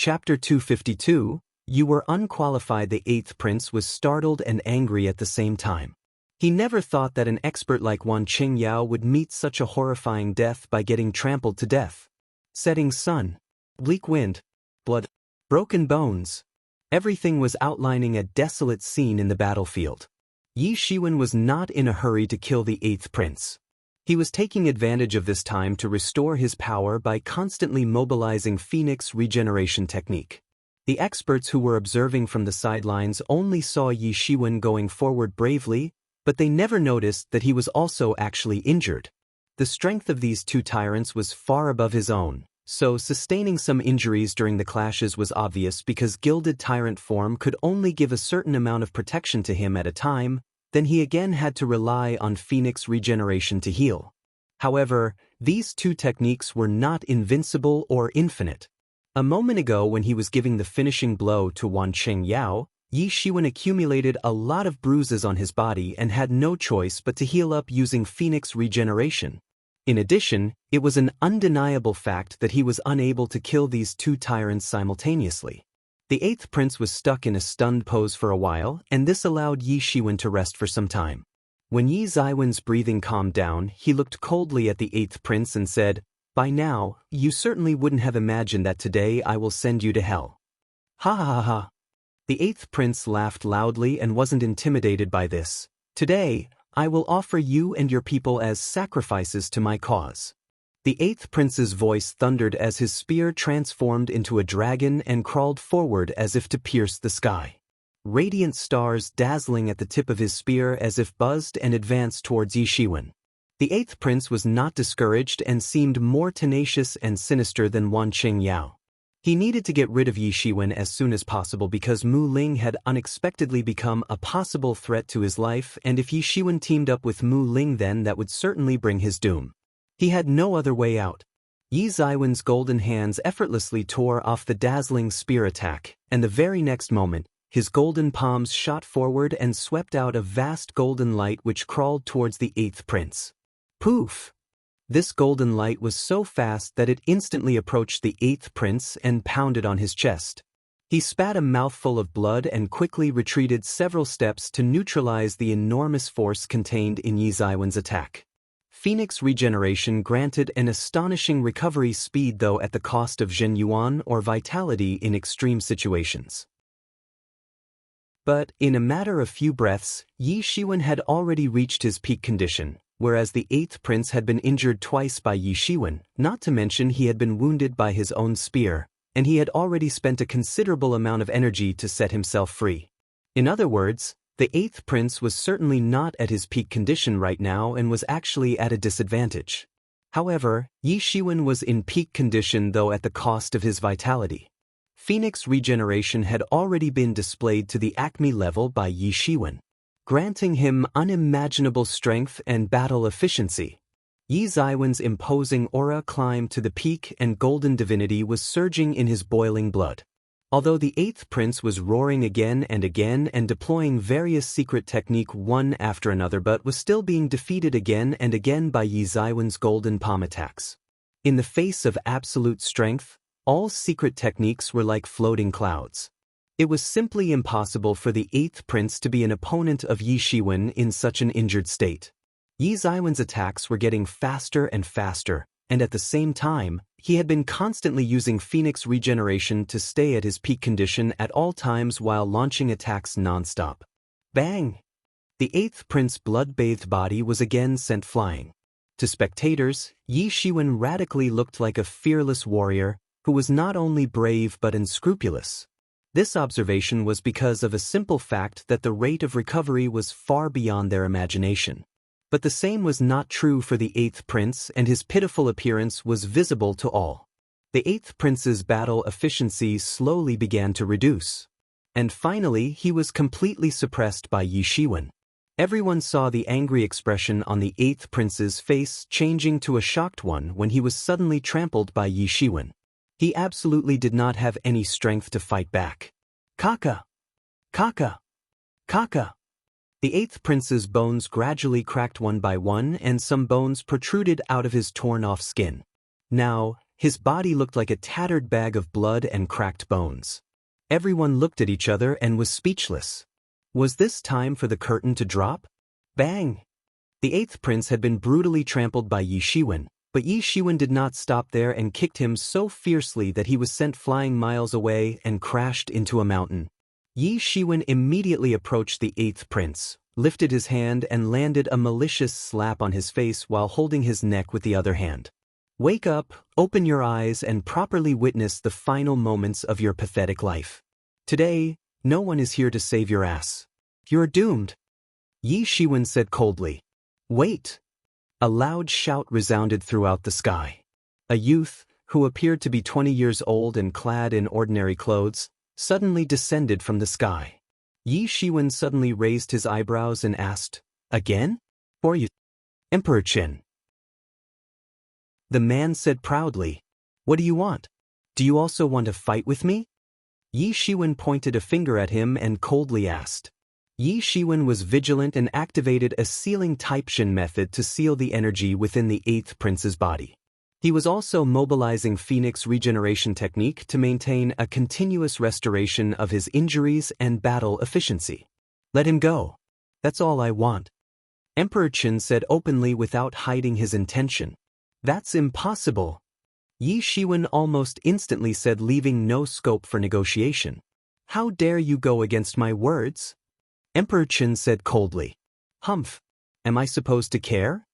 Chapter 252, You Were Unqualified. The eighth prince was startled and angry at the same time. He never thought that an expert like Wan Qingyao would meet such a horrifying death by getting trampled to death. Setting sun, bleak wind, blood, broken bones. Everything was outlining a desolate scene in the battlefield. Yi Shiwen was not in a hurry to kill the eighth prince. He was taking advantage of this time to restore his power by constantly mobilizing Phoenix regeneration technique. The experts who were observing from the sidelines only saw Yi Shiwen going forward bravely, but they never noticed that he was also actually injured. The strength of these two tyrants was far above his own, so sustaining some injuries during the clashes was obvious because gilded tyrant form could only give a certain amount of protection to him at a time. Then he again had to rely on Phoenix regeneration to heal. However, these two techniques were not invincible or infinite. A moment ago when he was giving the finishing blow to Wan Qingyao, Yi Shiwen accumulated a lot of bruises on his body and had no choice but to heal up using Phoenix regeneration. In addition, it was an undeniable fact that he was unable to kill these two tyrants simultaneously. The eighth prince was stuck in a stunned pose for a while, and this allowed Yi Shiwen to rest for some time. When Yi Ziwen's breathing calmed down, he looked coldly at the eighth prince and said, "By now, you certainly wouldn't have imagined that today I will send you to hell." Ha ha ha ha. The eighth prince laughed loudly and wasn't intimidated by this. "Today, I will offer you and your people as sacrifices to my cause." The eighth prince's voice thundered as his spear transformed into a dragon and crawled forward as if to pierce the sky. Radiant stars dazzling at the tip of his spear as if buzzed and advanced towards Yi Shiwen. The eighth prince was not discouraged and seemed more tenacious and sinister than Wan Qingyao. He needed to get rid of Yi Shiwen as soon as possible because Mu Ling had unexpectedly become a possible threat to his life, and if Yi Shiwen teamed up with Mu Ling, then that would certainly bring his doom. He had no other way out. Yi Ziwen's golden hands effortlessly tore off the dazzling spear attack, and the very next moment, his golden palms shot forward and swept out a vast golden light which crawled towards the eighth prince. Poof! This golden light was so fast that it instantly approached the eighth prince and pounded on his chest. He spat a mouthful of blood and quickly retreated several steps to neutralize the enormous force contained in Yi Ziwen's attack. Phoenix regeneration granted an astonishing recovery speed, though at the cost of Zhen Yuan or vitality in extreme situations. But in a matter of few breaths, Yi Shiwen had already reached his peak condition, whereas the eighth prince had been injured twice by Yi Shiwen, not to mention he had been wounded by his own spear, and he had already spent a considerable amount of energy to set himself free. In other words, the eighth prince was certainly not at his peak condition right now and was actually at a disadvantage. However, Yi Shiwen was in peak condition, though at the cost of his vitality. Phoenix regeneration had already been displayed to the acme level by Yi Shiwen, granting him unimaginable strength and battle efficiency. Yi Ziwen's imposing aura climbed to the peak and golden divinity was surging in his boiling blood. Although the eighth prince was roaring again and deploying various secret technique one after another, but was still being defeated again and again by Yi Ziwen's golden palm attacks. In the face of absolute strength, all secret techniques were like floating clouds. It was simply impossible for the eighth prince to be an opponent of Yi Shiwen in such an injured state. Yi Ziwen's attacks were getting faster and faster, and at the same time, he had been constantly using Phoenix regeneration to stay at his peak condition at all times while launching attacks non-stop. Bang! The eighth prince's blood-bathed body was again sent flying. To spectators, Yi Shiwen radically looked like a fearless warrior who was not only brave but unscrupulous. This observation was because of a simple fact that the rate of recovery was far beyond their imagination. But the same was not true for the eighth prince, and his pitiful appearance was visible to all. The eighth prince's battle efficiency slowly began to reduce. And finally, he was completely suppressed by Yi Shiwen. Everyone saw the angry expression on the eighth prince's face changing to a shocked one when he was suddenly trampled by Yi Shiwen. He absolutely did not have any strength to fight back. Kaka! Kaka! Kaka! The eighth prince's bones gradually cracked one by one, and some bones protruded out of his torn-off skin. Now, His body looked like a tattered bag of blood and cracked bones. Everyone looked at each other and was speechless. Was this time for the curtain to drop? Bang! The eighth prince had been brutally trampled by Yi Shiwen, but Yi Shiwen did not stop there and kicked him so fiercely that he was sent flying miles away and crashed into a mountain. Yi Shiwen immediately approached the eighth prince, lifted his hand and landed a malicious slap on his face while holding his neck with the other hand. Wake up, open your eyes and properly witness the final moments of your pathetic life. Today, no one is here to save your ass. You're doomed. Yi Shiwen said coldly. Wait! A loud shout resounded throughout the sky. A youth, who appeared to be 20 years old and clad in ordinary clothes, suddenly descended from the sky. Yi Shiwen suddenly raised his eyebrows and asked, Again? Or you? Emperor Qin. The man said proudly, What do you want? Do you also want to fight with me? Yi Shiwen pointed a finger at him and coldly asked. Yi Shiwen was vigilant and activated a sealing Taipshin method to seal the energy within the eighth prince's body. He was also mobilizing Phoenix regeneration technique to maintain a continuous restoration of his injuries and battle efficiency. Let him go. That's all I want. Emperor Qin said openly without hiding his intention. That's impossible. Yi Shiwen almost instantly said, leaving no scope for negotiation. How dare you go against my words? Emperor Qin said coldly. Humph. Am I supposed to care?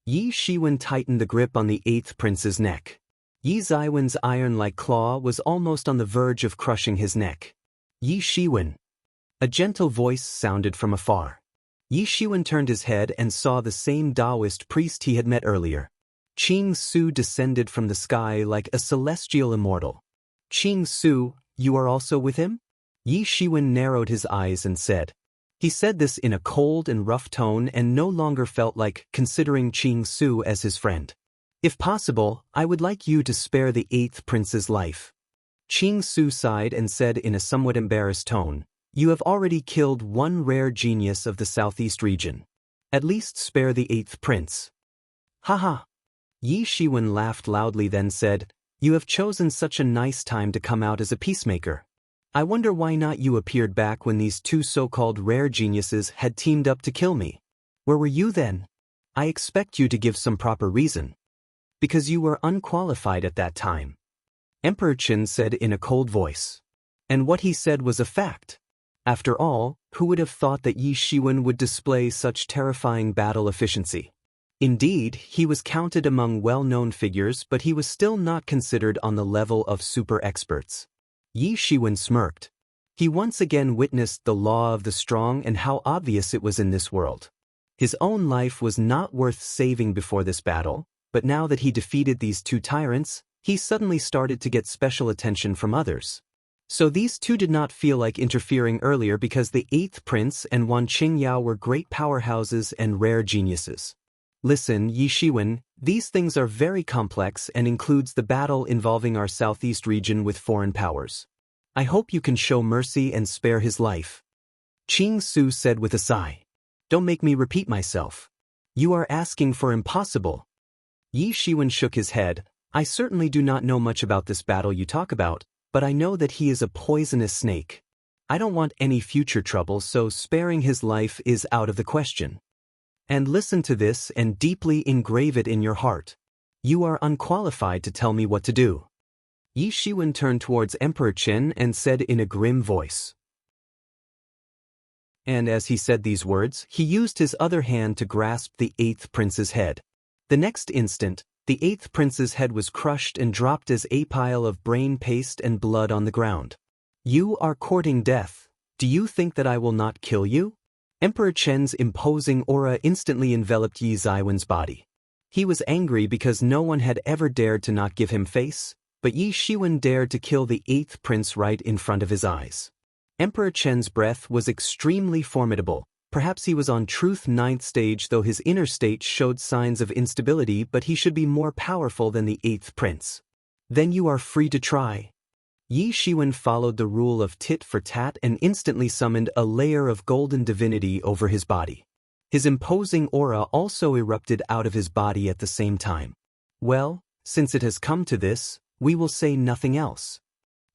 Yi Shiwen tightened the grip on the eighth prince's neck. Yi Ziwen's iron-like claw was almost on the verge of crushing his neck. Yi Shiwen. A gentle voice sounded from afar. Yi Shiwen turned his head and saw the same Taoist priest he had met earlier. Qing Su descended from the sky like a celestial immortal. Qing Su, you are also with him? Yi Shiwen narrowed his eyes and said. He said this in a cold and rough tone and no longer felt like considering Qing Su as his friend. If possible, I would like you to spare the eighth prince's life. Qing Su sighed and said in a somewhat embarrassed tone, You have already killed one rare genius of the southeast region. At least spare the eighth prince. Haha. Yi Shiwen laughed loudly then said, You have chosen such a nice time to come out as a peacemaker. I wonder why not you appeared back when these two so-called rare geniuses had teamed up to kill me. Where were you then? I expect you to give some proper reason. Because you were unqualified at that time. Emperor Qin said in a cold voice. And what he said was a fact. After all, who would have thought that Yi Shiwen would display such terrifying battle efficiency? Indeed, he was counted among well-known figures, but he was still not considered on the level of super experts. Yi Shiwen smirked. He once again witnessed the law of the strong and how obvious it was in this world. His own life was not worth saving before this battle, but now that he defeated these two tyrants, he suddenly started to get special attention from others. So these two did not feel like interfering earlier because the eighth prince and Wan Qingyao were great powerhouses and rare geniuses. Listen, Yi Shiwen, these things are very complex and includes the battle involving our southeast region with foreign powers. I hope you can show mercy and spare his life. Qing Su said with a sigh. Don't make me repeat myself. You are asking for impossible. Yi Shiwen shook his head. I certainly do not know much about this battle you talk about, but I know that he is a poisonous snake. I don't want any future trouble, so sparing his life is out of the question. And listen to this and deeply engrave it in your heart. You are unqualified to tell me what to do. Yi Shiwen turned towards Emperor Qin and said in a grim voice. And as he said these words, he used his other hand to grasp the eighth prince's head. The next instant, the eighth prince's head was crushed and dropped as a pile of brain paste and blood on the ground. You are courting death. Do you think that I will not kill you? Emperor Qin's imposing aura instantly enveloped Yi Ziwen's body. He was angry because no one had ever dared to not give him face, but Yi Shiwen dared to kill the eighth prince right in front of his eyes. Emperor Qin's breath was extremely formidable. Perhaps he was on Truth 9th stage, though his inner state showed signs of instability, but he should be more powerful than the eighth prince. Then you are free to try. Yi Shiwen followed the rule of tit for tat and instantly summoned a layer of golden divinity over his body. His imposing aura also erupted out of his body at the same time. Well, since it has come to this, we will say nothing else.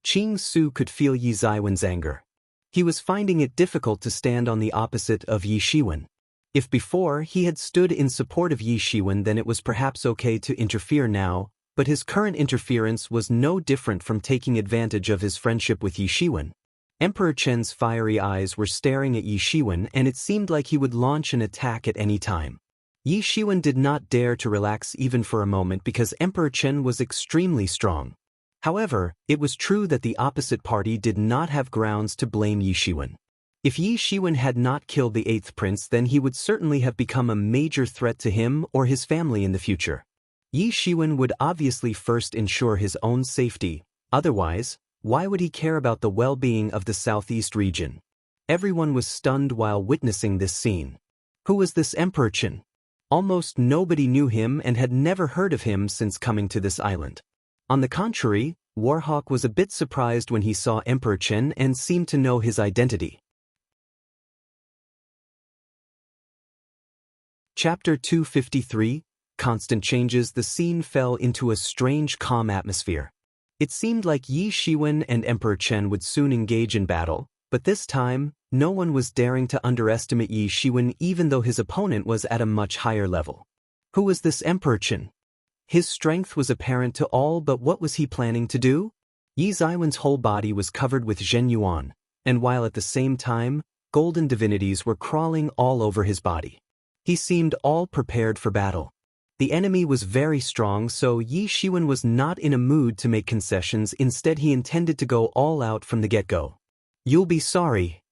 Qing Su could feel Yi Ziwen's anger. He was finding it difficult to stand on the opposite of Yi Shiwen. If before he had stood in support of Yi Shiwen, then it was perhaps okay to interfere now, but his current interference was no different from taking advantage of his friendship with Yi Shiwen. Emperor Chen's fiery eyes were staring at Yi Shiwen, and it seemed like he would launch an attack at any time. Yi Shiwen did not dare to relax even for a moment because Emperor Chen was extremely strong. However, it was true that the opposite party did not have grounds to blame Yi Shiwen. If Yi Shiwen had not killed the 8th prince, then he would certainly have become a major threat to him or his family in the future. Yi Shiwen would obviously first ensure his own safety, otherwise, why would he care about the well-being of the southeast region? Everyone was stunned while witnessing this scene. Who was this Emperor Chen? Almost nobody knew him and had never heard of him since coming to this island. On the contrary, Warhawk was a bit surprised when he saw Emperor Chen and seemed to know his identity. Chapter 253, Constant Changes. The scene fell into a strange calm atmosphere. It seemed like Yi Shiwen and Emperor Chen would soon engage in battle, but this time, no one was daring to underestimate Yi Shiwen even though his opponent was at a much higher level. Who was this Emperor Chen? His strength was apparent to all, but what was he planning to do? Yi Ziwen's whole body was covered with Zhen Yuan, and while at the same time, golden divinities were crawling all over his body. He seemed all prepared for battle. The enemy was very strong, so Yi Shiwen was not in a mood to make concessions. Instead, he intended to go all out from the get-go. You'll be sorry.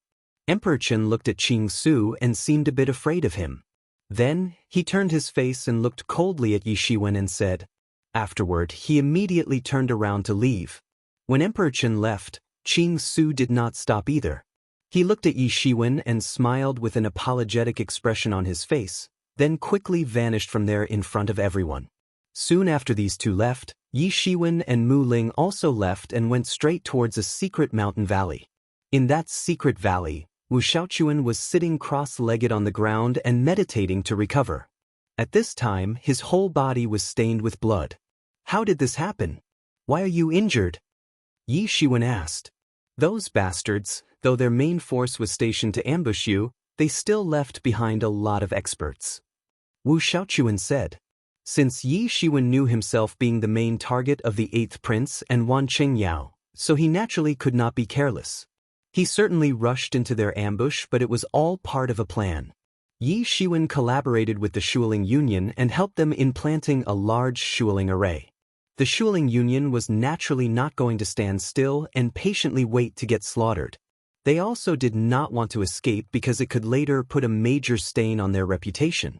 Emperor Chen looked at Qing Su and seemed a bit afraid of him. Then, he turned his face and looked coldly at Yi Shiwen and said. Afterward, he immediately turned around to leave. When Emperor Chen left, Qing Su did not stop either. He looked at Yi Shiwen and smiled with an apologetic expression on his face, then quickly vanished from there in front of everyone. Soon after these two left, Yi Shiwen and Mu Ling also left and went straight towards a secret mountain valley. In that secret valley, Wu Shaochuan was sitting cross-legged on the ground and meditating to recover. At this time, his whole body was stained with blood. How did this happen? Why are you injured? Yi Shiwen asked. Those bastards, though their main force was stationed to ambush you, they still left behind a lot of experts. Wu Shaochuan said. Since Yi Shiwen knew himself being the main target of the 8th prince and Wan Qingyao, so he naturally could not be careless. He certainly rushed into their ambush, but it was all part of a plan. Yi Shiwen collaborated with the Shuling Union and helped them in planting a large Shuling array. The Shuling Union was naturally not going to stand still and patiently wait to get slaughtered. They also did not want to escape because it could later put a major stain on their reputation.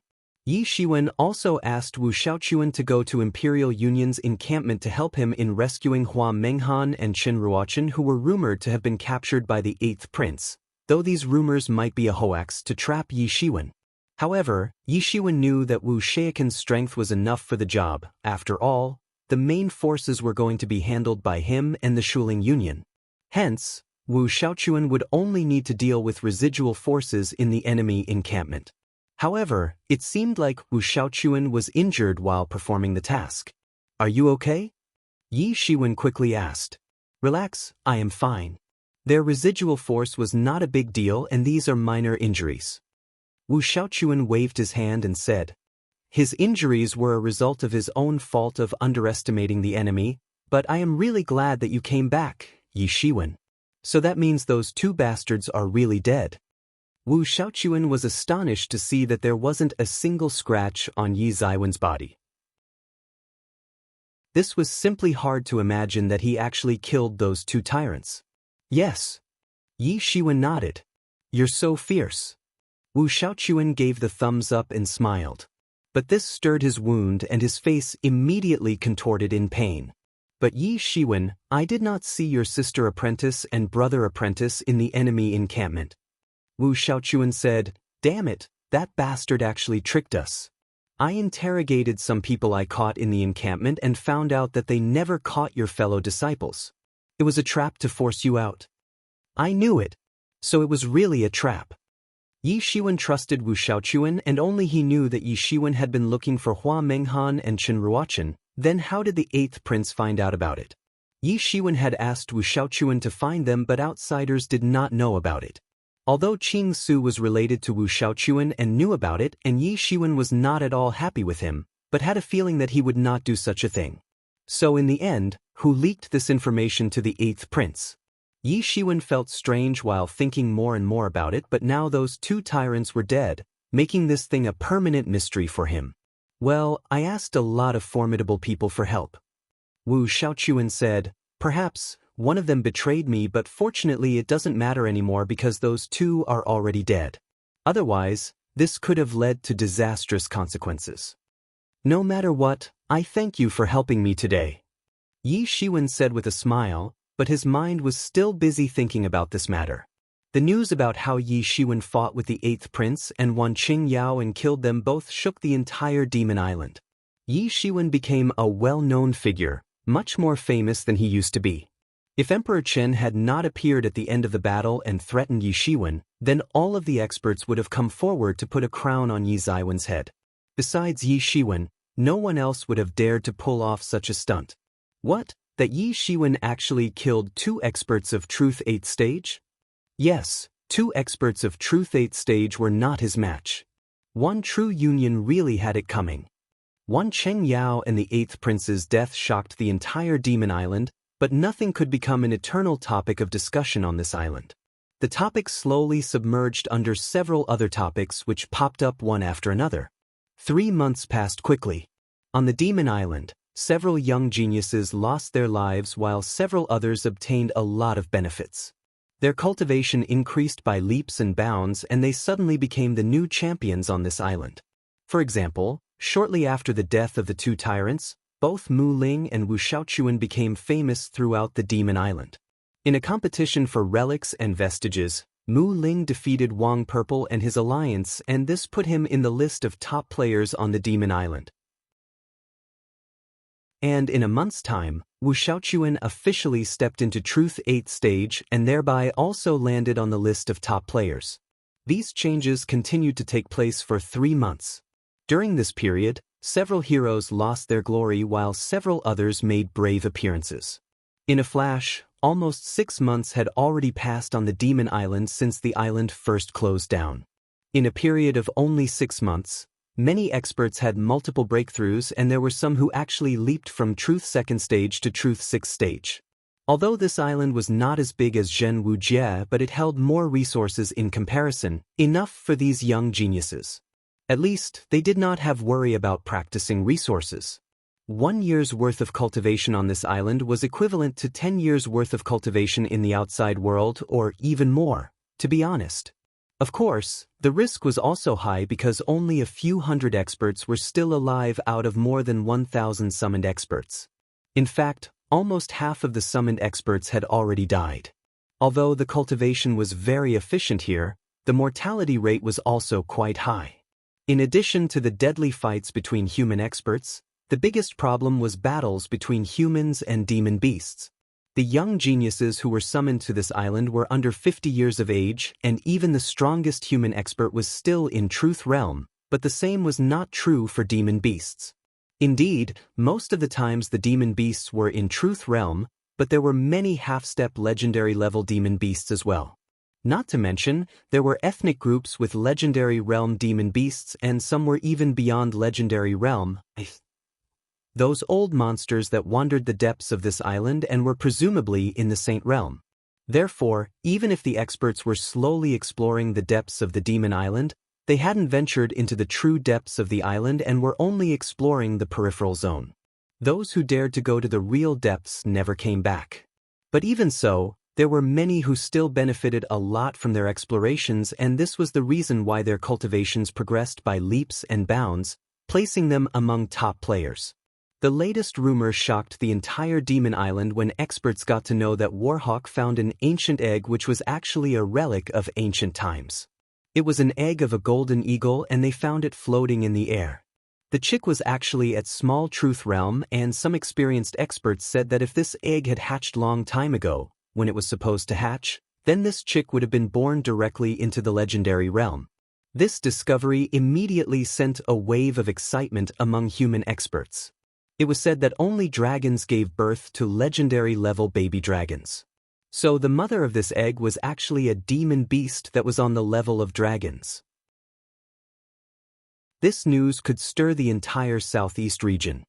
Yi Shiwen also asked Wu Shaochuan to go to Imperial Union's encampment to help him in rescuing Hua Menghan and Qin Ruochen, who were rumored to have been captured by the 8th prince, though these rumors might be a hoax to trap Yi Shiwen. However, Yi Shiwen knew that Wu Shaochuan's strength was enough for the job. After all, the main forces were going to be handled by him and the Shuling Union. Hence, Wu Shaochuan would only need to deal with residual forces in the enemy encampment. However, it seemed like Wu Shaochuan was injured while performing the task. Are you okay? Yi Shiwen quickly asked. Relax, I am fine. Their residual force was not a big deal and these are minor injuries. Wu Shaochuan waved his hand and said. His injuries were a result of his own fault of underestimating the enemy, but I am really glad that you came back, Yi Shiwen. So that means those two bastards are really dead. Wu Shaochuan was astonished to see that there wasn't a single scratch on Yi Ziwen's body. This was simply hard to imagine that he actually killed those two tyrants. Yes. Yi Shiwen nodded. You're so fierce. Wu Shaochuan gave the thumbs up and smiled. But this stirred his wound and his face immediately contorted in pain. But Yi Shiwen, I did not see your sister apprentice and brother apprentice in the enemy encampment. Wu Shaochuan said, Damn it, that bastard actually tricked us. I interrogated some people I caught in the encampment and found out that they never caught your fellow disciples. It was a trap to force you out. I knew it. So it was really a trap. Yi Shiwen trusted Wu Shaochuan and only he knew that Yi Shiwen had been looking for Hua Menghan and Qin Ruochen, Then how did the 8th prince find out about it? Yi Shiwen had asked Wu Shaochuan to find them, but outsiders did not know about it. Although Qing Su was related to Wu Shaochuan and knew about it, and Yi Shiwen was not at all happy with him, but had a feeling that he would not do such a thing. So in the end, who leaked this information to the 8th prince? Yi Shiwen felt strange while thinking more and more about it, but now those two tyrants were dead, making this thing a permanent mystery for him. Well, I asked a lot of formidable people for help. Wu Shaochuan said, perhaps one of them betrayed me, but fortunately it doesn't matter anymore because those two are already dead. Otherwise, this could have led to disastrous consequences. No matter what, I thank you for helping me today. Yi Shiwen said with a smile, but his mind was still busy thinking about this matter. The news about how Yi Shiwen fought with the 8th prince and won Qing Yao and killed them both shook the entire Demon Island. Yi Shiwen became a well-known figure, much more famous than he used to be. If Emperor Chen had not appeared at the end of the battle and threatened Yi Shiwen, then all of the experts would have come forward to put a crown on Yi Ziwen's head. Besides Yi Shiwen, no one else would have dared to pull off such a stunt. What? That Yi Shiwen actually killed 2 experts of Truth 8th stage? Yes, 2 experts of Truth 8th stage were not his match. One true union really had it coming. One Cheng Yao and the 8th prince's death shocked the entire Demon Island, but nothing could become an eternal topic of discussion on this island. The topic slowly submerged under several other topics which popped up one after another. 3 months passed quickly. On the Demon Island, several young geniuses lost their lives while several others obtained a lot of benefits. Their cultivation increased by leaps and bounds, and they suddenly became the new champions on this island. For example, shortly after the death of the 2 tyrants, both Mu Ling and Wu Shaochuan became famous throughout the Demon Island. In a competition for relics and vestiges, Mu Ling defeated Wang Purple and his alliance, and this put him in the list of top players on the Demon Island. And in a month's time, Wu Shaochuan officially stepped into Truth 8th stage and thereby also landed on the list of top players. These changes continued to take place for 3 months. During this period, several heroes lost their glory while several others made brave appearances. In a flash, almost 6 months had already passed on the Demon Island since the island first closed down. In a period of only 6 months, many experts had multiple breakthroughs, and there were some who actually leaped from Truth 2nd stage to Truth 6th stage. Although this island was not as big as Zhen Wujie, but it held more resources in comparison, enough for these young geniuses. At least, they did not have worry about practicing resources. 1 year's worth of cultivation on this island was equivalent to 10 years' worth of cultivation in the outside world, or even more, to be honest. Of course, the risk was also high because only a few hundred experts were still alive out of more than 1,000 summoned experts. In fact, almost half of the summoned experts had already died. Although the cultivation was very efficient here, the mortality rate was also quite high. In addition to the deadly fights between human experts, the biggest problem was battles between humans and demon beasts. The young geniuses who were summoned to this island were under 50 years of age, and even the strongest human expert was still in Truth Realm, but the same was not true for demon beasts. Indeed, most of the times the demon beasts were in Truth Realm, but there were many half-step legendary level demon beasts as well. Not to mention, there were ethnic groups with legendary realm demon beasts, and some were even beyond legendary realm. Those old monsters that wandered the depths of this island and were presumably in the Saint Realm. Therefore, even if the experts were slowly exploring the depths of the Demon Island, they hadn't ventured into the true depths of the island and were only exploring the peripheral zone. Those who dared to go to the real depths never came back. But even so, there were many who still benefited a lot from their explorations, and this was the reason why their cultivations progressed by leaps and bounds, placing them among top players. The latest rumor shocked the entire Demon Island when experts got to know that Warhawk found an ancient egg which was actually a relic of ancient times. It was an egg of a golden eagle, and they found it floating in the air. The chick was actually at Small Truth Realm, and some experienced experts said that if this egg had hatched long time ago, when it was supposed to hatch, then this chick would have been born directly into the legendary realm. This discovery immediately sent a wave of excitement among human experts. It was said that only dragons gave birth to legendary-level baby dragons. So the mother of this egg was actually a demon beast that was on the level of dragons. This news could stir the entire southeast region.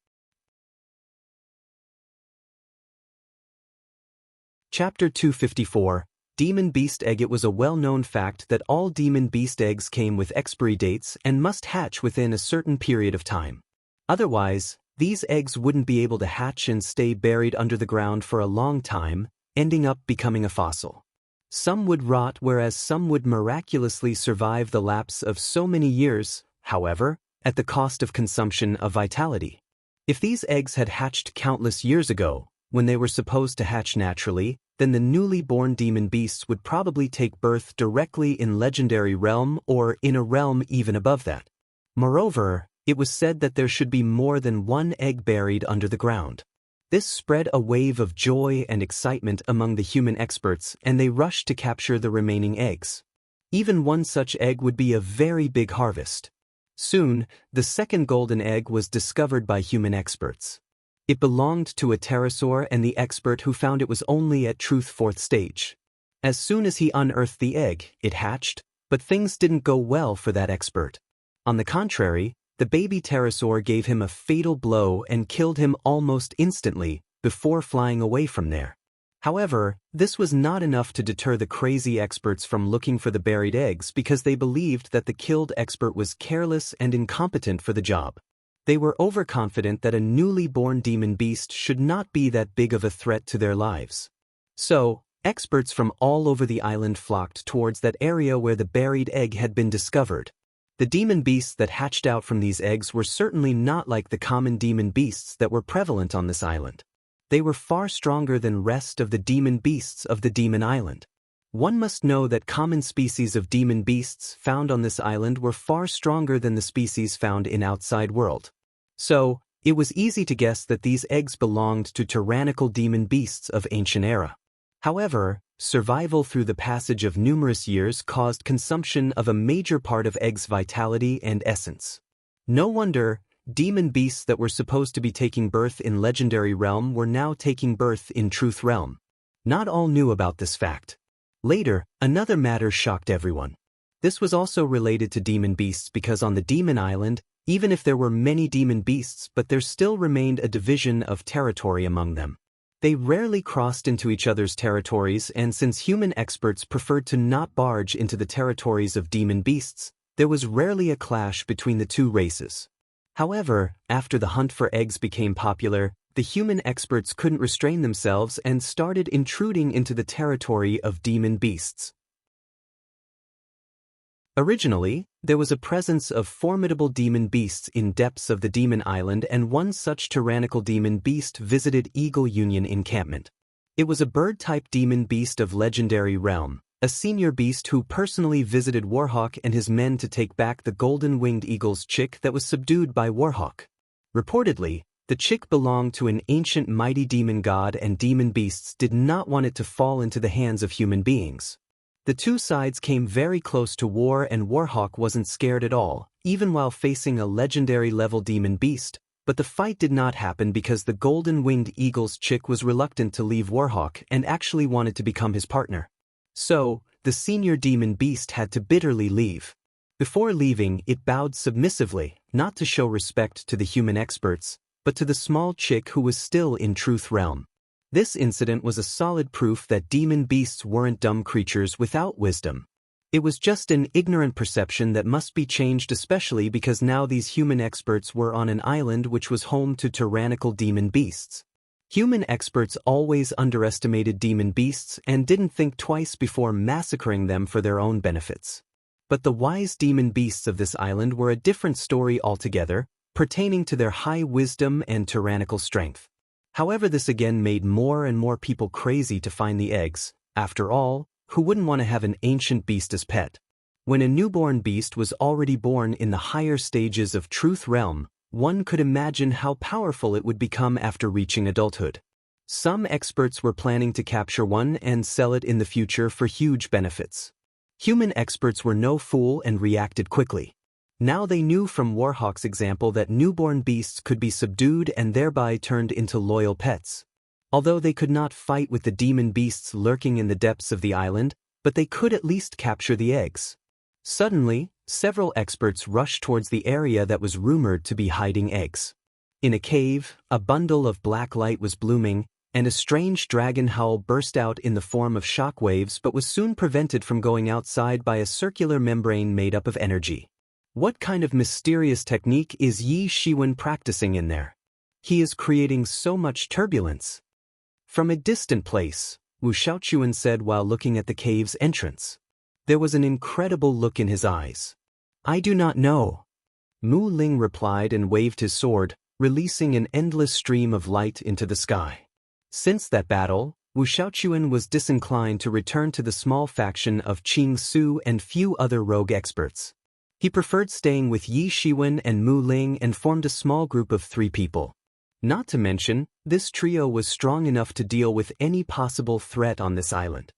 Chapter 254, Demon Beast Egg. It was a well-known fact that all demon beast eggs came with expiry dates and must hatch within a certain period of time. Otherwise, these eggs wouldn't be able to hatch and stay buried under the ground for a long time, ending up becoming a fossil. Some would rot, whereas some would miraculously survive the lapse of so many years, however, at the cost of consumption of vitality. If these eggs had hatched countless years ago, when they were supposed to hatch naturally, then the newly born demon beasts would probably take birth directly in legendary realm or in a realm even above that. Moreover, it was said that there should be more than one egg buried under the ground. This spread a wave of joy and excitement among the human experts, and they rushed to capture the remaining eggs. Even one such egg would be a very big harvest. Soon, the second golden egg was discovered by human experts. It belonged to a pterosaur, and the expert who found it was only at truth 4th stage. As soon as he unearthed the egg, it hatched, but things didn't go well for that expert. On the contrary, the baby pterosaur gave him a fatal blow and killed him almost instantly, before flying away from there. However, this was not enough to deter the crazy experts from looking for the buried eggs, because they believed that the killed expert was careless and incompetent for the job. They were overconfident that a newly born demon beast should not be that big of a threat to their lives. So, experts from all over the island flocked towards that area where the buried egg had been discovered. The demon beasts that hatched out from these eggs were certainly not like the common demon beasts that were prevalent on this island. They were far stronger than rest of the demon beasts of the demon island. One must know that common species of demon beasts found on this island were far stronger than the species found in outside world. So, it was easy to guess that these eggs belonged to tyrannical demon beasts of ancient era. However, survival through the passage of numerous years caused consumption of a major part of eggs' vitality and essence. No wonder, demon beasts that were supposed to be taking birth in legendary realm were now taking birth in truth realm. Not all knew about this fact. Later, another matter shocked everyone. This was also related to demon beasts, because on the demon island, even if there were many demon beasts, but there still remained a division of territory among them. They rarely crossed into each other's territories, and since human experts preferred to not barge into the territories of demon beasts, there was rarely a clash between the two races. However, after the hunt for eggs became popular, the human experts couldn't restrain themselves and started intruding into the territory of demon beasts. Originally, there was a presence of formidable demon beasts in depths of the demon island, and one such tyrannical demon beast visited Eagle Union encampment. It was a bird-type demon beast of legendary realm, a senior beast who personally visited Warhawk and his men to take back the golden-winged eagle's chick that was subdued by Warhawk. Reportedly, the chick belonged to an ancient mighty demon god, and demon beasts did not want it to fall into the hands of human beings. The two sides came very close to war, and Warhawk wasn't scared at all, even while facing a legendary-level demon beast, but the fight did not happen because the golden-winged eagle's chick was reluctant to leave Warhawk and actually wanted to become his partner. So, the senior demon beast had to bitterly leave. Before leaving, it bowed submissively, not to show respect to the human experts, but to the small chick who was still in truth realm. This incident was a solid proof that demon beasts weren't dumb creatures without wisdom. It was just an ignorant perception that must be changed, especially because now these human experts were on an island which was home to tyrannical demon beasts. Human experts always underestimated demon beasts and didn't think twice before massacring them for their own benefits. But the wise demon beasts of this island were a different story altogether, pertaining to their high wisdom and tyrannical strength. However, this again made more and more people crazy to find the eggs. After all, who wouldn't want to have an ancient beast as pet? When a newborn beast was already born in the higher stages of truth realm, one could imagine how powerful it would become after reaching adulthood. Some experts were planning to capture one and sell it in the future for huge benefits. Human experts were no fool and reacted quickly. Now they knew from Warhawk's example that newborn beasts could be subdued and thereby turned into loyal pets. Although they could not fight with the demon beasts lurking in the depths of the island, but they could at least capture the eggs. Suddenly, several experts rushed towards the area that was rumored to be hiding eggs. In a cave, a bundle of black light was blooming, and a strange dragon howl burst out in the form of shock waves but was soon prevented from going outside by a circular membrane made up of energy. What kind of mysterious technique is Yi Shiwen practicing in there? He is creating so much turbulence. From a distant place, Wu Shaochuan said while looking at the cave's entrance. There was an incredible look in his eyes. I do not know. Mu Ling replied and waved his sword, releasing an endless stream of light into the sky. Since that battle, Wu Shaochuan was disinclined to return to the small faction of Qing Su and few other rogue experts. He preferred staying with Yi Shiwen and Mu Ling and formed a small group of 3 people. Not to mention, this trio was strong enough to deal with any possible threat on this island.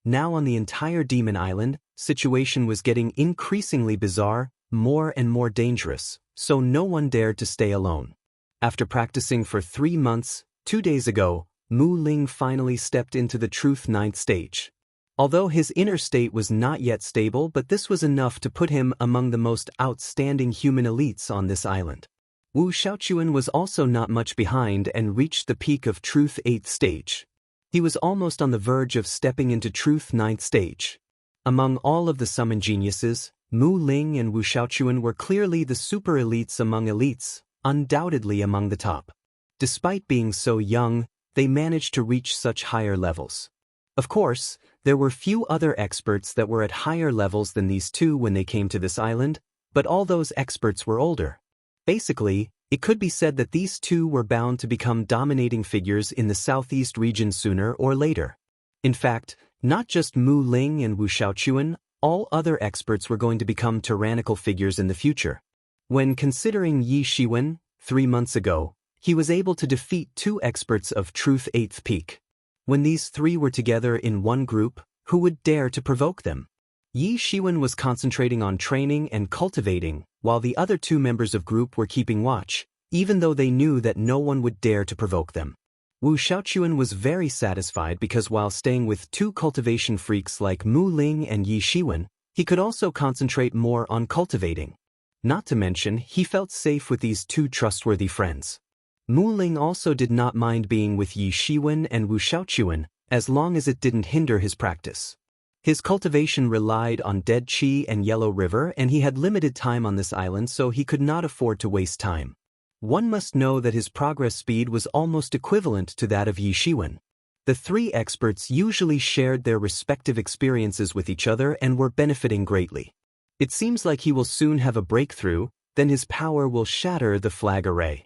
Now on the entire Demon Island, situation was getting increasingly bizarre, more and more dangerous, so no one dared to stay alone. After practicing for 3 months, 2 days ago, Mu Ling finally stepped into the Truth 9th stage. Although his inner state was not yet stable, but this was enough to put him among the most outstanding human elites on this island. Wu Shaochuan was also not much behind and reached the peak of Truth 8th stage. He was almost on the verge of stepping into Truth 9th stage. Among all of the summon geniuses, Mu Ling and Wu Shaochuan were clearly the super elites among elites, undoubtedly among the top. Despite being so young, they managed to reach such higher levels. Of course, there were few other experts that were at higher levels than these 2 when they came to this island, but all those experts were older. Basically, it could be said that these 2 were bound to become dominating figures in the southeast region sooner or later. In fact, not just Mu Ling and Wu Shaochuan, all other experts were going to become tyrannical figures in the future. When considering Yi Shiwen, 3 months ago, he was able to defeat 2 experts of Truth 8th peak. When these 3 were together in one group, who would dare to provoke them? Yi Shiwen was concentrating on training and cultivating, while the other 2 members of group were keeping watch, even though they knew that no one would dare to provoke them. Wu Shaochuan was very satisfied because while staying with 2 cultivation freaks like Mu Ling and Yi Shiwen, he could also concentrate more on cultivating. Not to mention, he felt safe with these 2 trustworthy friends. Mu Ling also did not mind being with Yi Shiwen and Wu Shaochuan, as long as it didn't hinder his practice. His cultivation relied on Dead Qi and Yellow River, and he had limited time on this island, so he could not afford to waste time. One must know that his progress speed was almost equivalent to that of Yi Shiwen. The 3 experts usually shared their respective experiences with each other and were benefiting greatly. It seems like he will soon have a breakthrough, then his power will shatter the flag array.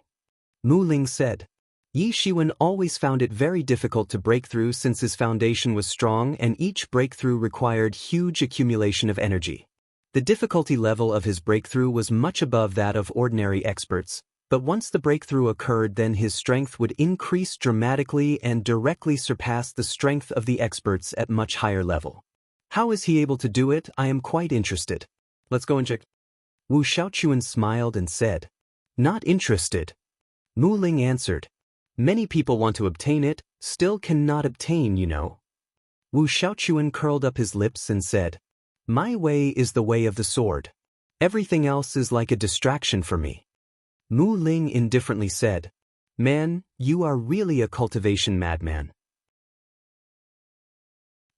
Mu Ling said. Yi Shiwen always found it very difficult to break through since his foundation was strong and each breakthrough required huge accumulation of energy. The difficulty level of his breakthrough was much above that of ordinary experts, but once the breakthrough occurred, then his strength would increase dramatically and directly surpass the strength of the experts at much higher level. How is he able to do it? I am quite interested. Let's go and check. Wu Shaochuan smiled and said. Not interested. Mu Ling answered. Many people want to obtain it, still cannot obtain, you know. Wu Shaochuan curled up his lips and said. My way is the way of the sword. Everything else is like a distraction for me. Mu Ling indifferently said. Man, you are really a cultivation madman.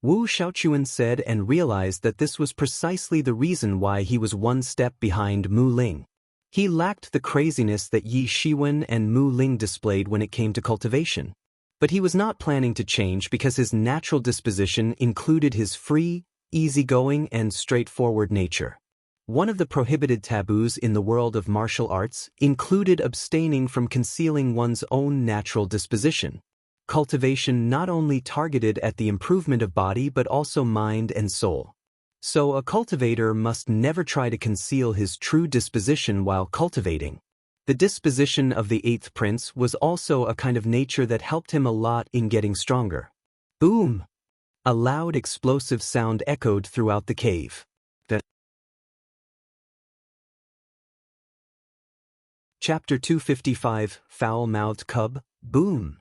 Wu Shaochuan said and realized that this was precisely the reason why he was one step behind Mu Ling. He lacked the craziness that Yi Shiwen and Mu Ling displayed when it came to cultivation. But he was not planning to change because his natural disposition included his free, easygoing, and straightforward nature. One of the prohibited taboos in the world of martial arts included abstaining from concealing one's own natural disposition. Cultivation not only targeted at the improvement of body but also mind and soul. So a cultivator must never try to conceal his true disposition while cultivating. The disposition of the 8th prince was also a kind of nature that helped him a lot in getting stronger. Boom! A loud explosive sound echoed throughout the cave. Chapter 255, Foul-Mouthed Cub, Boom!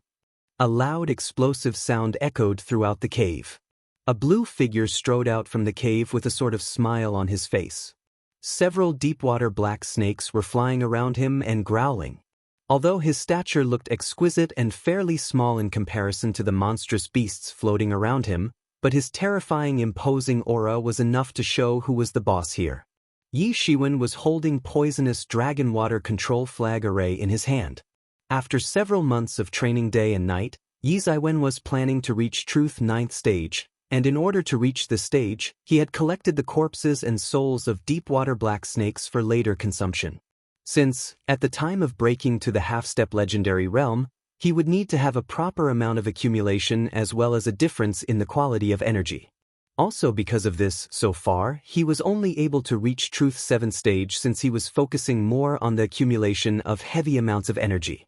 A loud explosive sound echoed throughout the cave. A blue figure strode out from the cave with a sort of smile on his face. Several deep-water black snakes were flying around him and growling. Although his stature looked exquisite and fairly small in comparison to the monstrous beasts floating around him, but his terrifying imposing aura was enough to show who was the boss here. Yi Shiwen was holding poisonous dragon water control flag array in his hand. After several months of training day and night, Yi Ziwen was planning to reach Truth 9th stage, and in order to reach this stage, he had collected the corpses and souls of deep-water black snakes for later consumption. Since, at the time of breaking to the half-step legendary realm, he would need to have a proper amount of accumulation as well as a difference in the quality of energy. Also because of this, so far, he was only able to reach Truth 7th stage since he was focusing more on the accumulation of heavy amounts of energy.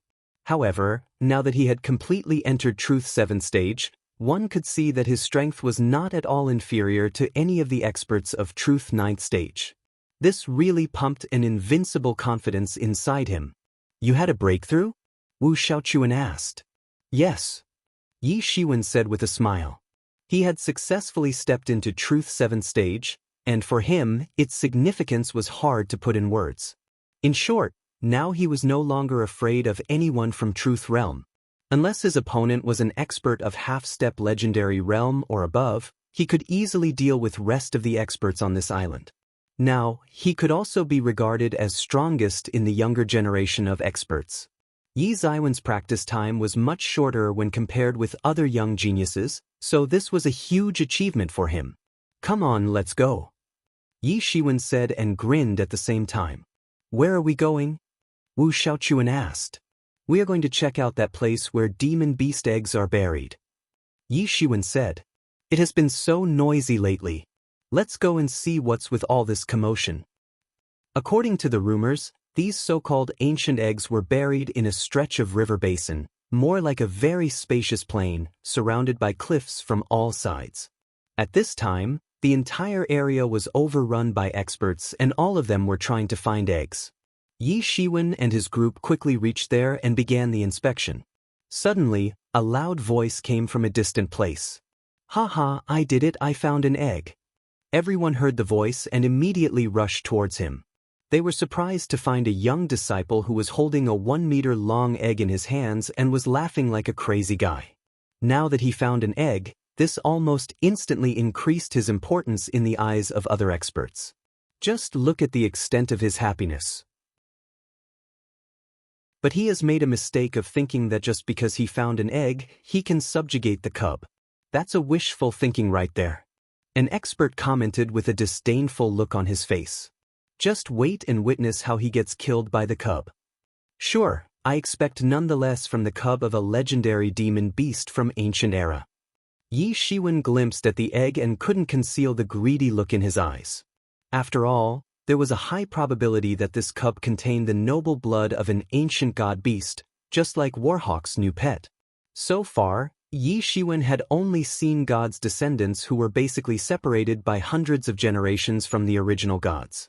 However, now that he had completely entered Truth 7th stage, one could see that his strength was not at all inferior to any of the experts of Truth 9th stage. This really pumped an invincible confidence inside him. "You had a breakthrough?" Wu Xiaochuan asked. "Yes," Yi Shiwen said with a smile. He had successfully stepped into Truth 7th stage, and for him, its significance was hard to put in words. In short, now he was no longer afraid of anyone from Truth Realm. Unless his opponent was an expert of half-step legendary realm or above, he could easily deal with rest of the experts on this island. Now, he could also be regarded as strongest in the younger generation of experts. Yi Ziwen's practice time was much shorter when compared with other young geniuses, so this was a huge achievement for him. "Come on, let's go," Yi Shiwen said and grinned at the same time. "Where are we going?" Wu Xiaochuan asked. "We are going to check out that place where demon beast eggs are buried," Yi Shiwen said. "It has been so noisy lately. Let's go and see what's with all this commotion." According to the rumors, these so-called ancient eggs were buried in a stretch of river basin, more like a very spacious plain, surrounded by cliffs from all sides. At this time, the entire area was overrun by experts and all of them were trying to find eggs. Yi Shiwen and his group quickly reached there and began the inspection. Suddenly, a loud voice came from a distant place. "Ha, I did it, I found an egg." Everyone heard the voice and immediately rushed towards him. They were surprised to find a young disciple who was holding a 1-meter-long egg in his hands and was laughing like a crazy guy. Now that he found an egg, this almost instantly increased his importance in the eyes of other experts. Just look at the extent of his happiness. But he has made a mistake of thinking that just because he found an egg, he can subjugate the cub. That's a wishful thinking right there. An expert commented with a disdainful look on his face. "Just wait and witness how he gets killed by the cub." "Sure, I expect none the less from the cub of a legendary demon beast from ancient era." Yi Shiwen glimpsed at the egg and couldn't conceal the greedy look in his eyes. After all, there was a high probability that this cub contained the noble blood of an ancient god beast, just like Warhawk's new pet. So far, Yi Shiwen had only seen gods' descendants who were basically separated by hundreds of generations from the original gods.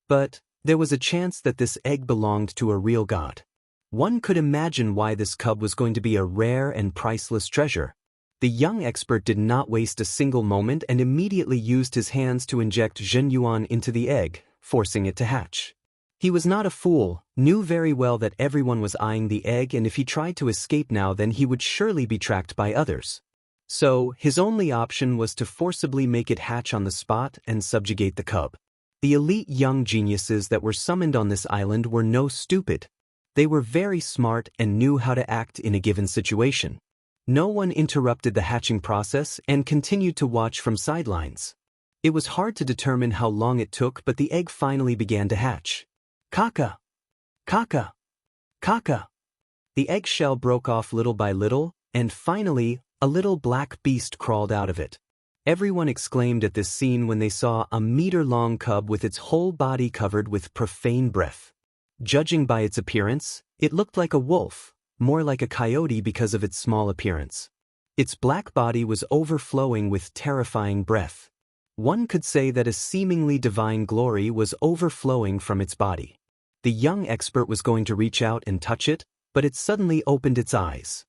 But there was a chance that this egg belonged to a real god. One could imagine why this cub was going to be a rare and priceless treasure. The young expert did not waste a single moment and immediately used his hands to inject Zhen Yuan into the egg, forcing it to hatch. He was not a fool, knew very well that everyone was eyeing the egg, and if he tried to escape now then he would surely be tracked by others. So, his only option was to forcibly make it hatch on the spot and subjugate the cub. The elite young geniuses that were summoned on this island were no stupid. They were very smart and knew how to act in a given situation. No one interrupted the hatching process and continued to watch from sidelines. It was hard to determine how long it took, but the egg finally began to hatch. Kaka! Kaka! Kaka! The eggshell broke off little by little, and finally, a little black beast crawled out of it. Everyone exclaimed at this scene when they saw a meter-long cub with its whole body covered with profane breath. Judging by its appearance, it looked like a wolf, more like a coyote because of its small appearance. Its black body was overflowing with terrifying breath. One could say that a seemingly divine glory was overflowing from its body. The young expert was going to reach out and touch it, but it suddenly opened its eyes.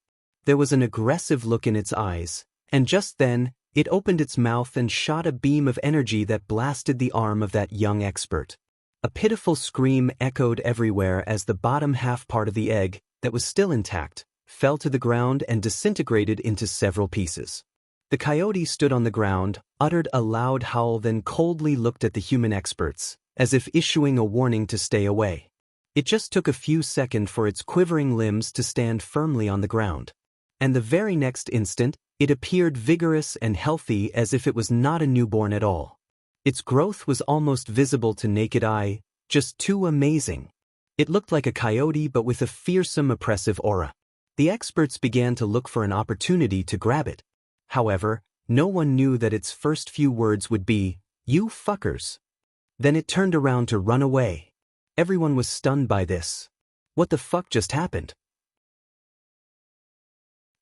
There was an aggressive look in its eyes, and just then, it opened its mouth and shot a beam of energy that blasted the arm of that young expert. A pitiful scream echoed everywhere as the bottom half part of the egg, that was still intact, fell to the ground and disintegrated into several pieces. The coyote stood on the ground, uttered a loud howl, then coldly looked at the human experts, as if issuing a warning to stay away. It just took a few seconds for its quivering limbs to stand firmly on the ground. And the very next instant, it appeared vigorous and healthy as if it was not a newborn at all. Its growth was almost visible to naked eye, just too amazing. It looked like a coyote but with a fearsome oppressive aura. The experts began to look for an opportunity to grab it. However, no one knew that its first few words would be, "You fuckers." Then it turned around to run away. Everyone was stunned by this. What the fuck just happened?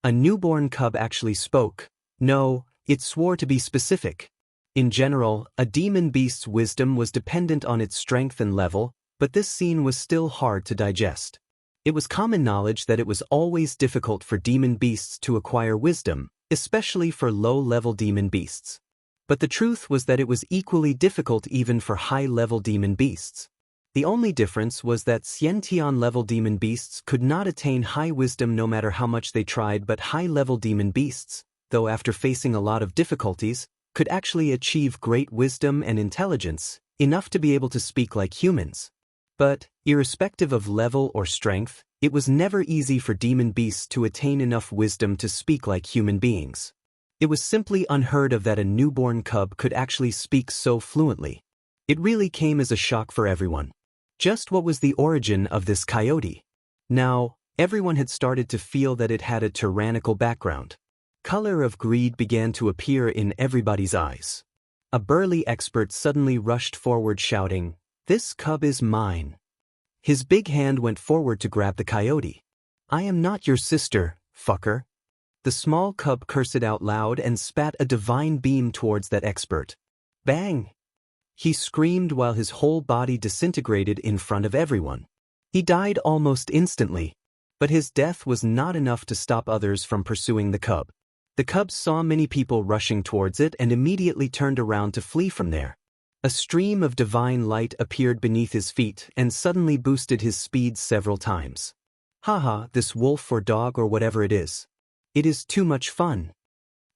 A newborn cub actually spoke. No, it swore to be specific. In general, a demon beast's wisdom was dependent on its strength and level, but this scene was still hard to digest. It was common knowledge that it was always difficult for demon beasts to acquire wisdom, especially for low-level demon beasts. But the truth was that it was equally difficult even for high-level demon beasts. The only difference was that Xiantian-level demon beasts could not attain high wisdom no matter how much they tried, but high-level demon beasts, though after facing a lot of difficulties, could actually achieve great wisdom and intelligence, enough to be able to speak like humans. But, irrespective of level or strength, it was never easy for demon beasts to attain enough wisdom to speak like human beings. It was simply unheard of that a newborn cub could actually speak so fluently. It really came as a shock for everyone. Just what was the origin of this coyote? Now, everyone had started to feel that it had a tyrannical background. Color of greed began to appear in everybody's eyes. A burly expert suddenly rushed forward shouting, "This cub is mine." His big hand went forward to grab the coyote. "I am not your sister, fucker." The small cub cursed out loud and spat a divine beam towards that expert. Bang! He screamed while his whole body disintegrated in front of everyone. He died almost instantly, but his death was not enough to stop others from pursuing the cub. The cub saw many people rushing towards it and immediately turned around to flee from there. A stream of divine light appeared beneath his feet and suddenly boosted his speed several times. Haha, this wolf or dog or whatever it is. It is too much fun.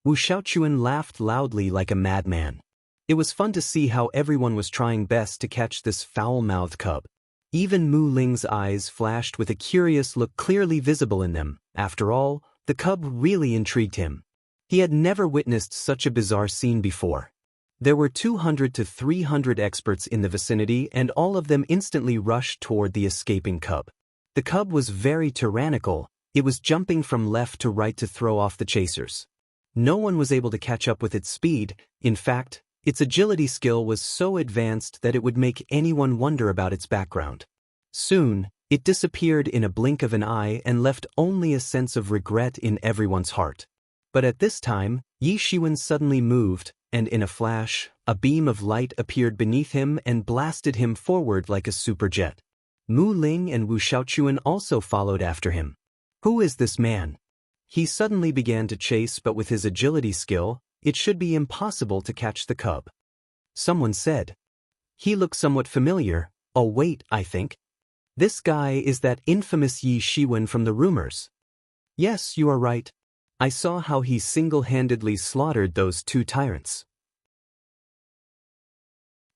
Wu Shaochuan laughed loudly like a madman. It was fun to see how everyone was trying best to catch this foul-mouthed cub. Even Mu Ling's eyes flashed with a curious look clearly visible in them. After all, the cub really intrigued him. He had never witnessed such a bizarre scene before. There were 200 to 300 experts in the vicinity and all of them instantly rushed toward the escaping cub. The cub was very tyrannical. It was jumping from left to right to throw off the chasers. No one was able to catch up with its speed. In fact, its agility skill was so advanced that it would make anyone wonder about its background. Soon, it disappeared in a blink of an eye and left only a sense of regret in everyone's heart. But at this time, Yi Shiwen suddenly moved, and in a flash, a beam of light appeared beneath him and blasted him forward like a superjet. Mu Ling and Wu Shaochuan also followed after him. Who is this man? He suddenly began to chase, but with his agility skill, it should be impossible to catch the cub. Someone said. He looks somewhat familiar. Oh wait, I think. This guy is that infamous Yi Shiwen from the rumors. Yes, you are right. I saw how he single-handedly slaughtered those two tyrants.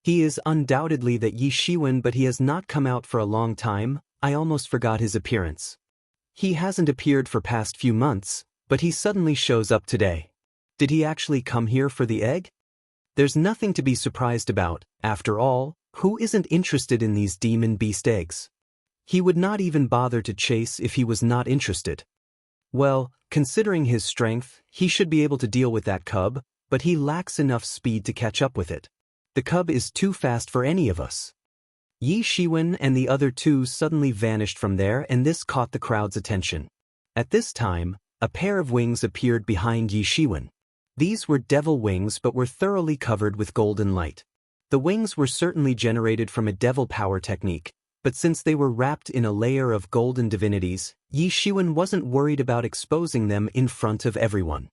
He is undoubtedly that Yi Shiwen, but he has not come out for a long time. I almost forgot his appearance. He hasn't appeared for past few months, but he suddenly shows up today. Did he actually come here for the egg? There's nothing to be surprised about. After all, who isn't interested in these demon beast eggs? He would not even bother to chase if he was not interested. Well, considering his strength, he should be able to deal with that cub, but he lacks enough speed to catch up with it. The cub is too fast for any of us. Yi Shiwen and the other two suddenly vanished from there, and this caught the crowd's attention. At this time, a pair of wings appeared behind Yi Shiwen. These were devil wings but were thoroughly covered with golden light. The wings were certainly generated from a devil power technique, But since they were wrapped in a layer of golden divinities, Yi Shiwen wasn't worried about exposing them in front of everyone.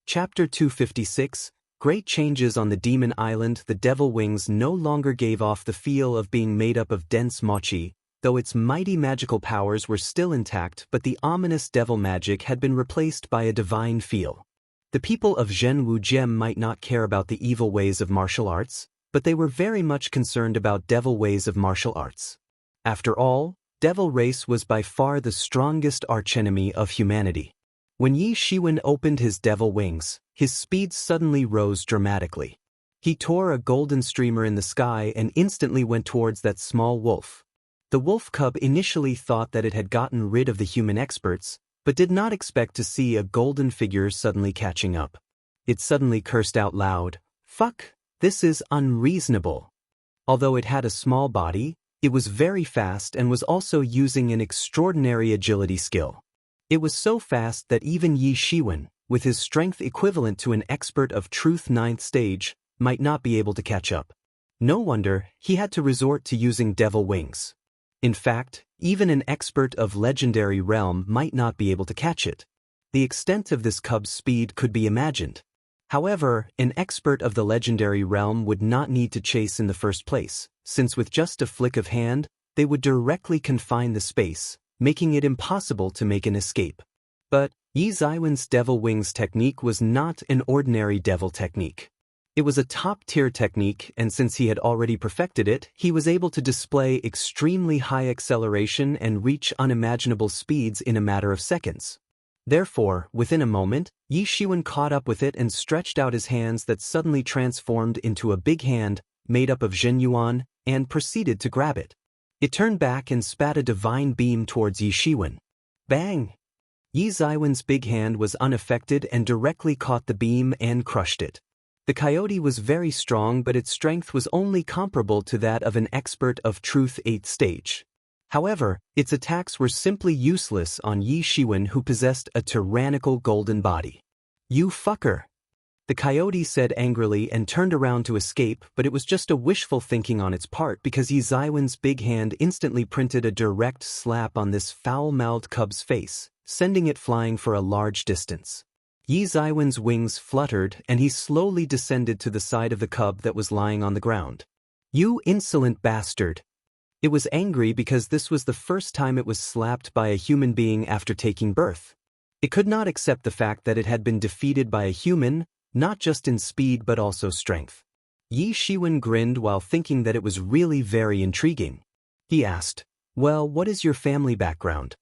Chapter 256, Great Changes on the Demon Island. The devil wings no longer gave off the feel of being made up of dense mochi, though its mighty magical powers were still intact, but the ominous devil magic had been replaced by a divine feel. The people of Zhenwu Gem might not care about the evil ways of martial arts, but they were very much concerned about devil ways of martial arts. After all, devil race was by far the strongest archenemy of humanity. When Yi Shiwen opened his devil wings, his speed suddenly rose dramatically. He tore a golden streamer in the sky and instantly went towards that small wolf. The wolf cub initially thought that it had gotten rid of the human experts, but did not expect to see a golden figure suddenly catching up. It suddenly cursed out loud, "Fuck, this is unreasonable." Although it had a small body, it was very fast and was also using an extraordinary agility skill. It was so fast that even Yi Shiwen, with his strength equivalent to an expert of Truth 9th stage, might not be able to catch up. No wonder he had to resort to using devil wings. In fact, even an expert of legendary realm might not be able to catch it. The extent of this cub's speed could be imagined. However, an expert of the legendary realm would not need to chase in the first place, since with just a flick of hand, they would directly confine the space, making it impossible to make an escape. But Yi Zaiwen's devil wings technique was not an ordinary devil technique. It was a top-tier technique, and since he had already perfected it, he was able to display extremely high acceleration and reach unimaginable speeds in a matter of seconds. Therefore, within a moment, Yi Shiwen caught up with it and stretched out his hands that suddenly transformed into a big hand, made up of Zhenyuan, and proceeded to grab it. It turned back and spat a divine beam towards Yi Shiwen. Bang! Yi Zaiwen's big hand was unaffected and directly caught the beam and crushed it. The coyote was very strong, but its strength was only comparable to that of an expert of Truth 8th stage. However, its attacks were simply useless on Yi Shiwen, who possessed a tyrannical golden body. "You fucker!" The coyote said angrily and turned around to escape, but it was just a wishful thinking on its part because Yi Zaiwen's big hand instantly printed a direct slap on this foul-mouthed cub's face, sending it flying for a large distance. Yi Zaiwen's wings fluttered and he slowly descended to the side of the cub that was lying on the ground. "You insolent bastard!" It was angry because this was the first time it was slapped by a human being after taking birth. It could not accept the fact that it had been defeated by a human, not just in speed but also strength. Yi Shiwen grinned while thinking that it was really very intriguing. He asked, "Well, what is your family background?"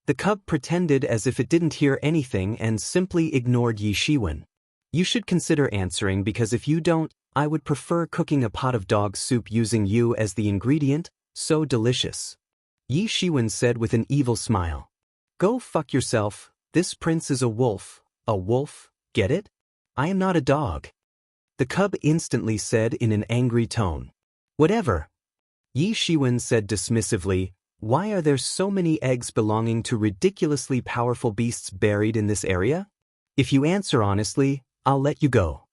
The cub pretended as if it didn't hear anything and simply ignored Yi Shiwen. "You should consider answering, because if you don't, I would prefer cooking a pot of dog soup using you as the ingredient, so delicious." Yi Shiwen said with an evil smile. "Go fuck yourself, this prince is a wolf, get it? I am not a dog." The cub instantly said in an angry tone. "Whatever." Yi Shiwen said dismissively, "Why are there so many eggs belonging to ridiculously powerful beasts buried in this area? If you answer honestly, I'll let you go."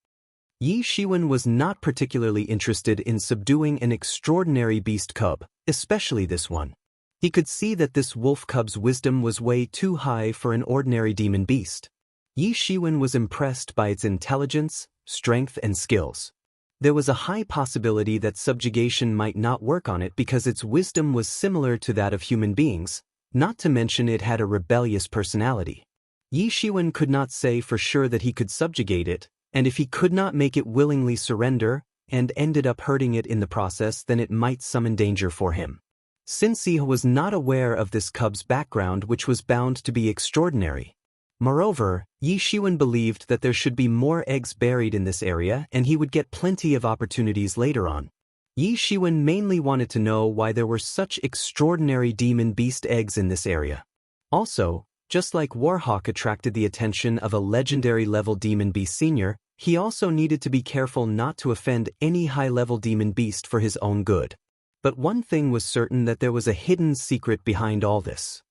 Yi Shiwen was not particularly interested in subduing an extraordinary beast cub, especially this one. He could see that this wolf cub's wisdom was way too high for an ordinary demon beast. Yi Shiwen was impressed by its intelligence, strength, and skills. There was a high possibility that subjugation might not work on it because its wisdom was similar to that of human beings, not to mention it had a rebellious personality. Yi Shiwen could not say for sure that he could subjugate it, and if he could not make it willingly surrender, and ended up hurting it in the process, then it might summon danger for him. Since he was not aware of this cub's background, which was bound to be extraordinary. Moreover, Yi Shiwen believed that there should be more eggs buried in this area and he would get plenty of opportunities later on. Yi Shiwen mainly wanted to know why there were such extraordinary demon beast eggs in this area. Also, just like Warhawk attracted the attention of a legendary level demon beast senior, he also needed to be careful not to offend any high-level demon beast for his own good. But one thing was certain, that there was a hidden secret behind all this.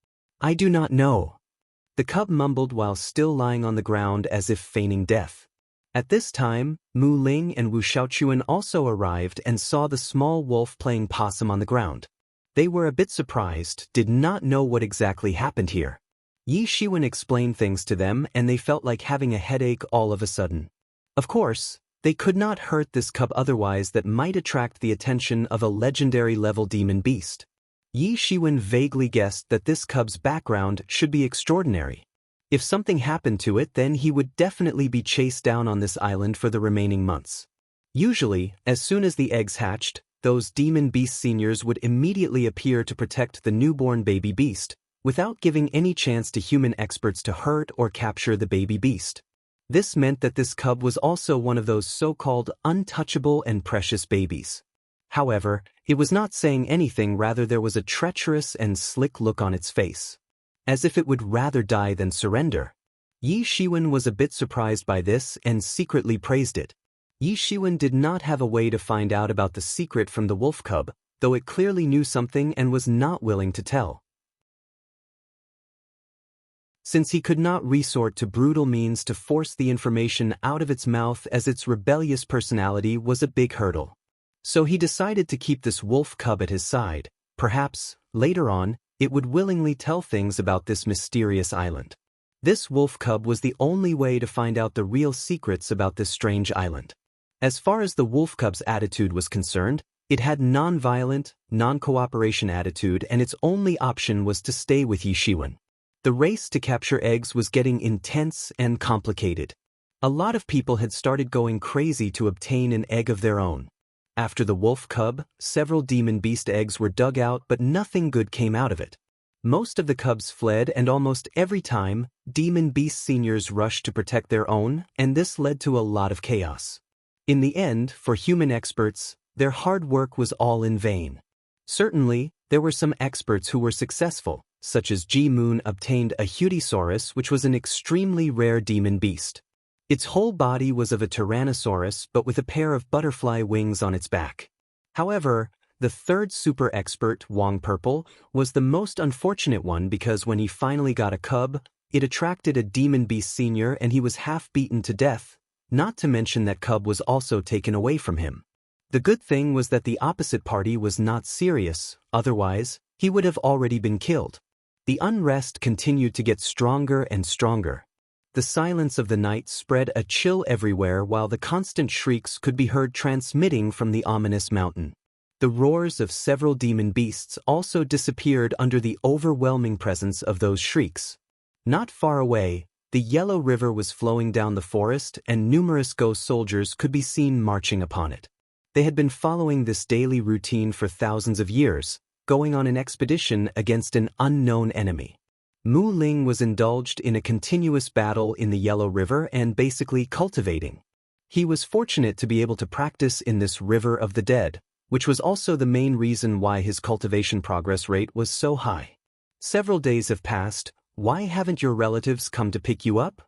"I do not know." The cub mumbled while still lying on the ground as if feigning death. At this time, Mu Ling and Wu Xiaochuan also arrived and saw the small wolf playing possum on the ground. They were a bit surprised, did not know what exactly happened here. Yi Shiwen explained things to them and they felt like having a headache all of a sudden. Of course, they could not hurt this cub otherwise that might attract the attention of a legendary level demon beast. Yi Shiwen vaguely guessed that this cub's background should be extraordinary. If something happened to it, then he would definitely be chased down on this island for the remaining months. Usually, as soon as the eggs hatched, those demon beast seniors would immediately appear to protect the newborn baby beast, without giving any chance to human experts to hurt or capture the baby beast. This meant that this cub was also one of those so-called untouchable and precious babies. However, it was not saying anything, rather there was a treacherous and slick look on its face. As if it would rather die than surrender. Yi Shiwen was a bit surprised by this and secretly praised it. Yi Shiwen did not have a way to find out about the secret from the wolf cub, though it clearly knew something and was not willing to tell. Since he could not resort to brutal means to force the information out of its mouth, as its rebellious personality was a big hurdle. So he decided to keep this wolf cub at his side. Perhaps, later on, it would willingly tell things about this mysterious island. This wolf cub was the only way to find out the real secrets about this strange island. As far as the wolf cub's attitude was concerned, it had non-violent, non-cooperation attitude, and its only option was to stay with Yi Shiwen. The race to capture eggs was getting intense and complicated. A lot of people had started going crazy to obtain an egg of their own. After the wolf cub, several demon beast eggs were dug out, but nothing good came out of it. Most of the cubs fled, and almost every time, demon beast seniors rushed to protect their own, and this led to a lot of chaos. In the end, for human experts, their hard work was all in vain. Certainly, there were some experts who were successful, such as Ji Moon obtained a Hudisaurus, which was an extremely rare demon beast. Its whole body was of a Tyrannosaurus but with a pair of butterfly wings on its back. However, the third super expert, Wang Purple, was the most unfortunate one because when he finally got a cub, it attracted a demon beast senior and he was half beaten to death, not to mention that cub was also taken away from him. The good thing was that the opposite party was not serious, otherwise, he would have already been killed. The unrest continued to get stronger and stronger. The silence of the night spread a chill everywhere while the constant shrieks could be heard transmitting from the ominous mountain. The roars of several demon beasts also disappeared under the overwhelming presence of those shrieks. Not far away, the Yellow River was flowing down the forest and numerous ghost soldiers could be seen marching upon it. They had been following this daily routine for thousands of years, going on an expedition against an unknown enemy. Mu Ling was indulged in a continuous battle in the Yellow River and basically cultivating. He was fortunate to be able to practice in this river of the dead, which was also the main reason why his cultivation progress rate was so high. Several days have passed. Why haven't your relatives come to pick you up?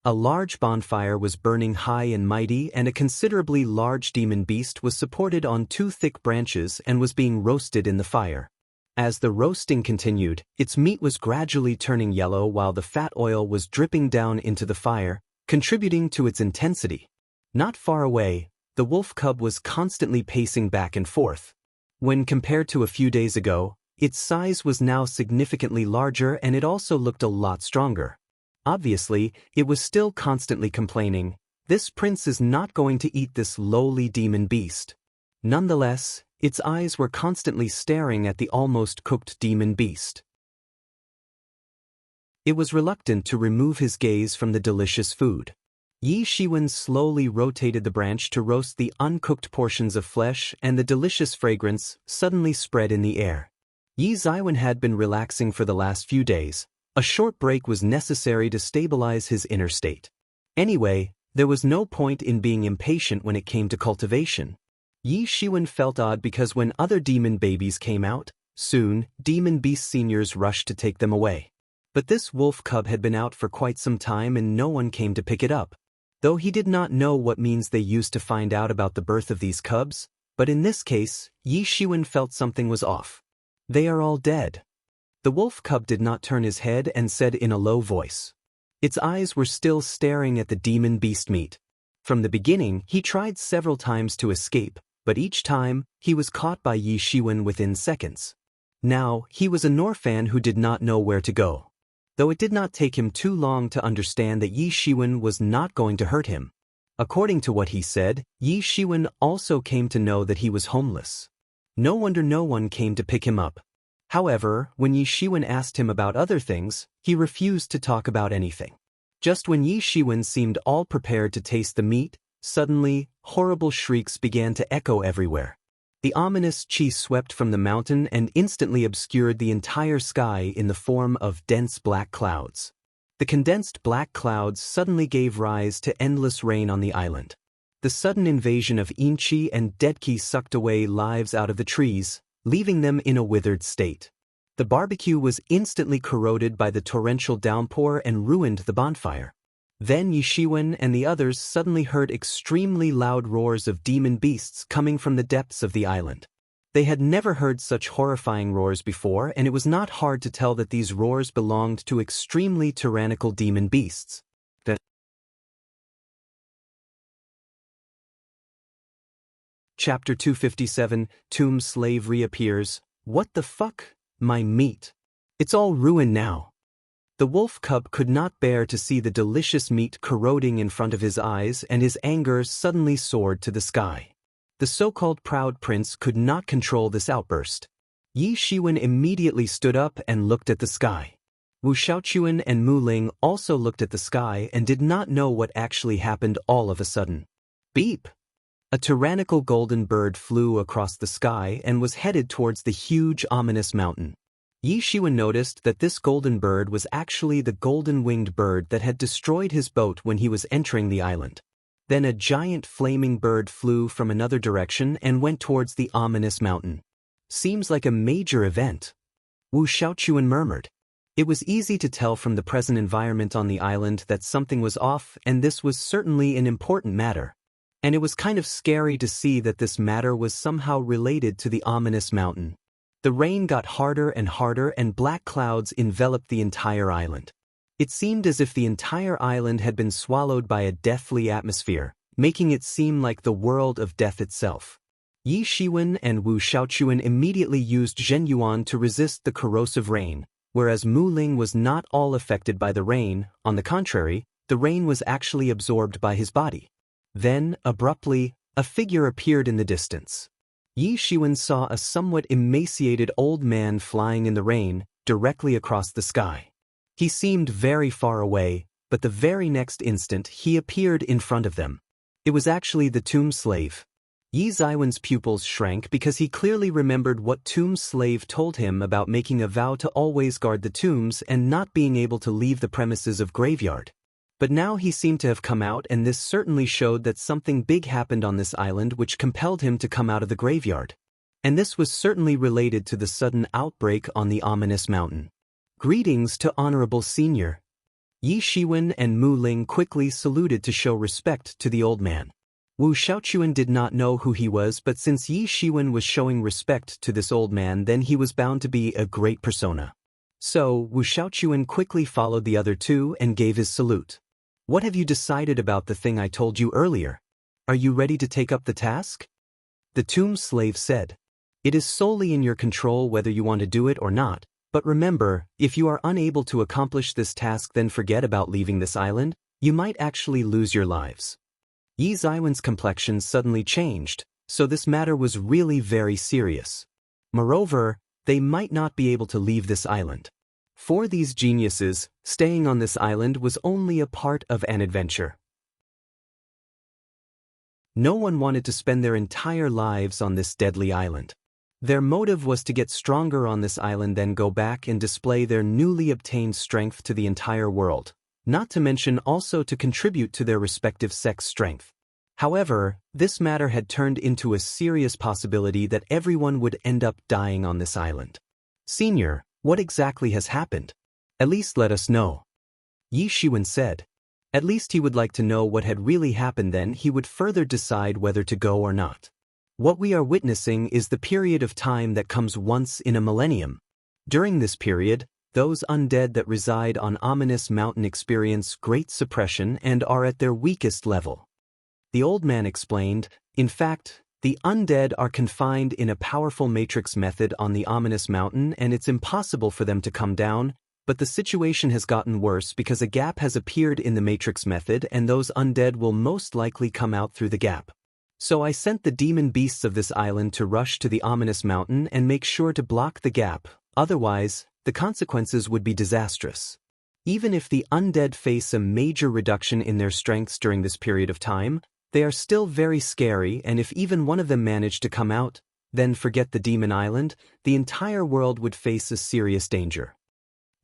A large bonfire was burning high and mighty, and a considerably large demon beast was supported on two thick branches and was being roasted in the fire. As the roasting continued, its meat was gradually turning yellow while the fat oil was dripping down into the fire, contributing to its intensity. Not far away, the wolf cub was constantly pacing back and forth. When compared to a few days ago, its size was now significantly larger and it also looked a lot stronger. Obviously, it was still constantly complaining, "This prince is not going to eat this lowly demon beast." Nonetheless, its eyes were constantly staring at the almost cooked demon beast. It was reluctant to remove his gaze from the delicious food. Yi Shiwen slowly rotated the branch to roast the uncooked portions of flesh, and the delicious fragrance suddenly spread in the air. Yi Ziwen had been relaxing for the last few days. A short break was necessary to stabilize his inner state. Anyway, there was no point in being impatient when it came to cultivation. Yi Shiwen felt odd because when other demon babies came out, soon, demon beast seniors rushed to take them away. But this wolf cub had been out for quite some time and no one came to pick it up. Though he did not know what means they used to find out about the birth of these cubs, but in this case, Yi Shiwen felt something was off. They are all dead. The wolf cub did not turn his head and said in a low voice. Its eyes were still staring at the demon beast meat. From the beginning, he tried several times to escape, but each time, he was caught by Yi Shiwen within seconds. Now, he was an orphan who did not know where to go. Though it did not take him too long to understand that Yi Shiwen was not going to hurt him. According to what he said, Yi Shiwen also came to know that he was homeless. No wonder no one came to pick him up. However, when Yi Shiwen asked him about other things, he refused to talk about anything. Just when Yi Shiwen seemed all prepared to taste the meat, suddenly, horrible shrieks began to echo everywhere. The ominous qi swept from the mountain and instantly obscured the entire sky in the form of dense black clouds. The condensed black clouds suddenly gave rise to endless rain on the island. The sudden invasion of Inqi and Deadqi sucked away lives out of the trees, leaving them in a withered state. The barbecue was instantly corroded by the torrential downpour and ruined the bonfire. Then Yi Shiwen and the others suddenly heard extremely loud roars of demon beasts coming from the depths of the island. They had never heard such horrifying roars before, and it was not hard to tell that these roars belonged to extremely tyrannical demon beasts. Chapter 257, Tomb Slave reappears. What the fuck? My meat. It's all ruined now. The wolf cub could not bear to see the delicious meat corroding in front of his eyes, and his anger suddenly soared to the sky. The so-called proud prince could not control this outburst. Yi Shiwen immediately stood up and looked at the sky. Wu Shaochuan and Mu Ling also looked at the sky and did not know what actually happened all of a sudden. Beep! A tyrannical golden bird flew across the sky and was headed towards the huge ominous mountain. Yi Shiwen noticed that this golden bird was actually the golden-winged bird that had destroyed his boat when he was entering the island. Then a giant flaming bird flew from another direction and went towards the ominous mountain. Seems like a major event. Wu Shaochuan murmured. It was easy to tell from the present environment on the island that something was off, and this was certainly an important matter. And it was kind of scary to see that this matter was somehow related to the ominous mountain. The rain got harder and black clouds enveloped the entire island. It seemed as if the entire island had been swallowed by a deathly atmosphere, making it seem like the world of death itself. Yi Shiwen and Wu Shaochuan immediately used Zhen Yuan to resist the corrosive rain, whereas Mu Ling was not all affected by the rain. On the contrary, the rain was actually absorbed by his body. Then, abruptly, a figure appeared in the distance. Yi Shiwen saw a somewhat emaciated old man flying in the rain, directly across the sky. He seemed very far away, but the very next instant he appeared in front of them. It was actually the tomb slave. Yi Ziwen's pupils shrank because he clearly remembered what tomb slave told him about making a vow to always guard the tombs and not being able to leave the premises of graveyard. But now he seemed to have come out, and this certainly showed that something big happened on this island which compelled him to come out of the graveyard. And this was certainly related to the sudden outbreak on the ominous mountain. Greetings to Honorable Senior. Yi Shiwen and Mu Ling quickly saluted to show respect to the old man. Wu Shaochuan did not know who he was, but since Yi Shiwen was showing respect to this old man, then he was bound to be a great persona. So, Wu Shaochuan quickly followed the other two and gave his salute. What have you decided about the thing I told you earlier? Are you ready to take up the task? The tomb slave said. It is solely in your control whether you want to do it or not, but remember, if you are unable to accomplish this task, then forget about leaving this island. You might actually lose your lives. Yi Ziwen's complexion suddenly changed, so this matter was really very serious. Moreover, they might not be able to leave this island. For these geniuses, staying on this island was only a part of an adventure. No one wanted to spend their entire lives on this deadly island. Their motive was to get stronger on this island, then go back and display their newly obtained strength to the entire world, not to mention also to contribute to their respective sex strength. However, this matter had turned into a serious possibility that everyone would end up dying on this island. Senior, what exactly has happened? At least let us know. Yi Shiwen said. At least he would like to know what had really happened, then he would further decide whether to go or not. What we are witnessing is the period of time that comes once in a millennium. During this period, those undead that reside on ominous mountain experience great suppression and are at their weakest level. The old man explained, "In fact, the undead are confined in a powerful matrix method on the ominous mountain and it's impossible for them to come down, but the situation has gotten worse because a gap has appeared in the matrix method and those undead will most likely come out through the gap. So I sent the demon beasts of this island to rush to the ominous mountain and make sure to block the gap, otherwise, the consequences would be disastrous. Even if the undead face a major reduction in their strengths during this period of time, they are still very scary, and if even one of them managed to come out, then forget the demon island, the entire world would face a serious danger."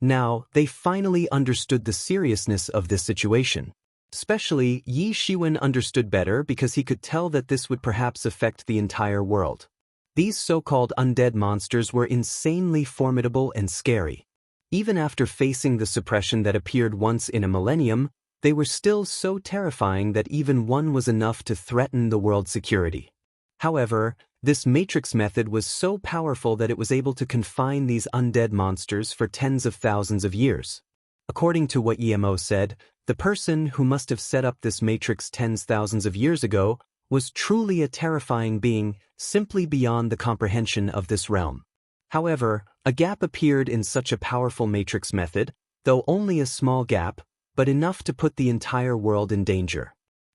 Now, they finally understood the seriousness of this situation. Especially, Yi Shiwen understood better because he could tell that this would perhaps affect the entire world. These so-called undead monsters were insanely formidable and scary. Even after facing the suppression that appeared once in a millennium, they were still so terrifying that even one was enough to threaten the world's security. However, this matrix method was so powerful that it was able to confine these undead monsters for tens of thousands of years. According to what EMO said, the person who must have set up this matrix tens thousands of years ago was truly a terrifying being, simply beyond the comprehension of this realm. However, a gap appeared in such a powerful matrix method, though only a small gap, but enough to put the entire world in danger.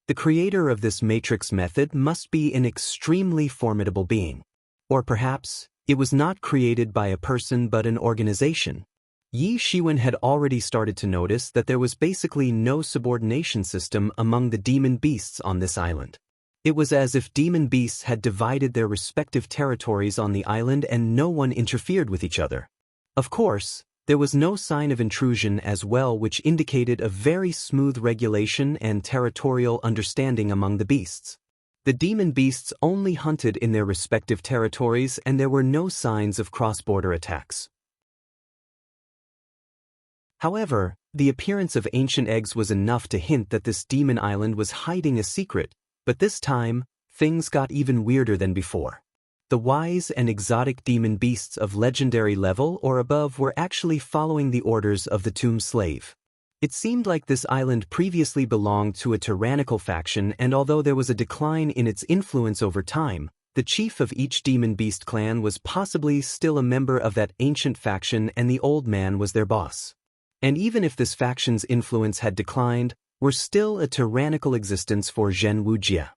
The creator of this matrix method must be an extremely formidable being. Or perhaps, it was not created by a person but an organization. Yi Shiwen had already started to notice that there was basically no subordination system among the demon beasts on this island. It was as if demon beasts had divided their respective territories on the island and no one interfered with each other. Of course, there was no sign of intrusion as well, which indicated a very smooth regulation and territorial understanding among the beasts. The demon beasts only hunted in their respective territories and there were no signs of cross-border attacks. However, the appearance of ancient eggs was enough to hint that this demon island was hiding a secret, but this time, things got even weirder than before. The wise and exotic demon beasts of legendary level or above were actually following the orders of the tomb slave. It seemed like this island previously belonged to a tyrannical faction, and although there was a decline in its influence over time, the chief of each demon beast clan was possibly still a member of that ancient faction and the old man was their boss. And even if this faction's influence had declined, were still a tyrannical existence for Zhen Wujia.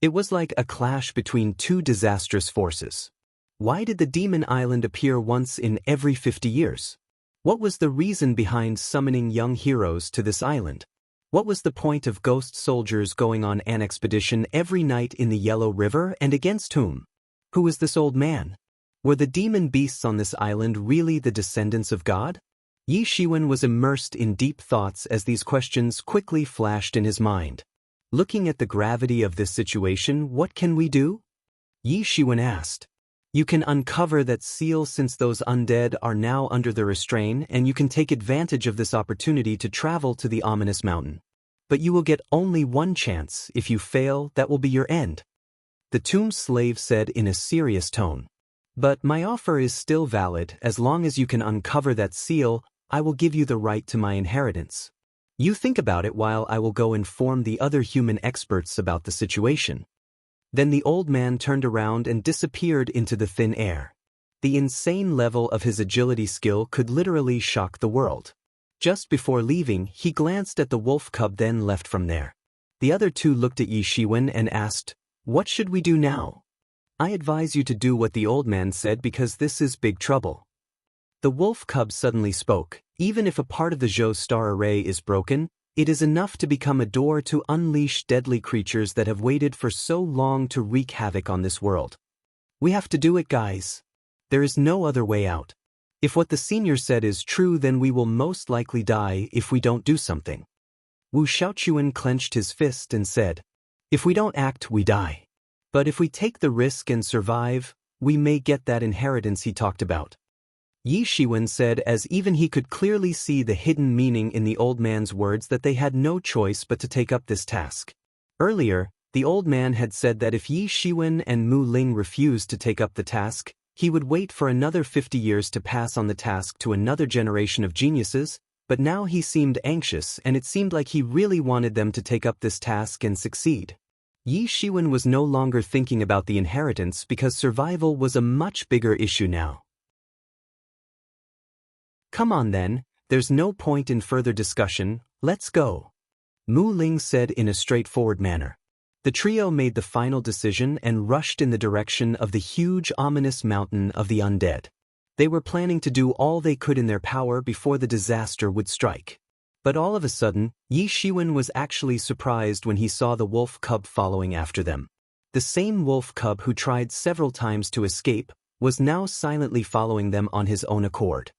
It was like a clash between two disastrous forces. Why did the demon island appear once in every 50 years? What was the reason behind summoning young heroes to this island? What was the point of ghost soldiers going on an expedition every night in the Yellow River, and against whom? Who was this old man? Were the demon beasts on this island really the descendants of God? Yi Shiwen was immersed in deep thoughts as these questions quickly flashed in his mind. Looking at the gravity of this situation, what can we do? Yi Shiwen asked. You can uncover that seal since those undead are now under the restraint, and you can take advantage of this opportunity to travel to the ominous mountain. But you will get only one chance. If you fail, that will be your end. The tomb slave said in a serious tone. But my offer is still valid. As long as you can uncover that seal, I will give you the right to my inheritance. You think about it while I will go inform the other human experts about the situation. Then the old man turned around and disappeared into the thin air. The insane level of his agility skill could literally shock the world. Just before leaving, he glanced at the wolf cub, then left from there. The other two looked at Yi Shiwen and asked, "What should we do now?" "I advise you to do what the old man said because this is big trouble." The wolf cub suddenly spoke. Even if a part of the Zhou star array is broken, it is enough to become a door to unleash deadly creatures that have waited for so long to wreak havoc on this world. We have to do it, guys. There is no other way out. If what the senior said is true, then we will most likely die if we don't do something. Wu Xiaochuan clenched his fist and said, "If we don't act, we die. But if we take the risk and survive, we may get that inheritance he talked about." Yi Shiwen said, as even he could clearly see the hidden meaning in the old man's words, that they had no choice but to take up this task. Earlier, the old man had said that if Yi Shiwen and Mu Ling refused to take up the task, he would wait for another 50 years to pass on the task to another generation of geniuses, but now he seemed anxious and it seemed like he really wanted them to take up this task and succeed. Yi Shiwen was no longer thinking about the inheritance because survival was a much bigger issue now. Come on then, there's no point in further discussion, let's go. Mu Ling said in a straightforward manner. The trio made the final decision and rushed in the direction of the huge ominous mountain of the undead. They were planning to do all they could in their power before the disaster would strike. But all of a sudden, Yi Shiwen was actually surprised when he saw the wolf cub following after them. The same wolf cub who tried several times to escape was now silently following them on his own accord.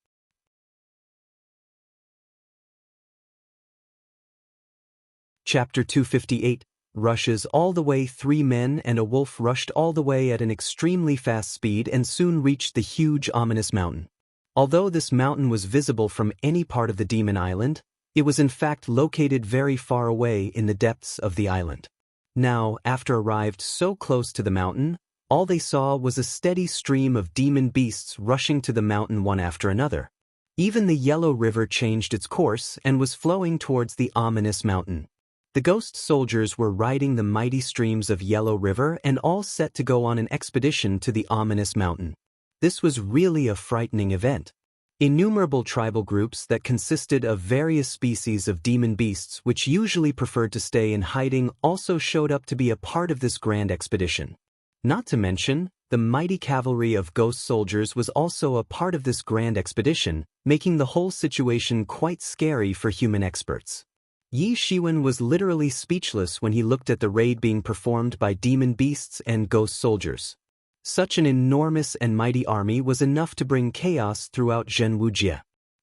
Chapter 258 Rushes all the way. 3 men and a wolf rushed all the way at an extremely fast speed and soon reached the huge ominous mountain. Although this mountain was visible from any part of the Demon Island, it was in fact located very far away in the depths of the island. Now, after arrived so close to the mountain, all they saw was a steady stream of demon beasts rushing to the mountain one after another. Even the Yellow River changed its course and was flowing towards the ominous mountain. The ghost soldiers were riding the mighty streams of Yellow River and all set to go on an expedition to the ominous mountain. This was really a frightening event. Innumerable tribal groups that consisted of various species of demon beasts which usually preferred to stay in hiding also showed up to be a part of this grand expedition. Not to mention, the mighty cavalry of ghost soldiers was also a part of this grand expedition, making the whole situation quite scary for human experts. Yi Shiwen was literally speechless when he looked at the raid being performed by demon beasts and ghost soldiers. Such an enormous and mighty army was enough to bring chaos throughout Zhenwujie.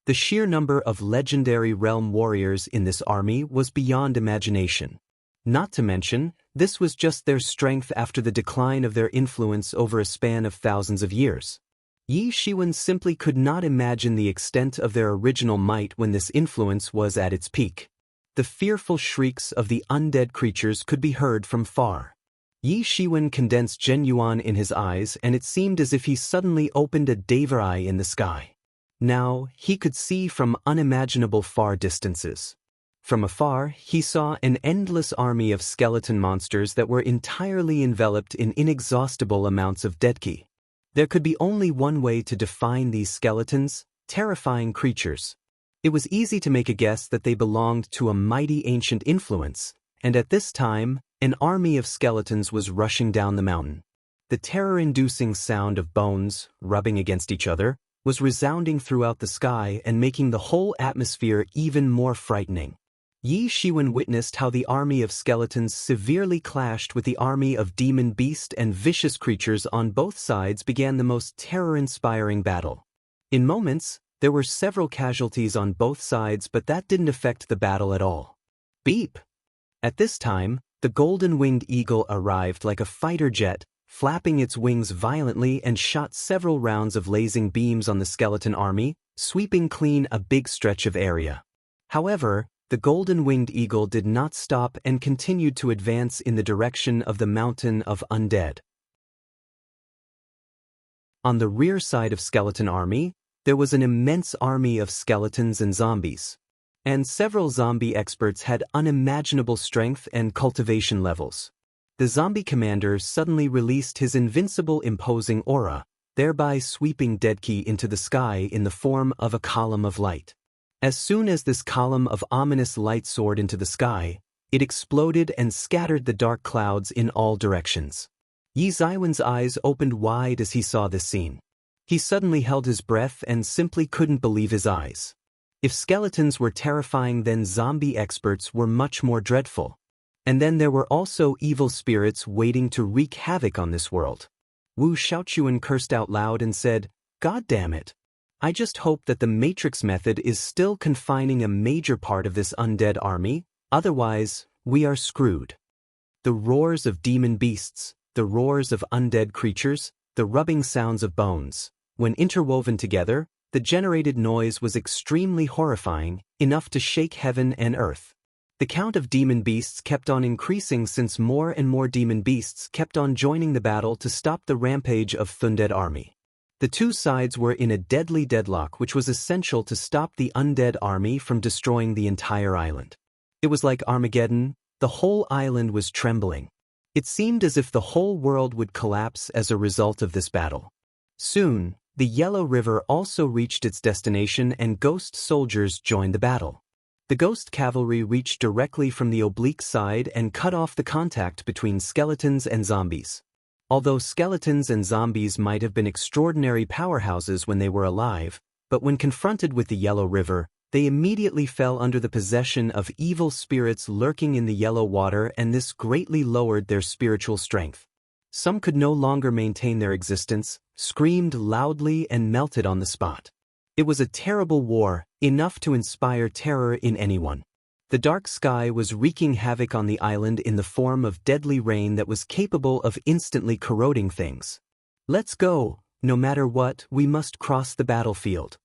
The sheer number of legendary realm warriors in this army was beyond imagination. Not to mention, this was just their strength after the decline of their influence over a span of thousands of years. Yi Shiwen simply could not imagine the extent of their original might when this influence was at its peak. The fearful shrieks of the undead creatures could be heard from far. Yi Shiwen condensed Zhenyuan in his eyes and it seemed as if he suddenly opened a Daver eye in the sky. Now, he could see from unimaginable far distances. From afar, he saw an endless army of skeleton monsters that were entirely enveloped in inexhaustible amounts of deadki. There could be only one way to define these skeletons: terrifying creatures. It was easy to make a guess that they belonged to a mighty ancient influence, and at this time, an army of skeletons was rushing down the mountain. The terror-inducing sound of bones, rubbing against each other, was resounding throughout the sky and making the whole atmosphere even more frightening. Yi Shiwen witnessed how the army of skeletons severely clashed with the army of demon beast and vicious creatures on both sides began the most terror-inspiring battle. In moments, there were several casualties on both sides, but that didn't affect the battle at all. Beep! At this time, the golden-winged eagle arrived like a fighter jet, flapping its wings violently and shot several rounds of lasing beams on the skeleton army, sweeping clean a big stretch of area. However, the golden-winged eagle did not stop and continued to advance in the direction of the mountain of undead. On the rear side of skeleton army, there was an immense army of skeletons and zombies. And several zombie experts had unimaginable strength and cultivation levels. The zombie commander suddenly released his invincible imposing aura, thereby sweeping deadki into the sky in the form of a column of light. As soon as this column of ominous light soared into the sky, it exploded and scattered the dark clouds in all directions. Yi Shiwen's eyes opened wide as he saw this scene. He suddenly held his breath and simply couldn't believe his eyes. If skeletons were terrifying, then zombie experts were much more dreadful. And then there were also evil spirits waiting to wreak havoc on this world. Wu Shaochuan cursed out loud and said, "God damn it. I just hope that the Matrix method is still confining a major part of this undead army, otherwise, we are screwed." The roars of demon beasts, the roars of undead creatures, the rubbing sounds of bones. When interwoven together, the generated noise was extremely horrifying, enough to shake heaven and earth. The count of demon beasts kept on increasing since more and more demon beasts kept on joining the battle to stop the rampage of Thundead army. The two sides were in a deadly deadlock which was essential to stop the undead army from destroying the entire island. It was like Armageddon. The whole island was trembling. It seemed as if the whole world would collapse as a result of this battle. Soon, the Yellow River also reached its destination and ghost soldiers joined the battle. The ghost cavalry reached directly from the oblique side and cut off the contact between skeletons and zombies. Although skeletons and zombies might have been extraordinary powerhouses when they were alive, but when confronted with the Yellow River, they immediately fell under the possession of evil spirits lurking in the yellow water, and this greatly lowered their spiritual strength. Some could no longer maintain their existence, screamed loudly and melted on the spot. It was a terrible war, enough to inspire terror in anyone. The dark sky was wreaking havoc on the island in the form of deadly rain that was capable of instantly corroding things. "Let's go, no matter what, we must cross the battlefield."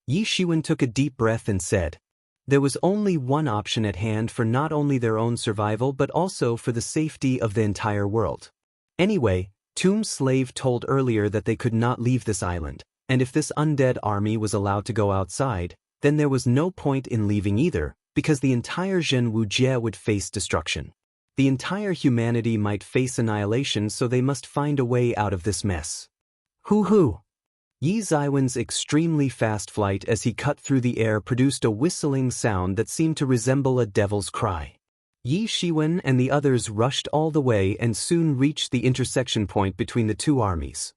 Yi Shiwen took a deep breath and said. There was only one option at hand for not only their own survival but also for the safety of the entire world. Anyway, Tomb's slave told earlier that they could not leave this island, and if this undead army was allowed to go outside, then there was no point in leaving either, because the entire Zhen Wujie would face destruction. The entire humanity might face annihilation, so they must find a way out of this mess. Hoo-hoo! Yi Ziwen's extremely fast flight as he cut through the air produced a whistling sound that seemed to resemble a devil's cry. Yi Shiwen and the others rushed all the way and soon reached the intersection point between the two armies.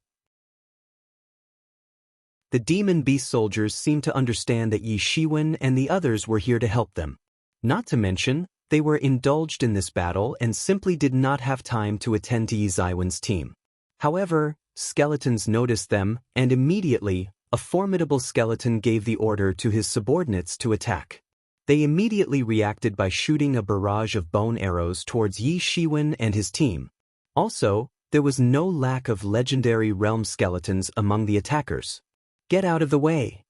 The demon beast soldiers seemed to understand that Yi Shiwen and the others were here to help them. Not to mention, they were indulged in this battle and simply did not have time to attend to Yi Ziwen's team. However, skeletons noticed them, and immediately, a formidable skeleton gave the order to his subordinates to attack. They immediately reacted by shooting a barrage of bone arrows towards Yi Shiwen and his team. Also, there was no lack of legendary realm skeletons among the attackers. "Get out of the way!"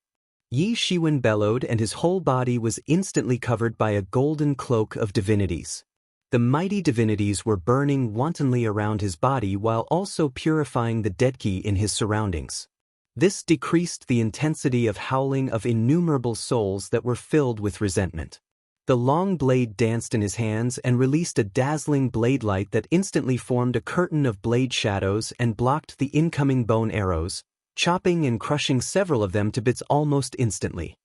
Yi Shiwen bellowed, and his whole body was instantly covered by a golden cloak of divinities. The mighty divinities were burning wantonly around his body while also purifying the deadki in his surroundings. This decreased the intensity of howling of innumerable souls that were filled with resentment. The long blade danced in his hands and released a dazzling blade light that instantly formed a curtain of blade shadows and blocked the incoming bone arrows, chopping and crushing several of them to bits almost instantly.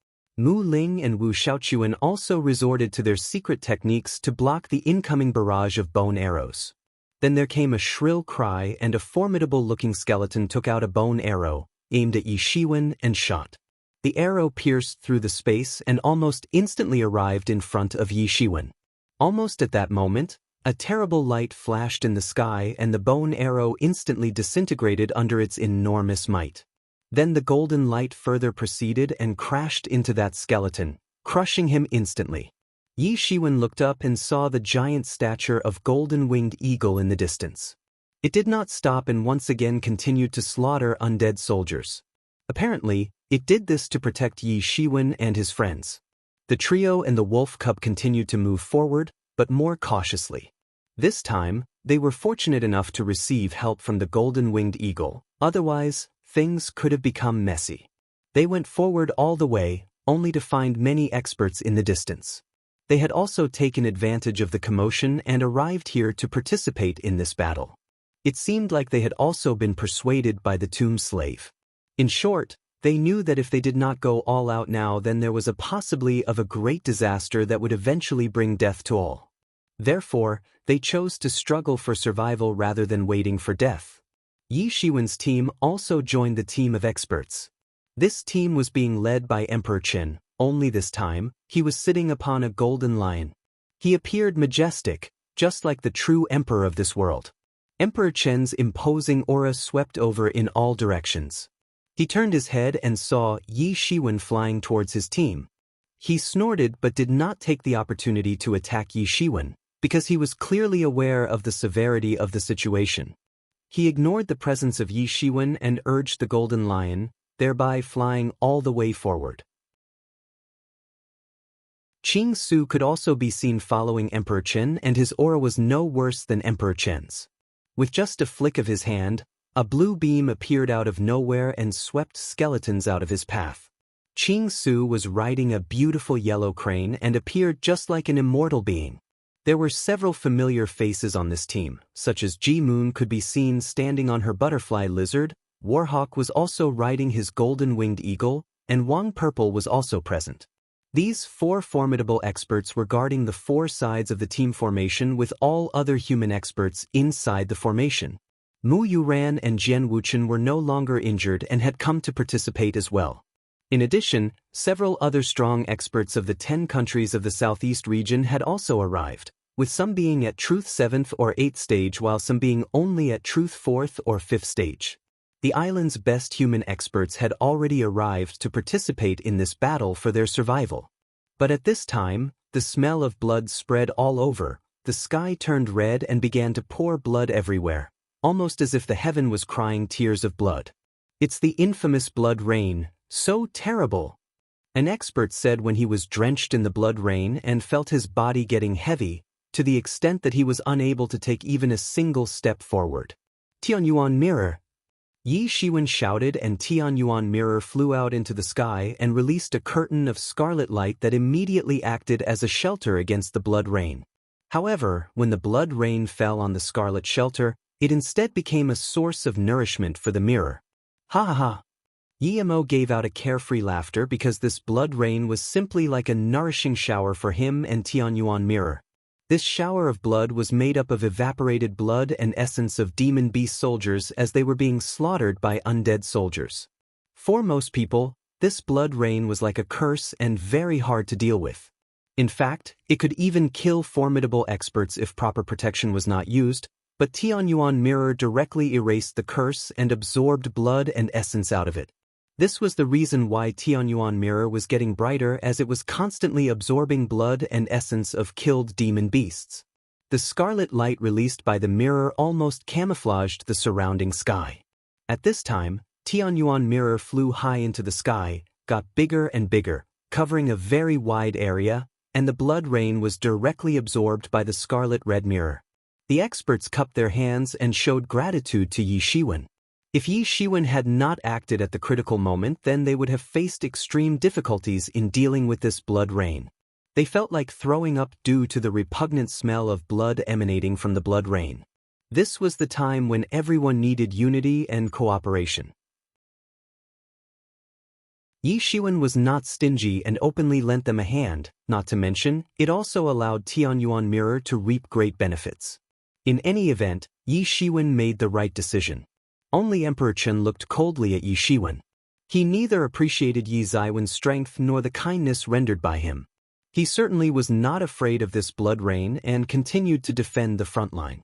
Mu Ling and Wu Xiaochuan also resorted to their secret techniques to block the incoming barrage of bone arrows. Then there came a shrill cry and a formidable-looking skeleton took out a bone arrow, aimed at Yi Shiwen and shot. The arrow pierced through the space and almost instantly arrived in front of Yi Shiwen. Almost at that moment, a terrible light flashed in the sky and the bone arrow instantly disintegrated under its enormous might. Then the golden light further proceeded and crashed into that skeleton, crushing him instantly. Yi Shiwen looked up and saw the giant stature of golden-winged eagle in the distance. It did not stop and once again continued to slaughter undead soldiers. Apparently, it did this to protect Yi Shiwen and his friends. The trio and the wolf cub continued to move forward, but more cautiously. This time, they were fortunate enough to receive help from the golden-winged eagle, otherwise, things could have become messy. They went forward all the way, only to find many experts in the distance. They had also taken advantage of the commotion and arrived here to participate in this battle. It seemed like they had also been persuaded by the tomb slave. In short, they knew that if they did not go all out now, then there was a possibility of a great disaster that would eventually bring death to all. Therefore, they chose to struggle for survival rather than waiting for death. Yi Shiwen's team also joined the team of experts. This team was being led by Emperor Qin, only this time, he was sitting upon a golden lion. He appeared majestic, just like the true emperor of this world. Emperor Qin's imposing aura swept over in all directions. He turned his head and saw Yi Shiwen flying towards his team. He snorted but did not take the opportunity to attack Yi Shiwen, because he was clearly aware of the severity of the situation. He ignored the presence of Yi Shiwen and urged the golden lion, thereby flying all the way forward. Qing Su could also be seen following Emperor Qin, and his aura was no worse than Emperor Qin's. With just a flick of his hand, a blue beam appeared out of nowhere and swept skeletons out of his path. Qing Su was riding a beautiful yellow crane and appeared just like an immortal being. There were several familiar faces on this team, such as Ji-moon could be seen standing on her butterfly lizard, Warhawk was also riding his golden-winged eagle, and Wang Purple was also present. These 4 formidable experts were guarding the 4 sides of the team formation with all other human experts inside the formation. Mu Yuran and Jian Wuchen were no longer injured and had come to participate as well. In addition, several other strong experts of the 10 countries of the Southeast region had also arrived, with some being at Truth 7th or 8th stage while some being only at Truth 4th or 5th stage. The island's best human experts had already arrived to participate in this battle for their survival. But at this time, the smell of blood spread all over, the sky turned red and began to pour blood everywhere, almost as if the heaven was crying tears of blood. It's the infamous blood rain, so terrible. An expert said when he was drenched in the blood rain and felt his body getting heavy, to the extent that he was unable to take even a single step forward. Tianyuan mirror! Yi Shiwen shouted, and Tianyuan mirror flew out into the sky and released a curtain of scarlet light that immediately acted as a shelter against the blood rain. However, when the blood rain fell on the scarlet shelter, it instead became a source of nourishment for the mirror. Ha ha ha! Yimo gave out a carefree laughter because this blood rain was simply like a nourishing shower for him and Tianyuan mirror. This shower of blood was made up of evaporated blood and essence of demon beast soldiers as they were being slaughtered by undead soldiers. For most people, this blood rain was like a curse and very hard to deal with. In fact, it could even kill formidable experts if proper protection was not used, but Tianyuan mirror directly erased the curse and absorbed blood and essence out of it. This was the reason why Tianyuan mirror was getting brighter, as it was constantly absorbing blood and essence of killed demon beasts. The scarlet light released by the mirror almost camouflaged the surrounding sky. At this time, Tianyuan mirror flew high into the sky, got bigger and bigger, covering a very wide area, and the blood rain was directly absorbed by the scarlet red mirror. The experts cupped their hands and showed gratitude to Yi Shiwen. If Yi Shiwen had not acted at the critical moment, then they would have faced extreme difficulties in dealing with this blood rain. They felt like throwing up due to the repugnant smell of blood emanating from the blood rain. This was the time when everyone needed unity and cooperation. Yi Shiwen was not stingy and openly lent them a hand, not to mention, it also allowed Tianyuan mirror to reap great benefits. In any event, Yi Shiwen made the right decision. Only Emperor Chen looked coldly at Yi Shiwen. He neither appreciated Yi Zaiwen's strength nor the kindness rendered by him. He certainly was not afraid of this blood rain and continued to defend the front line.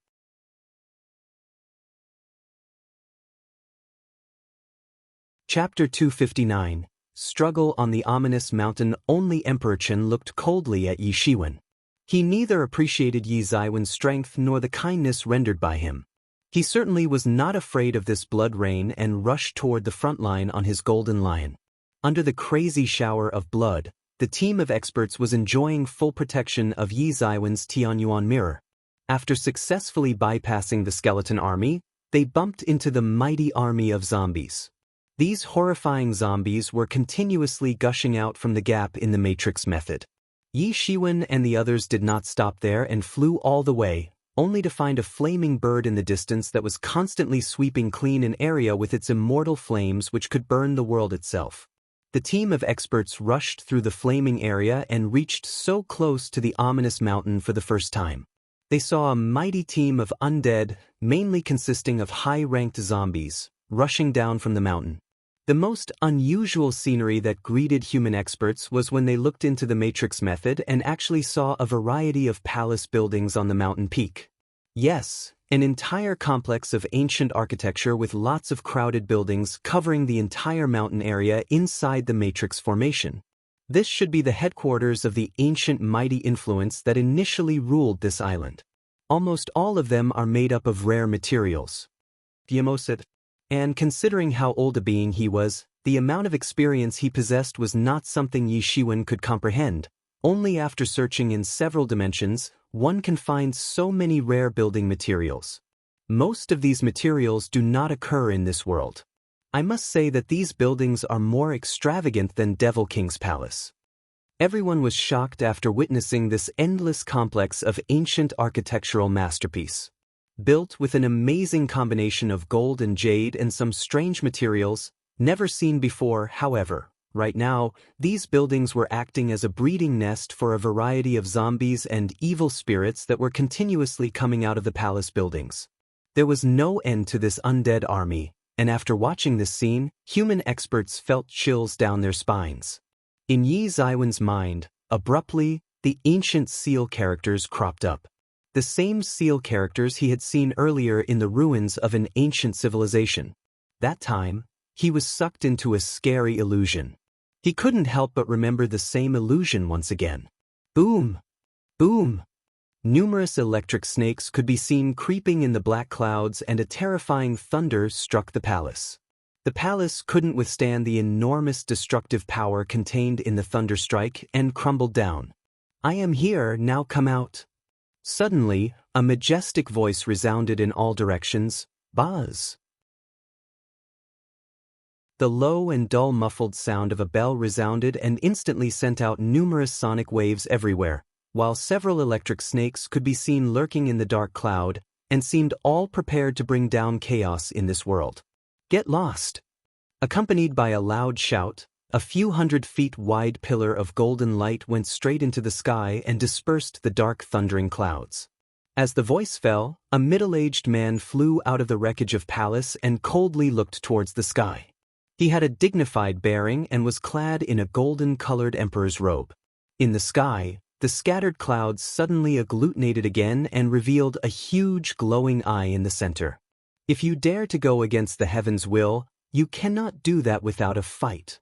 Chapter 259. Struggle on the Ominous Mountain. Only Emperor Chen looked coldly at Yi Shiwen. He neither appreciated Yi Zaiwen's strength nor the kindness rendered by him. He certainly was not afraid of this blood rain and rushed toward the front line on his golden lion. Under the crazy shower of blood, the team of experts was enjoying full protection of Yi Zaiwen's Tianyuan mirror. After successfully bypassing the skeleton army, they bumped into the mighty army of zombies. These horrifying zombies were continuously gushing out from the gap in the matrix method. Yi Shiwen and the others did not stop there and flew all the way, only to find a flaming bird in the distance that was constantly sweeping clean an area with its immortal flames which could burn the world itself. The team of experts rushed through the flaming area and reached so close to the ominous mountain for the first time. They saw a mighty team of undead, mainly consisting of high-ranked zombies, rushing down from the mountain. The most unusual scenery that greeted human experts was when they looked into the matrix method and actually saw a variety of palace buildings on the mountain peak. Yes, an entire complex of ancient architecture with lots of crowded buildings covering the entire mountain area inside the matrix formation. This should be the headquarters of the ancient mighty influence that initially ruled this island. Almost all of them are made up of rare materials. Diamosit. And considering how old a being he was, the amount of experience he possessed was not something Yi Shiwen could comprehend. Only after searching in several dimensions, one can find so many rare building materials. Most of these materials do not occur in this world. I must say that these buildings are more extravagant than Devil King's palace. Everyone was shocked after witnessing this endless complex of ancient architectural masterpiece. Built with an amazing combination of gold and jade and some strange materials, never seen before, however. Right now, these buildings were acting as a breeding nest for a variety of zombies and evil spirits that were continuously coming out of the palace buildings. There was no end to this undead army, and after watching this scene, human experts felt chills down their spines. In Yi Ziwen's mind, abruptly, the ancient seal characters cropped up. The same seal characters he had seen earlier in the ruins of an ancient civilization. That time, he was sucked into a scary illusion. He couldn't help but remember the same illusion once again. Boom! Boom! Numerous electric snakes could be seen creeping in the black clouds, and a terrifying thunder struck the palace. The palace couldn't withstand the enormous destructive power contained in the thunderstrike and crumbled down. "I am here, now come out." Suddenly, a majestic voice resounded in all directions, "Buzz." The low and dull muffled sound of a bell resounded and instantly sent out numerous sonic waves everywhere, while several electric snakes could be seen lurking in the dark cloud, and seemed all prepared to bring down chaos in this world. "Get lost!" Accompanied by a loud shout, a few 100 feet wide pillar of golden light went straight into the sky and dispersed the dark thundering clouds. As the voice fell, a middle-aged man flew out of the wreckage of palace and coldly looked towards the sky. He had a dignified bearing and was clad in a golden-colored emperor's robe. In the sky, the scattered clouds suddenly agglutinated again and revealed a huge glowing eye in the center. "If you dare to go against the heaven's will, you cannot do that without a fight."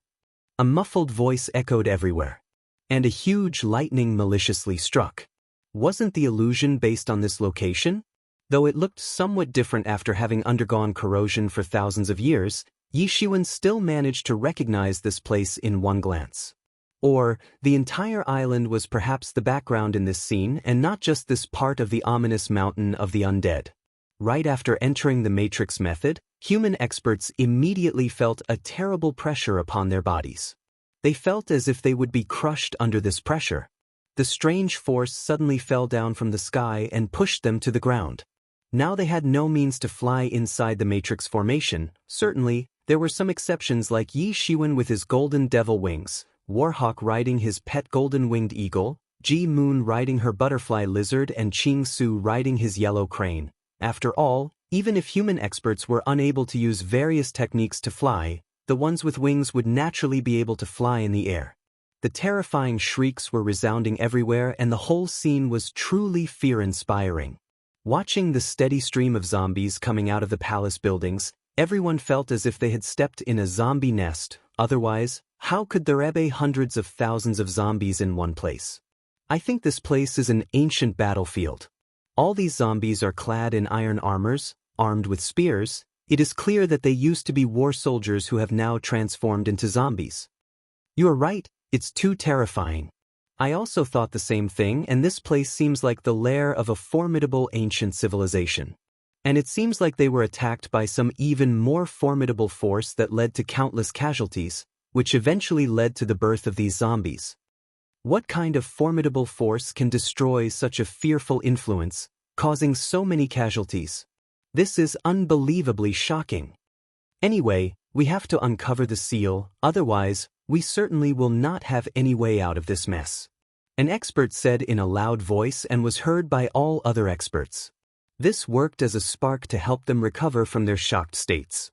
A muffled voice echoed everywhere. And a huge lightning maliciously struck. Wasn't the illusion based on this location? Though it looked somewhat different after having undergone corrosion for thousands of years, Yi Shiwen still managed to recognize this place in one glance. Or, the entire island was perhaps the background in this scene and not just this part of the ominous mountain of the undead. Right after entering the Matrix method, human experts immediately felt a terrible pressure upon their bodies. They felt as if they would be crushed under this pressure. The strange force suddenly fell down from the sky and pushed them to the ground. Now they had no means to fly inside the Matrix formation. Certainly, there were some exceptions like Yi Shiwen with his golden devil wings, Warhawk riding his pet golden-winged eagle, Ji Moon riding her butterfly lizard, and Ching Su riding his yellow crane. After all, even if human experts were unable to use various techniques to fly, the ones with wings would naturally be able to fly in the air. The terrifying shrieks were resounding everywhere, and the whole scene was truly fear-inspiring. Watching the steady stream of zombies coming out of the palace buildings, everyone felt as if they had stepped in a zombie nest. Otherwise, how could there be hundreds of thousands of zombies in one place? I think this place is an ancient battlefield. All these zombies are clad in iron armors, armed with spears. It is clear that they used to be war soldiers who have now transformed into zombies. You are right, it's too terrifying. I also thought the same thing, and this place seems like the lair of a formidable ancient civilization. And it seems like they were attacked by some even more formidable force that led to countless casualties, which eventually led to the birth of these zombies. What kind of formidable force can destroy such a fearful influence, causing so many casualties? This is unbelievably shocking. Anyway, we have to uncover the seal, otherwise, we certainly will not have any way out of this mess. An expert said in a loud voice and was heard by all other experts. This worked as a spark to help them recover from their shocked states.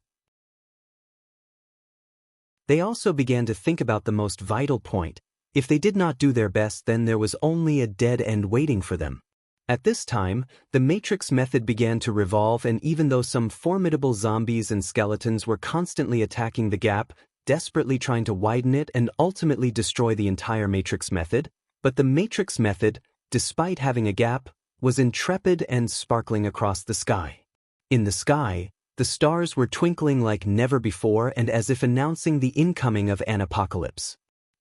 They also began to think about the most vital point. If they did not do their best, then there was only a dead end waiting for them. At this time, the Matrix method began to revolve, and even though some formidable zombies and skeletons were constantly attacking the gap, desperately trying to widen it and ultimately destroy the entire Matrix method, but the Matrix method, despite having a gap, was intrepid and sparkling across the sky. In the sky, the stars were twinkling like never before and as if announcing the incoming of an apocalypse.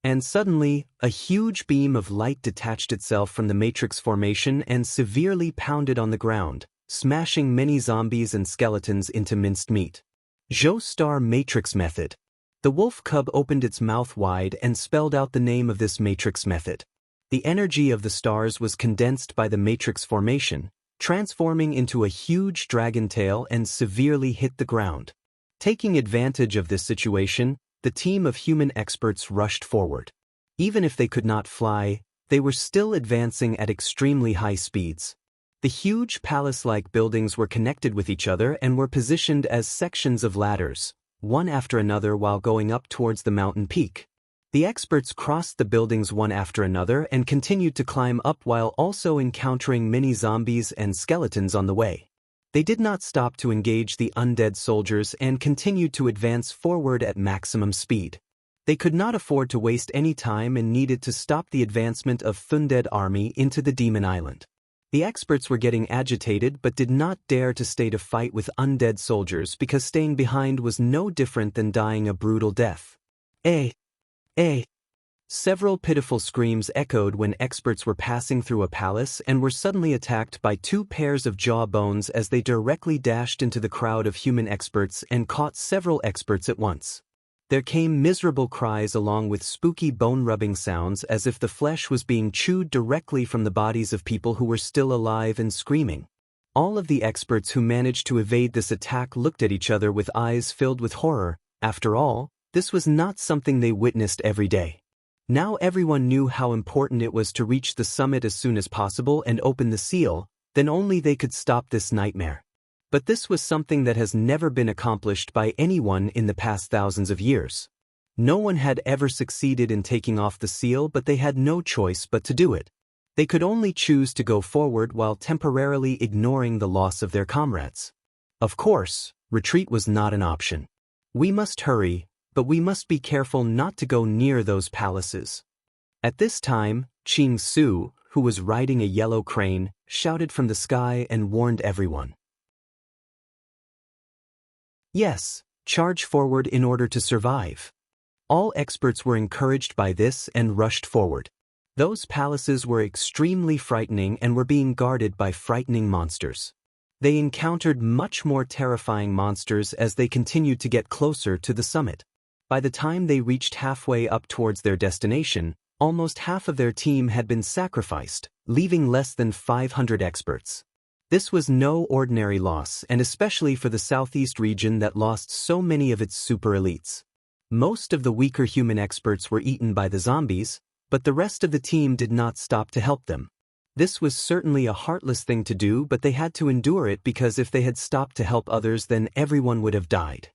And suddenly, a huge beam of light detached itself from the Matrix formation and severely pounded on the ground, smashing many zombies and skeletons into minced meat. Joe Star Matrix Method. The wolf cub opened its mouth wide and spelled out the name of this matrix method. The energy of the stars was condensed by the matrix formation, transforming into a huge dragon tail and severely hit the ground. Taking advantage of this situation, the team of human experts rushed forward. Even if they could not fly, they were still advancing at extremely high speeds. The huge palace-like buildings were connected with each other and were positioned as sections of ladders, one after another while going up towards the mountain peak. The experts crossed the buildings one after another and continued to climb up while also encountering many zombies and skeletons on the way. They did not stop to engage the undead soldiers and continued to advance forward at maximum speed. They could not afford to waste any time and needed to stop the advancement of Thundead army into the Demon Island. The experts were getting agitated but did not dare to stay to fight with undead soldiers because staying behind was no different than dying a brutal death. Several pitiful screams echoed when experts were passing through a palace and were suddenly attacked by two pairs of jawbones as they directly dashed into the crowd of human experts and caught several experts at once. There came miserable cries along with spooky bone-rubbing sounds as if the flesh was being chewed directly from the bodies of people who were still alive and screaming. All of the experts who managed to evade this attack looked at each other with eyes filled with horror. After all, this was not something they witnessed every day. Now everyone knew how important it was to reach the summit as soon as possible and open the seal, then only they could stop this nightmare. But this was something that has never been accomplished by anyone in the past thousands of years. No one had ever succeeded in taking off the seal, but they had no choice but to do it. They could only choose to go forward while temporarily ignoring the loss of their comrades. Of course, retreat was not an option. We must hurry, but we must be careful not to go near those palaces. At this time, Ching Su, who was riding a yellow crane, shouted from the sky and warned everyone. Yes, charge forward in order to survive. All experts were encouraged by this and rushed forward. Those palaces were extremely frightening and were being guarded by frightening monsters. They encountered much more terrifying monsters as they continued to get closer to the summit. By the time they reached halfway up towards their destination, almost half of their team had been sacrificed, leaving less than 500 experts. This was no ordinary loss, and especially for the southeast region that lost so many of its super elites. Most of the weaker human experts were eaten by the zombies, but the rest of the team did not stop to help them. This was certainly a heartless thing to do, but they had to endure it because if they had stopped to help others, then everyone would have died.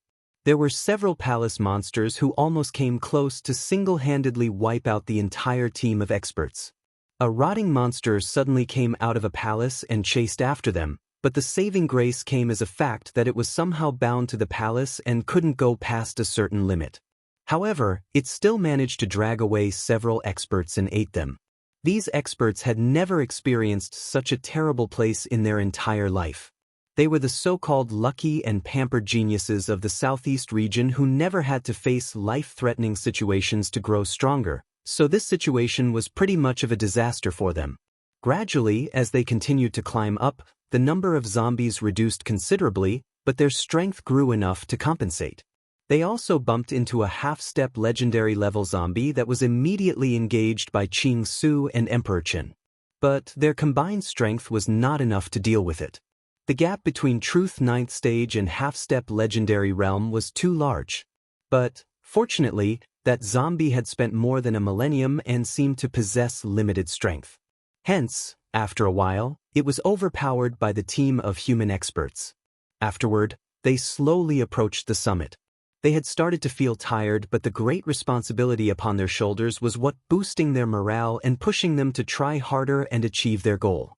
There were several palace monsters who almost came close to single-handedly wipe out the entire team of experts. A rotting monster suddenly came out of a palace and chased after them, but the saving grace came as a fact that it was somehow bound to the palace and couldn't go past a certain limit. However, it still managed to drag away several experts and ate them. These experts had never experienced such a terrible place in their entire life. They were the so-called lucky and pampered geniuses of the southeast region who never had to face life-threatening situations to grow stronger, so this situation was pretty much of a disaster for them. Gradually, as they continued to climb up, the number of zombies reduced considerably, but their strength grew enough to compensate. They also bumped into a half-step legendary level zombie that was immediately engaged by Ching Su and Emperor Chen. But their combined strength was not enough to deal with it. The gap between Truth 9th stage and half-step legendary realm was too large. But, fortunately, that zombie had spent more than a millennium and seemed to possess limited strength. Hence, after a while, it was overpowered by the team of human experts. Afterward, they slowly approached the summit. They had started to feel tired, but the great responsibility upon their shoulders was what boosting their morale and pushing them to try harder and achieve their goal.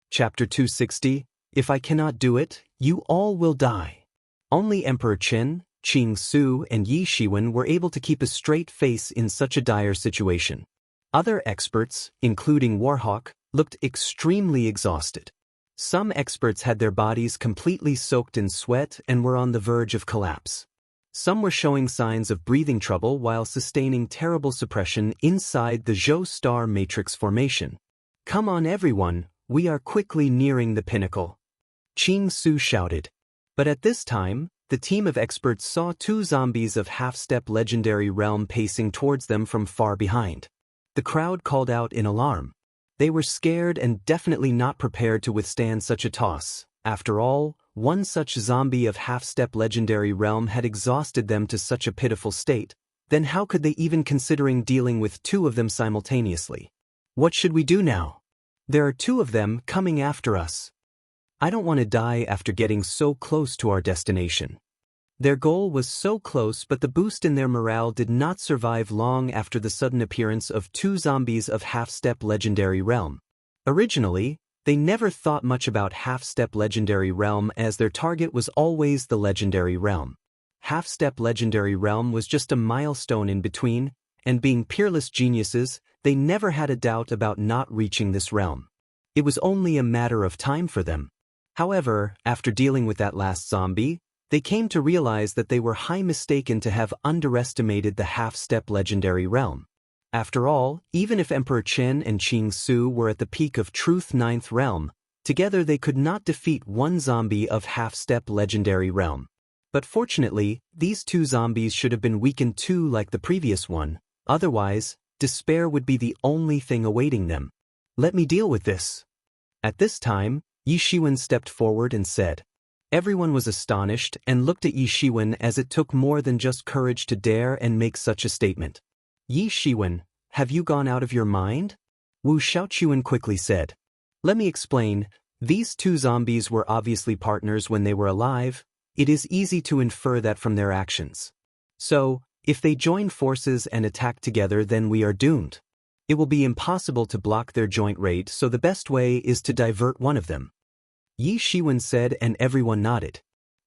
Chapter 260, If I cannot do it, you all will die. Only Emperor Chen, Ching Su, and Yi Shiwen were able to keep a straight face in such a dire situation. Other experts, including Warhawk, looked extremely exhausted. Some experts had their bodies completely soaked in sweat and were on the verge of collapse. Some were showing signs of breathing trouble while sustaining terrible suppression inside the Zhou star matrix formation. Come on everyone, we are quickly nearing the pinnacle. Ching Su shouted. But at this time, the team of experts saw two zombies of half-step legendary realm pacing towards them from far behind. The crowd called out in alarm. They were scared and definitely not prepared to withstand such a toss. After all, one such zombie of half-step legendary realm had exhausted them to such a pitiful state. Then how could they even considering dealing with two of them simultaneously? What should we do now? There are two of them coming after us. I don't want to die after getting so close to our destination. Their goal was so close, but the boost in their morale did not survive long after the sudden appearance of two zombies of half-step legendary realm. Originally, they never thought much about half-step legendary realm as their target was always the legendary realm. Half-step legendary realm was just a milestone in between, and being peerless geniuses, they never had a doubt about not reaching this realm. It was only a matter of time for them. However, after dealing with that last zombie, they came to realize that they were highly mistaken to have underestimated the half-step legendary realm. After all, even if Emperor Chen and Ching Su were at the peak of truth 9th realm, together they could not defeat one zombie of half-step legendary realm. But fortunately, these two zombies should have been weakened too like the previous one, otherwise, despair would be the only thing awaiting them. Let me deal with this. At this time, Yi Shiwen stepped forward and said. Everyone was astonished and looked at Yi Shiwen as it took more than just courage to dare and make such a statement. Yi Shiwen, have you gone out of your mind? Wu Shaochuan quickly said. Let me explain, these two zombies were obviously partners when they were alive. It is easy to infer that from their actions. So, if they join forces and attack together, then we are doomed. It will be impossible to block their joint raid, so the best way is to divert one of them. Yi Shiwen said, and everyone nodded.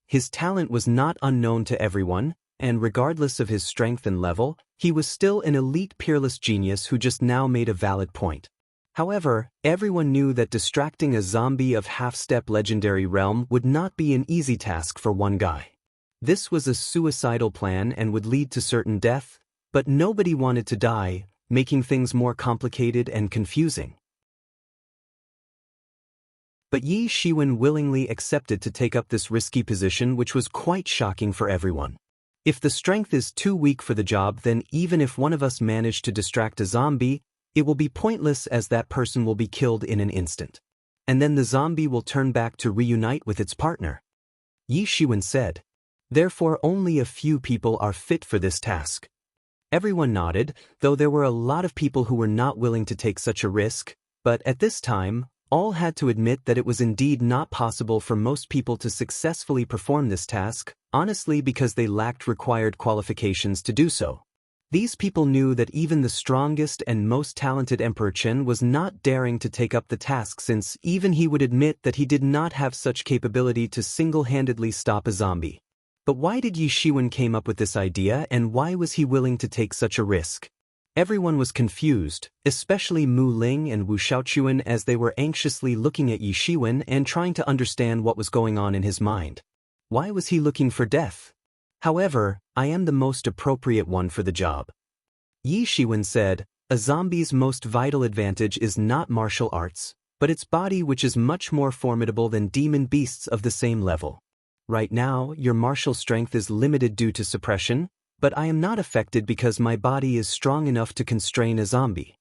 His talent was not unknown to everyone, and regardless of his strength and level, he was still an elite peerless genius who just now made a valid point. However, everyone knew that distracting a zombie of half-step legendary realm would not be an easy task for one guy. This was a suicidal plan and would lead to certain death, but nobody wanted to die, making things more complicated and confusing. But Yi Shiwen willingly accepted to take up this risky position, which was quite shocking for everyone. If the strength is too weak for the job, then even if one of us managed to distract a zombie, it will be pointless as that person will be killed in an instant. And then the zombie will turn back to reunite with its partner. Yi Shiwen said. Therefore only a few people are fit for this task. Everyone nodded, though there were a lot of people who were not willing to take such a risk, but at this time, all had to admit that it was indeed not possible for most people to successfully perform this task, honestly because they lacked required qualifications to do so. These people knew that even the strongest and most talented Emperor Chen was not daring to take up the task, since even he would admit that he did not have such capability to single-handedly stop a zombie. But why did Yi Shiwen came up with this idea, and why was he willing to take such a risk? Everyone was confused, especially Mu Ling and Wu Shaochuan, as they were anxiously looking at Yi Shiwen and trying to understand what was going on in his mind. Why was he looking for death? However, I am the most appropriate one for the job. Yi Shiwen said, a zombie's most vital advantage is not martial arts, but its body, which is much more formidable than demon beasts of the same level. Right now, your martial strength is limited due to suppression, but I am not affected because my body is strong enough to constrain a zombie.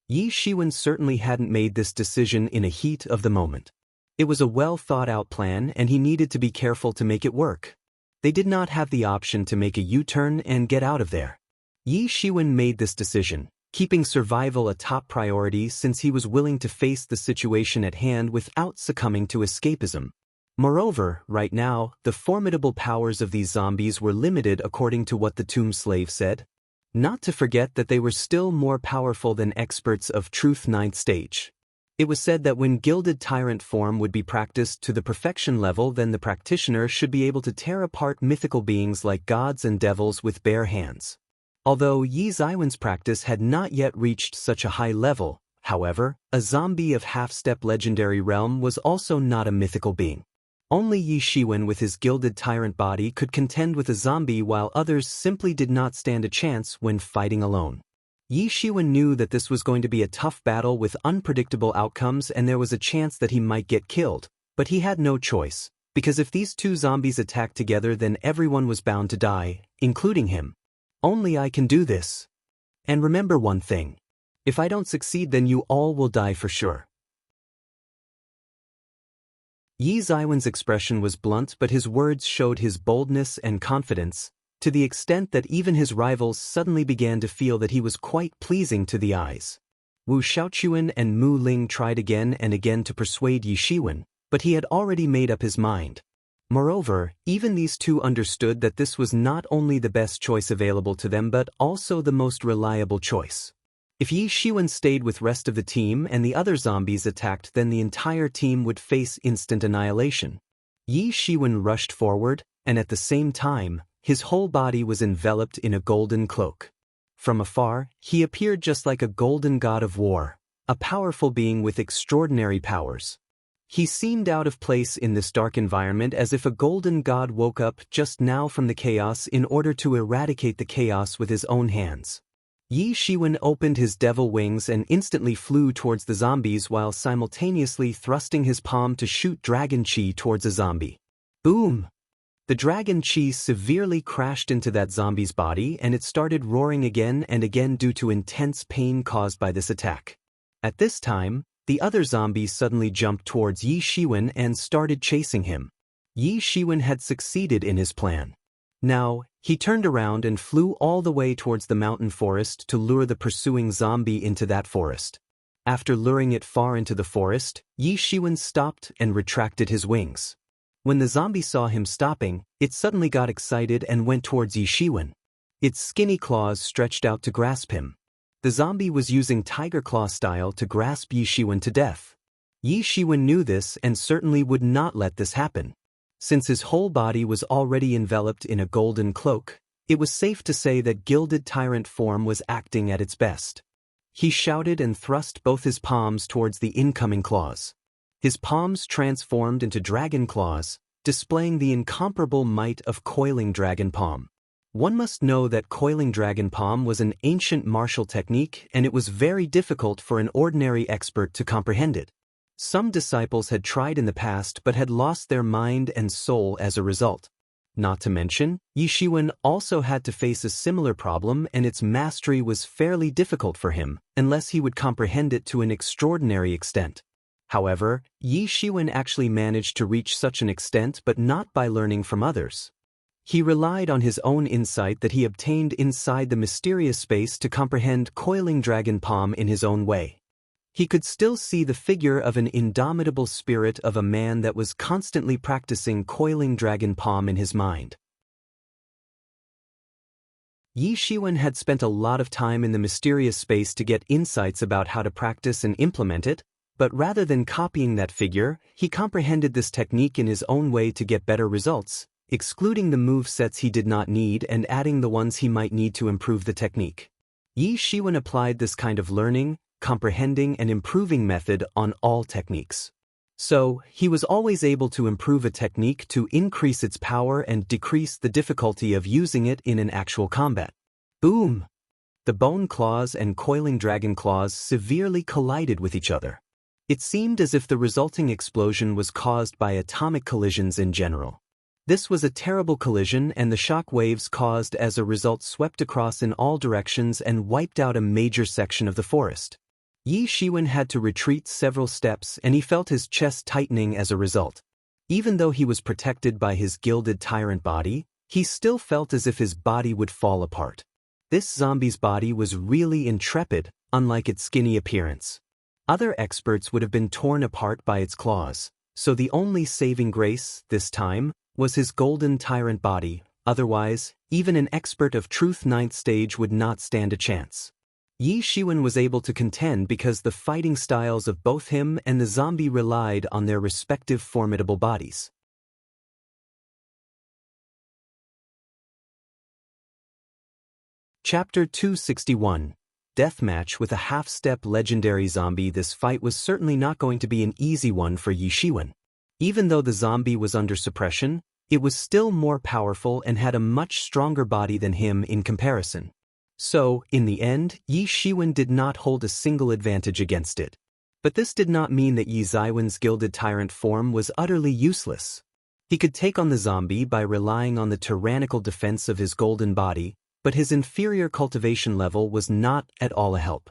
Yi Shiwen certainly hadn't made this decision in a heat of the moment. It was a well-thought-out plan, and he needed to be careful to make it work. They did not have the option to make a U-turn and get out of there. Yi Shiwen made this decision, keeping survival a top priority since he was willing to face the situation at hand without succumbing to escapism. Moreover, right now, the formidable powers of these zombies were limited according to what the tomb slave said. Not to forget that they were still more powerful than experts of Truth 9th stage. It was said that when Gilded Tyrant form would be practiced to the perfection level, then the practitioner should be able to tear apart mythical beings like gods and devils with bare hands. Although Yi Ziwen's practice had not yet reached such a high level, however, a zombie of half-step legendary realm was also not a mythical being. Only Yi Shiwen with his Gilded Tyrant body could contend with a zombie, while others simply did not stand a chance when fighting alone. Yi Shiwen knew that this was going to be a tough battle with unpredictable outcomes, and there was a chance that he might get killed, But he had no choice, because if these two zombies attacked together then everyone was bound to die, including him. Only I can do this. And remember one thing. If I don't succeed then you all will die for sure. Yi Zaiwen's expression was blunt but his words showed his boldness and confidence, to the extent that even his rivals suddenly began to feel that he was quite pleasing to the eyes. Wu Xiaochuan and Mu Ling tried again and again to persuade Yi Shiwen, but he had already made up his mind. Moreover, even these two understood that this was not only the best choice available to them but also the most reliable choice. If Yi Shiwen stayed with rest of the team and the other zombies attacked then the entire team would face instant annihilation. Yi Shiwen rushed forward, and at the same time, his whole body was enveloped in a golden cloak. From afar, he appeared just like a golden god of war, a powerful being with extraordinary powers. He seemed out of place in this dark environment as if a golden god woke up just now from the chaos in order to eradicate the chaos with his own hands. Yi Shiwen opened his devil wings and instantly flew towards the zombies while simultaneously thrusting his palm to shoot dragon chi towards a zombie. Boom! The dragon chi severely crashed into that zombie's body and it started roaring again and again due to intense pain caused by this attack. At this time, the other zombie suddenly jumped towards Yi Shiwen and started chasing him. Yi Shiwen had succeeded in his plan. Now, he turned around and flew all the way towards the mountain forest to lure the pursuing zombie into that forest. After luring it far into the forest, Yi Shiwen stopped and retracted his wings. When the zombie saw him stopping, it suddenly got excited and went towards Yi Shiwen. Its skinny claws stretched out to grasp him. The zombie was using tiger claw style to grasp Yi Shiwen to death. Yi Shiwen knew this and certainly would not let this happen. Since his whole body was already enveloped in a golden cloak, it was safe to say that gilded tyrant form was acting at its best. He shouted and thrust both his palms towards the incoming claws. His palms transformed into dragon claws, displaying the incomparable might of coiling dragon palm. One must know that coiling dragon palm was an ancient martial technique and it was very difficult for an ordinary expert to comprehend it. Some disciples had tried in the past but had lost their mind and soul as a result. Not to mention, Yi Shiwen also had to face a similar problem and its mastery was fairly difficult for him, unless he would comprehend it to an extraordinary extent. However, Yi Shiwen actually managed to reach such an extent but not by learning from others. He relied on his own insight that he obtained inside the mysterious space to comprehend coiling dragon palm in his own way. He could still see the figure of an indomitable spirit of a man that was constantly practicing coiling dragon palm in his mind. Yi Shiwen had spent a lot of time in the mysterious space to get insights about how to practice and implement it, but rather than copying that figure, he comprehended this technique in his own way to get better results, excluding the move sets he did not need and adding the ones he might need to improve the technique. Yi Shiwen applied this kind of learning, comprehending and improving method on all techniques. So, he was always able to improve a technique to increase its power and decrease the difficulty of using it in an actual combat. Boom! The bone claws and coiling dragon claws severely collided with each other. It seemed as if the resulting explosion was caused by atomic collisions in general. This was a terrible collision and the shock waves caused as a result swept across in all directions and wiped out a major section of the forest. Yi Shiwen had to retreat several steps and he felt his chest tightening as a result. Even though he was protected by his gilded tyrant body, he still felt as if his body would fall apart. This zombie's body was really intrepid, unlike its skinny appearance. Other experts would have been torn apart by its claws, so the only saving grace, this time, was his golden tyrant body, otherwise, even an expert of Truth 9th stage would not stand a chance. Yi Shiwen was able to contend because the fighting styles of both him and the zombie relied on their respective formidable bodies. Chapter 261. Deathmatch with a half-step legendary zombie. This fight was certainly not going to be an easy one for Yi Shiwen. Even though the zombie was under suppression, it was still more powerful and had a much stronger body than him in comparison. So, in the end, Yi Shiwen did not hold a single advantage against it. But this did not mean that Yi Zaiwen's gilded tyrant form was utterly useless. He could take on the zombie by relying on the tyrannical defense of his golden body, but his inferior cultivation level was not at all a help.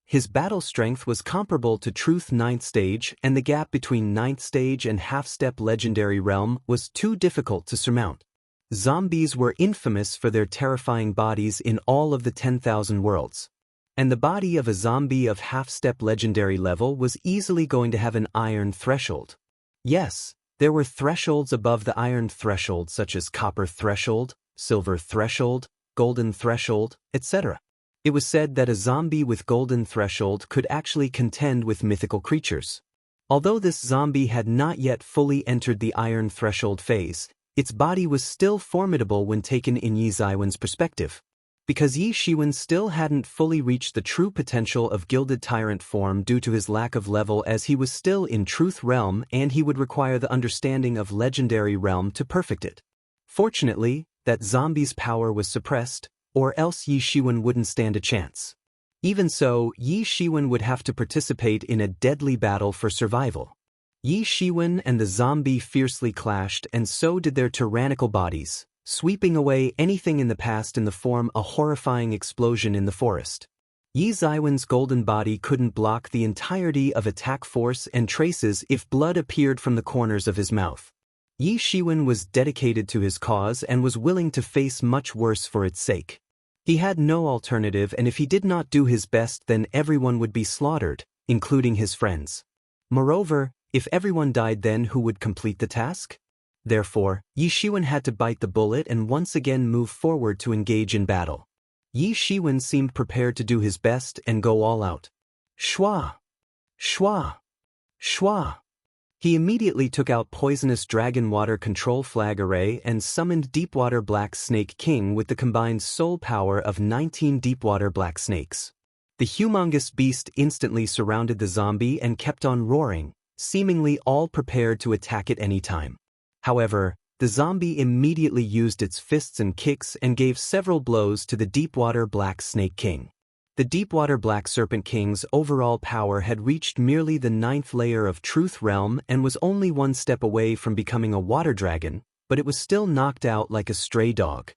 His battle strength was comparable to Truth 9th stage, and the gap between 9th stage and half-step legendary realm was too difficult to surmount. Zombies were infamous for their terrifying bodies in all of the 10,000 worlds. And the body of a zombie of half-step legendary level was easily going to have an iron threshold. Yes, there were thresholds above the iron threshold such as copper threshold, silver threshold, golden threshold, etc. It was said that a zombie with golden threshold could actually contend with mythical creatures. Although this zombie had not yet fully entered the iron threshold phase, its body was still formidable when taken in Yi Zaiwen's perspective. Because Yi Shiwen still hadn't fully reached the true potential of Gilded Tyrant form due to his lack of level, as he was still in Truth Realm and he would require the understanding of Legendary Realm to perfect it. Fortunately, that zombie's power was suppressed, or else Yi Shiwen wouldn't stand a chance. Even so, Yi Shiwen would have to participate in a deadly battle for survival. Yi Shiwen and the zombie fiercely clashed, and so did their tyrannical bodies, sweeping away anything in the past in the form a horrifying explosion in the forest. Yi Zaiwen's golden body couldn't block the entirety of attack force and traces if blood appeared from the corners of his mouth. Yi Shiwen was dedicated to his cause and was willing to face much worse for its sake. He had no alternative, and if he did not do his best, then everyone would be slaughtered, including his friends. Moreover, if everyone died, then who would complete the task? Therefore, Yi Shiwen had to bite the bullet and once again move forward to engage in battle. Yi Shiwen seemed prepared to do his best and go all out. Shwa! Shwa! Shwa! He immediately took out Poisonous Dragon Water Control Flag Array and summoned Deepwater Black Snake King with the combined soul power of 19 Deepwater Black Snakes. The humongous beast instantly surrounded the zombie and kept on roaring, seemingly all prepared to attack at any time. However, the zombie immediately used its fists and kicks and gave several blows to the Deepwater Black Snake King. The Deepwater Black Serpent King's overall power had reached merely the 9th layer of Truth Realm and was only one step away from becoming a water dragon, but it was still knocked out like a stray dog.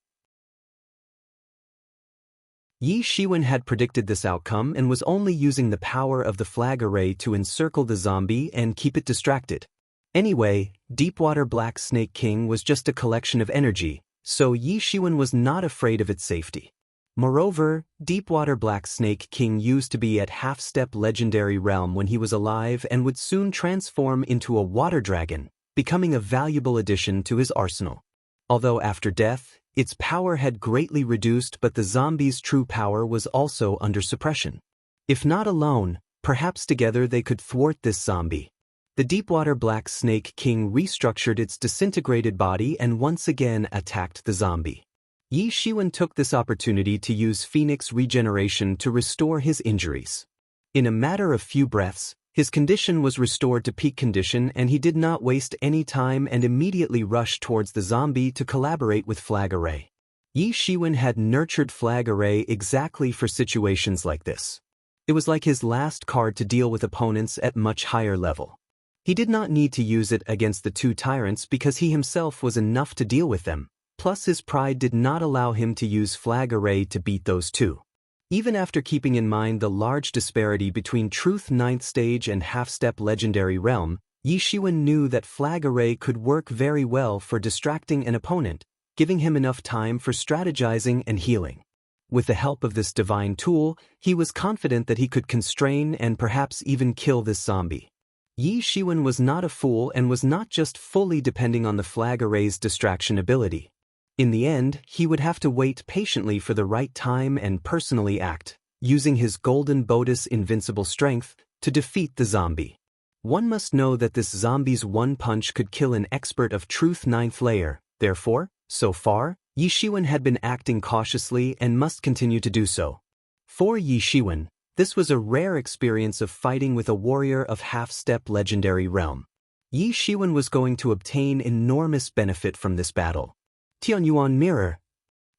Yi Shiwen had predicted this outcome and was only using the power of the flag array to encircle the zombie and keep it distracted. Anyway, Deepwater Black Snake King was just a collection of energy, so Yi Shiwen was not afraid of its safety. Moreover, Deepwater Black Snake King used to be at half-step legendary realm when he was alive and would soon transform into a water dragon, becoming a valuable addition to his arsenal. Although after death, its power had greatly reduced, but the zombie's true power was also under suppression. If not alone, perhaps together they could thwart this zombie. The Deepwater Black Snake King restructured its disintegrated body and once again attacked the zombie. Yi Shiwen took this opportunity to use Phoenix Regeneration to restore his injuries. In a matter of few breaths, his condition was restored to peak condition, and he did not waste any time and immediately rushed towards the zombie to collaborate with Flag Array. Yi Shiwen had nurtured Flag Array exactly for situations like this. It was like his last card to deal with opponents at much higher level. He did not need to use it against the two tyrants because he himself was enough to deal with them. Plus, his pride did not allow him to use Flag Array to beat those two. Even after keeping in mind the large disparity between Truth 9th stage and half-step legendary realm, Yi Shiwen knew that Flag Array could work very well for distracting an opponent, giving him enough time for strategizing and healing. With the help of this divine tool, he was confident that he could constrain and perhaps even kill this zombie. Yi Shiwen was not a fool and was not just fully depending on the Flag Array's distraction ability. In the end, he would have to wait patiently for the right time and personally act, using his Golden Bodis invincible strength, to defeat the zombie. One must know that this zombie's one punch could kill an expert of Truth 9th layer. Therefore, so far, Yi Shiwen had been acting cautiously and must continue to do so. For Yi Shiwen, this was a rare experience of fighting with a warrior of half-step legendary realm. Yi Shiwen was going to obtain enormous benefit from this battle. Tianyuan Mirror!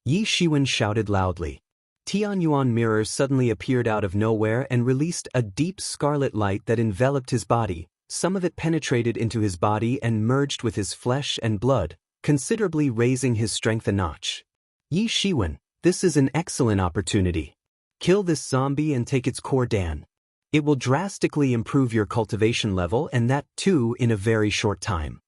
Yi Shiwen shouted loudly. Tianyuan mirror suddenly appeared out of nowhere and released a deep scarlet light that enveloped his body. Some of it penetrated into his body and merged with his flesh and blood, considerably raising his strength a notch. Yi Shiwen, this is an excellent opportunity. Kill this zombie and take its core Dan. It will drastically improve your cultivation level, and that too in a very short time.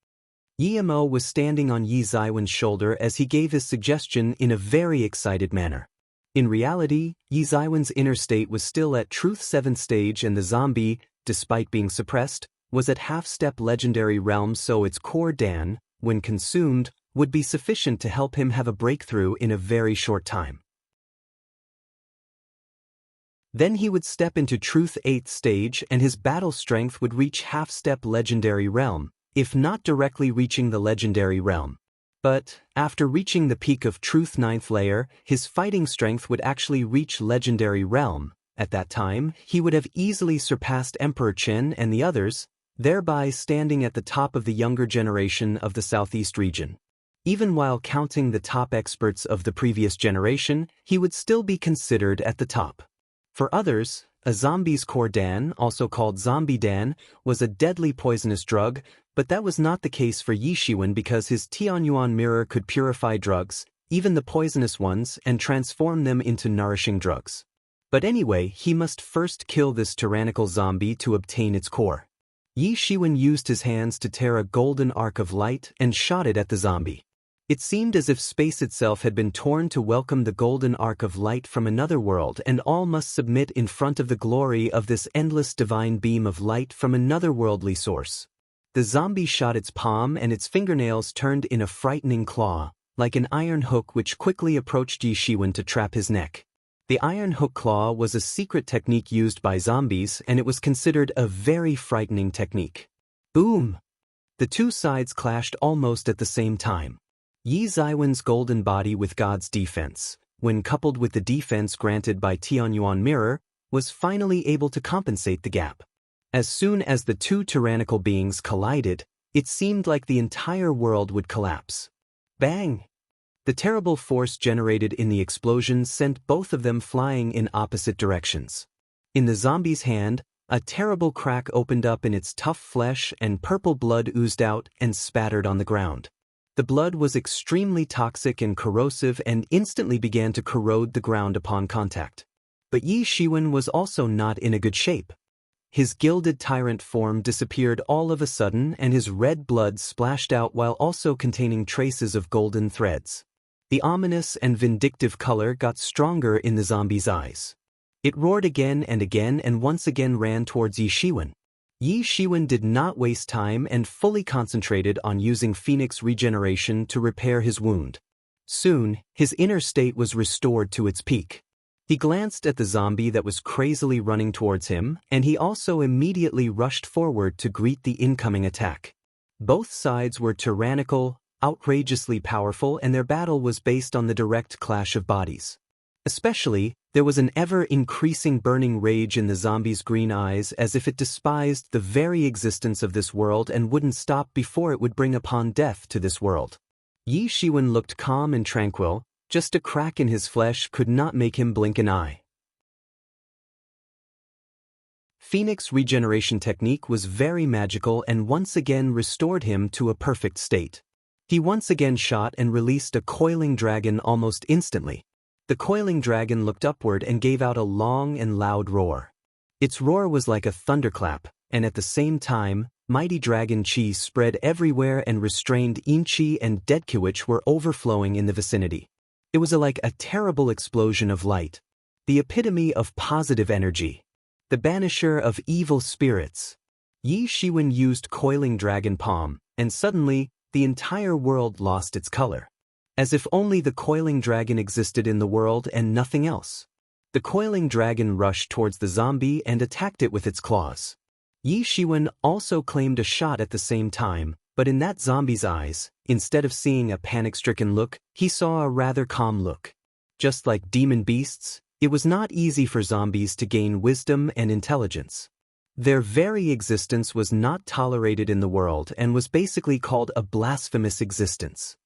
Yi Mo was standing on Yi Zaiwen's shoulder as he gave his suggestion in a very excited manner. In reality, Yi Zaiwen's inner state was still at Truth 7th stage, and the zombie, despite being suppressed, was at half-step legendary realm, so its core Dan, when consumed, would be sufficient to help him have a breakthrough in a very short time. Then he would step into Truth 8th stage and his battle strength would reach half-step legendary realm, if not directly reaching the legendary realm. But, after reaching the peak of Truth 9th layer, his fighting strength would actually reach legendary realm. At that time, he would have easily surpassed Emperor Chen and the others, thereby standing at the top of the younger generation of the Southeast region. Even while counting the top experts of the previous generation, he would still be considered at the top. For others, a zombie's core Dan, also called Zombie Dan, was a deadly poisonous drug, but that was not the case for Yi Shiwen because his Tianyuan mirror could purify drugs, even the poisonous ones, and transform them into nourishing drugs. But anyway, he must first kill this tyrannical zombie to obtain its core. Yi Shiwen used his hands to tear a golden arc of light and shot it at the zombie. It seemed as if space itself had been torn to welcome the golden arc of light from another world, and all must submit in front of the glory of this endless divine beam of light from another worldly source. The zombie shot its palm and its fingernails turned in a frightening claw, like an iron hook which quickly approached Yi Shiwen to trap his neck. The iron hook claw was a secret technique used by zombies, and it was considered a very frightening technique. Boom! The two sides clashed almost at the same time. Yi Zaiwen's golden body with God's defense, when coupled with the defense granted by Tianyuan mirror, was finally able to compensate the gap. As soon as the two tyrannical beings collided, it seemed like the entire world would collapse. Bang! The terrible force generated in the explosion sent both of them flying in opposite directions. In the zombie's hand, a terrible crack opened up in its tough flesh and purple blood oozed out and spattered on the ground. The blood was extremely toxic and corrosive and instantly began to corrode the ground upon contact. But Yi Shiwen was also not in a good shape. His gilded tyrant form disappeared all of a sudden and his red blood splashed out while also containing traces of golden threads. The ominous and vindictive color got stronger in the zombie's eyes. It roared again and once again ran towards Yi Shiwen. Yi Shiwen did not waste time and fully concentrated on using Phoenix regeneration to repair his wound. Soon, his inner state was restored to its peak. He glanced at the zombie that was crazily running towards him, and he also immediately rushed forward to greet the incoming attack. Both sides were tyrannical, outrageously powerful, and their battle was based on the direct clash of bodies. Especially, there was an ever-increasing burning rage in the zombie's green eyes as if it despised the very existence of this world and wouldn't stop before it would bring upon death to this world. Yi Shiwen looked calm and tranquil, just a crack in his flesh could not make him blink an eye. Phoenix regeneration technique was very magical and once again restored him to a perfect state. He once again shot and released a coiling dragon almost instantly. The coiling dragon looked upward and gave out a long and loud roar. Its roar was like a thunderclap, and at the same time, mighty dragon chi spread everywhere and restrained Inchi and Deadki which were overflowing in the vicinity. It was like a terrible explosion of light. The epitome of positive energy. The banisher of evil spirits. Yi Shiwen used coiling dragon palm, and suddenly, the entire world lost its color. As if only the coiling dragon existed in the world and nothing else. The coiling dragon rushed towards the zombie and attacked it with its claws. Yi Shiwen also claimed a shot at the same time, but in that zombie's eyes, instead of seeing a panic-stricken look, he saw a rather calm look. Just like demon beasts, it was not easy for zombies to gain wisdom and intelligence. Their very existence was not tolerated in the world and was basically called a blasphemous existence.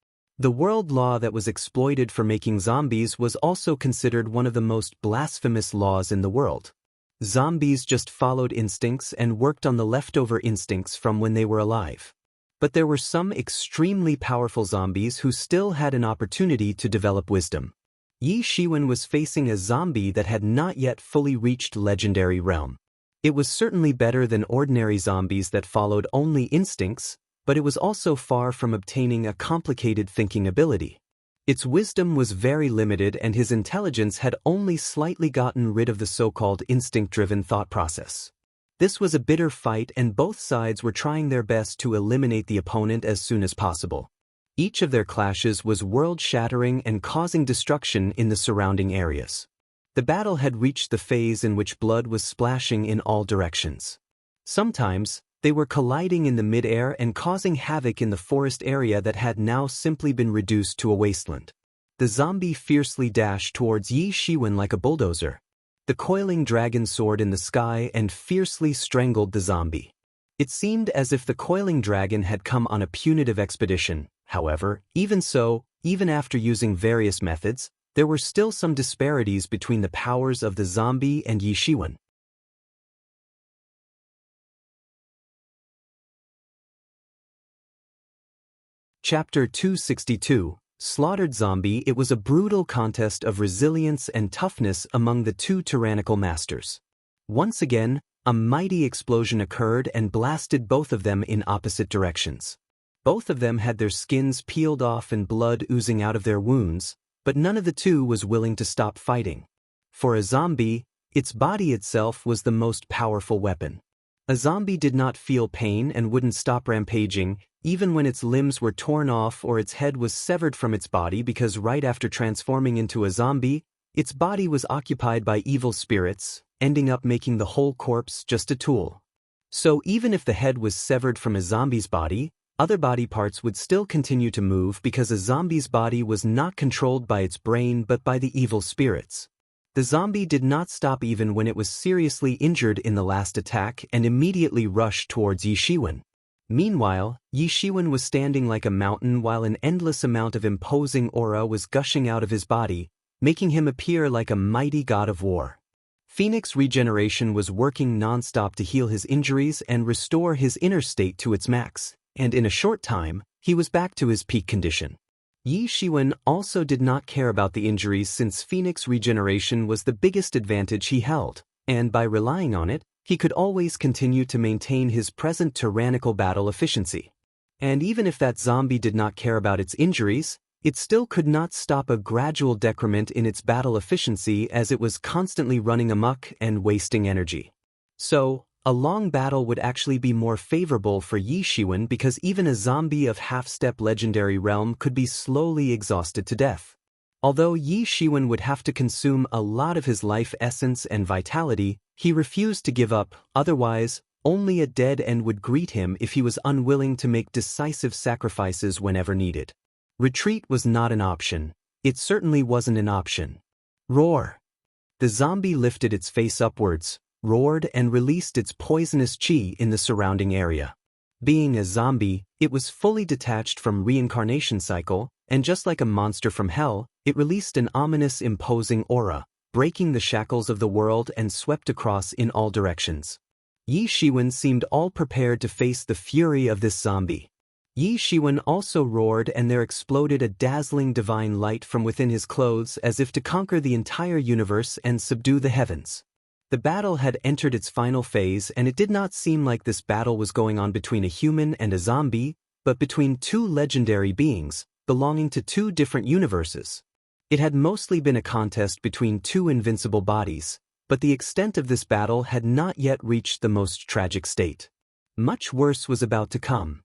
The world law that was exploited for making zombies was also considered one of the most blasphemous laws in the world. Zombies just followed instincts and worked on the leftover instincts from when they were alive. But there were some extremely powerful zombies who still had an opportunity to develop wisdom. Yi Shiwen was facing a zombie that had not yet fully reached legendary realm. It was certainly better than ordinary zombies that followed only instincts, but it was also far from obtaining a complicated thinking ability. Its wisdom was very limited and his intelligence had only slightly gotten rid of the so-called instinct-driven thought process. This was a bitter fight and both sides were trying their best to eliminate the opponent as soon as possible. Each of their clashes was world-shattering and causing destruction in the surrounding areas. The battle had reached the phase in which blood was splashing in all directions. Sometimes, they were colliding in the mid-air and causing havoc in the forest area that had now simply been reduced to a wasteland. The zombie fiercely dashed towards Yi Shiwen like a bulldozer. The coiling dragon soared in the sky and fiercely strangled the zombie. It seemed as if the coiling dragon had come on a punitive expedition. However, even so, even after using various methods, there were still some disparities between the powers of the zombie and Yi Shiwen. Chapter 262, Slaughtered Zombie. It was a brutal contest of resilience and toughness among the two tyrannical masters. Once again, a mighty explosion occurred and blasted both of them in opposite directions. Both of them had their skins peeled off and blood oozing out of their wounds, but none of the two was willing to stop fighting. For a zombie, its body itself was the most powerful weapon. A zombie did not feel pain and wouldn't stop rampaging, even when its limbs were torn off or its head was severed from its body, because right after transforming into a zombie, its body was occupied by evil spirits, ending up making the whole corpse just a tool. So even if the head was severed from a zombie's body, other body parts would still continue to move because a zombie's body was not controlled by its brain but by the evil spirits. The zombie did not stop even when it was seriously injured in the last attack and immediately rushed towards Yi Shiwen. Meanwhile, Yi Shiwen was standing like a mountain while an endless amount of imposing aura was gushing out of his body, making him appear like a mighty god of war. Phoenix regeneration was working non-stop to heal his injuries and restore his inner state to its max, and in a short time, he was back to his peak condition. Yi Shiwen also did not care about the injuries since Phoenix regeneration was the biggest advantage he held, and by relying on it, he could always continue to maintain his present tyrannical battle efficiency. And even if that zombie did not care about its injuries, it still could not stop a gradual decrement in its battle efficiency as it was constantly running amok and wasting energy. So, a long battle would actually be more favorable for Yi Shiwen because even a zombie of half-step legendary realm could be slowly exhausted to death. Although Yi Shiwen would have to consume a lot of his life essence and vitality, he refused to give up, otherwise, only a dead end would greet him if he was unwilling to make decisive sacrifices whenever needed. Retreat was not an option. It certainly wasn't an option. Roar! The zombie lifted its face upwards, roared and released its poisonous chi in the surrounding area. Being a zombie, it was fully detached from reincarnation cycle, and just like a monster from hell, it released an ominous imposing aura, breaking the shackles of the world and swept across in all directions. Yi Shiwen seemed all prepared to face the fury of this zombie. Yi Shiwen also roared and there exploded a dazzling divine light from within his clothes as if to conquer the entire universe and subdue the heavens. The battle had entered its final phase and it did not seem like this battle was going on between a human and a zombie, but between two legendary beings, belonging to two different universes. It had mostly been a contest between two invincible bodies, but the extent of this battle had not yet reached the most tragic state. Much worse was about to come.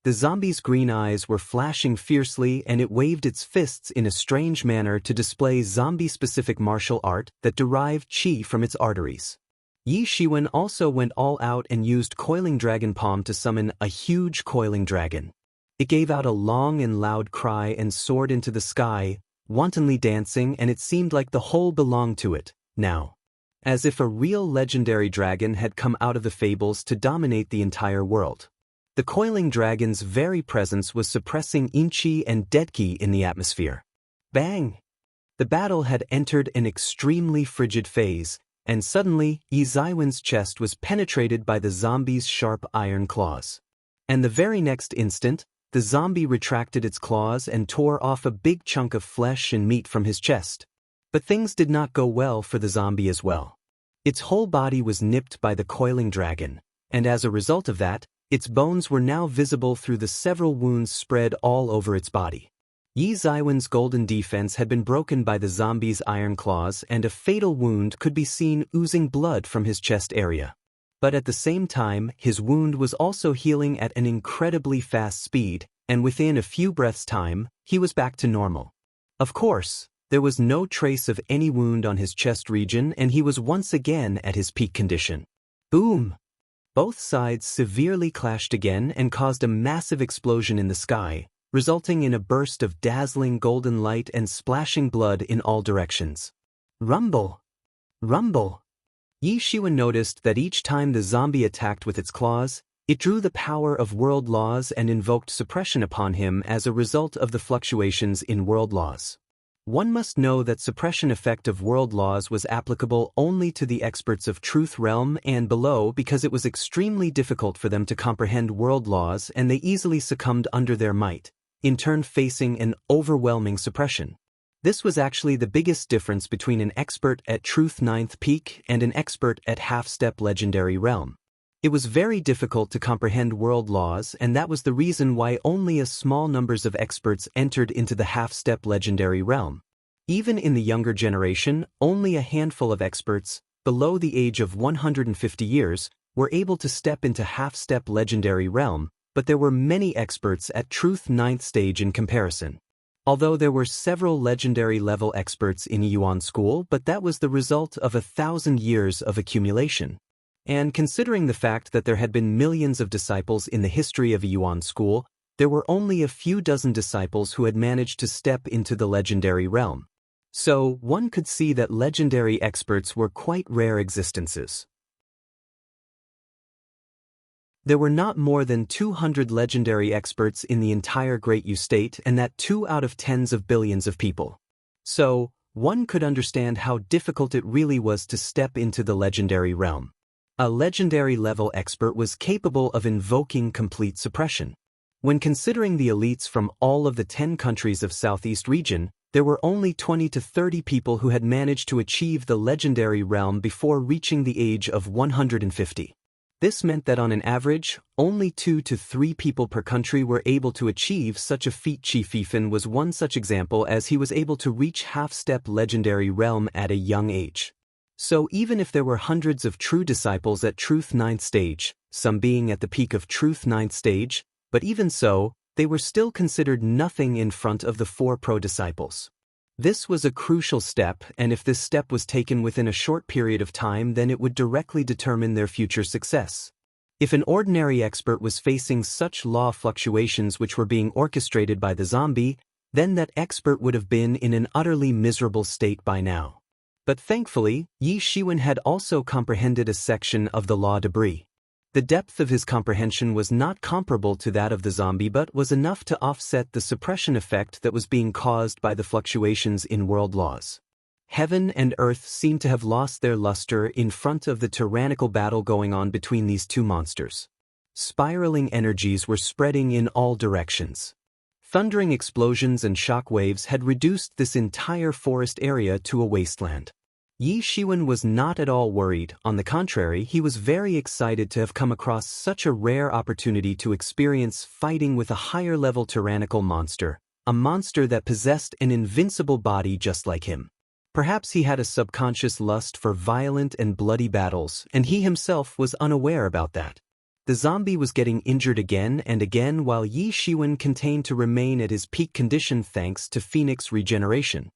The zombie's green eyes were flashing fiercely and it waved its fists in a strange manner to display zombie-specific martial art that derived chi from its arteries. Yi Shiwen also went all out and used Coiling Dragon Palm to summon a huge coiling dragon. It gave out a long and loud cry and soared into the sky, wantonly dancing, and it seemed like the whole belonged to it, now. As if a real legendary dragon had come out of the fables to dominate the entire world. The coiling dragon's very presence was suppressing Inchi and Detki in the atmosphere. Bang! The battle had entered an extremely frigid phase, and suddenly Yi Zaiwen's chest was penetrated by the zombie's sharp iron claws. And the very next instant, the zombie retracted its claws and tore off a big chunk of flesh and meat from his chest. But things did not go well for the zombie as well. Its whole body was nipped by the coiling dragon, and as a result of that, its bones were now visible through the several wounds spread all over its body. Yi Zaiwen's golden defense had been broken by the zombie's iron claws, and a fatal wound could be seen oozing blood from his chest area. But at the same time, his wound was also healing at an incredibly fast speed, and within a few breaths' time, he was back to normal. Of course, there was no trace of any wound on his chest region, and he was once again at his peak condition. Boom! Both sides severely clashed again and caused a massive explosion in the sky, resulting in a burst of dazzling golden light and splashing blood in all directions. Rumble! Rumble! Yi Shiwen noticed that each time the zombie attacked with its claws, it drew the power of world laws and invoked suppression upon him as a result of the fluctuations in world laws. One must know that suppression effect of world laws was applicable only to the experts of Truth Realm and below because it was extremely difficult for them to comprehend world laws and they easily succumbed under their might, in turn facing an overwhelming suppression. This was actually the biggest difference between an expert at Truth 9th Peak and an expert at Half-Step Legendary Realm. It was very difficult to comprehend world laws, and that was the reason why only a small numbers of experts entered into the Half-Step Legendary Realm. Even in the younger generation, only a handful of experts, below the age of 150 years, were able to step into Half-Step Legendary Realm, but there were many experts at Truth 9th stage in comparison. Although there were several legendary level experts in Yuan School, but that was the result of 1,000 years of accumulation. And considering the fact that there had been millions of disciples in the history of Yuan School, there were only a few dozen disciples who had managed to step into the legendary realm. So, one could see that legendary experts were quite rare existences. There were not more than 200 legendary experts in the entire Great Yu State, and that 2 out of tens of billions of people. So, one could understand how difficult it really was to step into the legendary realm. A legendary level expert was capable of invoking complete suppression. When considering the elites from all of the 10 countries of Southeast region, there were only 20 to 30 people who had managed to achieve the legendary realm before reaching the age of 150. This meant that on an average, only 2 to 3 people per country were able to achieve such a feat. Chi Fifan was one such example, as he was able to reach half-step legendary realm at a young age. So even if there were hundreds of true disciples at Truth 9th stage, some being at the peak of Truth 9th stage, but even so, they were still considered nothing in front of the 4 pro disciples. This was a crucial step, and if this step was taken within a short period of time, then it would directly determine their future success. If an ordinary expert was facing such law fluctuations which were being orchestrated by the zombie, then that expert would have been in an utterly miserable state by now. But thankfully, Yi Shiwen had also comprehended a section of the law debris. The depth of his comprehension was not comparable to that of the zombie, but was enough to offset the suppression effect that was being caused by the fluctuations in world laws. Heaven and earth seemed to have lost their luster in front of the tyrannical battle going on between these two monsters. Spiraling energies were spreading in all directions. Thundering explosions and shock waves had reduced this entire forest area to a wasteland. Yi Shiwen was not at all worried. On the contrary, he was very excited to have come across such a rare opportunity to experience fighting with a higher-level tyrannical monster, a monster that possessed an invincible body just like him. Perhaps he had a subconscious lust for violent and bloody battles, and he himself was unaware about that. The zombie was getting injured again and again, while Yi Shiwen continued to remain at his peak condition thanks to Phoenix regeneration.